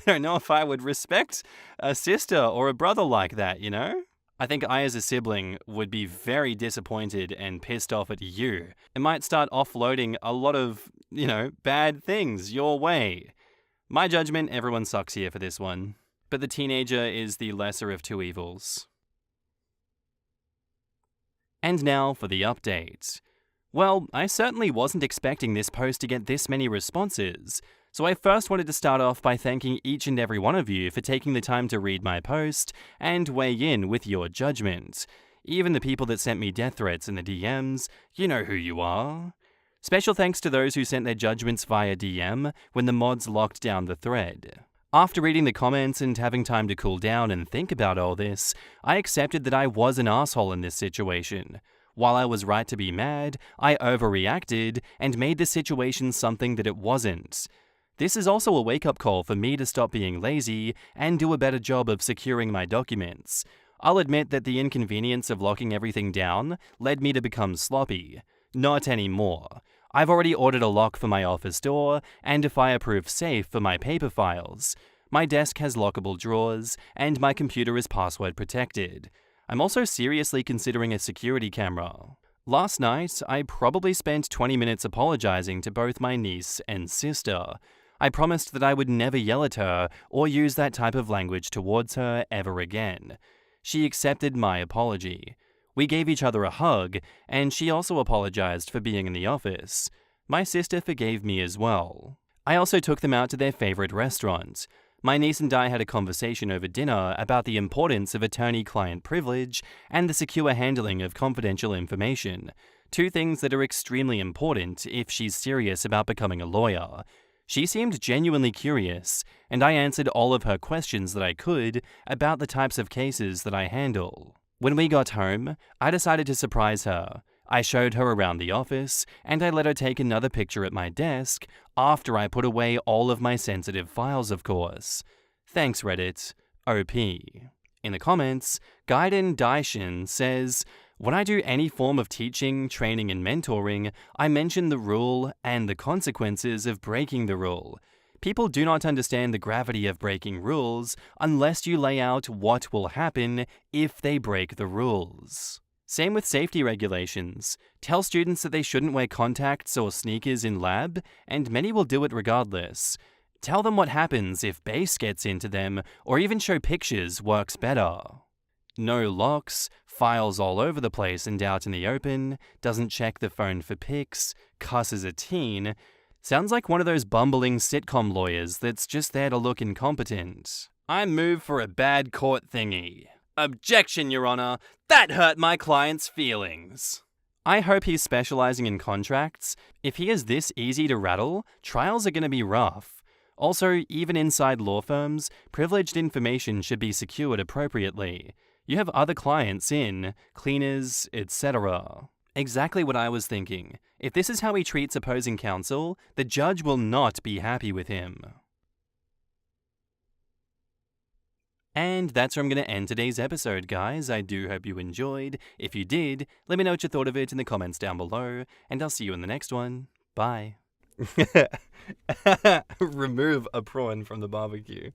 don't know if I would respect a sister or a brother like that, you know? I think I, as a sibling, would be very disappointed and pissed off at you. It might start offloading a lot of, bad things your way. My judgment, everyone sucks here for this one. But the teenager is the lesser of two evils. And now for the update. Well, I certainly wasn't expecting this post to get this many responses. So I first wanted to start off by thanking each and every one of you for taking the time to read my post and weigh in with your judgment. Even the people that sent me death threats in the DMs, you know who you are. Special thanks to those who sent their judgments via DM when the mods locked down the thread. After reading the comments and having time to cool down and think about all this, I accepted that I was an asshole in this situation. While I was right to be mad, I overreacted and made the situation something that it wasn't. This is also a wake-up call for me to stop being lazy and do a better job of securing my documents. I'll admit that the inconvenience of locking everything down led me to become sloppy. Not anymore. I've already ordered a lock for my office door and a fireproof safe for my paper files. My desk has lockable drawers, and my computer is password protected. I'm also seriously considering a security camera. Last night, I probably spent 20 minutes apologizing to both my niece and sister. I promised that I would never yell at her or use that type of language towards her ever again. She accepted my apology. We gave each other a hug, and she also apologized for being in the office. My sister forgave me as well. I also took them out to their favorite restaurant. My niece and I had a conversation over dinner about the importance of attorney-client privilege and the secure handling of confidential information, two things that are extremely important if she's serious about becoming a lawyer. She seemed genuinely curious, and I answered all of her questions that I could about the types of cases that I handle. When we got home, I decided to surprise her. I showed her around the office, and I let her take another picture at my desk after I put away all of my sensitive files, of course. Thanks, Reddit. OP. In the comments, Gaiden Daishin says, "When I do any form of teaching, training, and mentoring, I mention the rule and the consequences of breaking the rule. People do not understand the gravity of breaking rules unless you lay out what will happen if they break the rules." Same with safety regulations. Tell students that they shouldn't wear contacts or sneakers in lab, and many will do it regardless. Tell them what happens if bass gets into them, or even show pictures works better. No locks, files all over the place and out in the open, doesn't check the phone for pics, cusses a teen. Sounds like one of those bumbling sitcom lawyers that's just there to look incompetent. I move for a bad court thingy. Objection, Your Honor. That hurt my client's feelings. I hope he's specializing in contracts. If he is this easy to rattle, trials are going to be rough. Also, even inside law firms, privileged information should be secured appropriately. You have other clients in, cleaners, etc. Exactly what I was thinking. If this is how he treats opposing counsel, the judge will not be happy with him. And that's where I'm going to end today's episode, guys. I do hope you enjoyed. If you did, let me know what you thought of it in the comments down below, and I'll see you in the next one. Bye. Remove a prawn from the barbecue.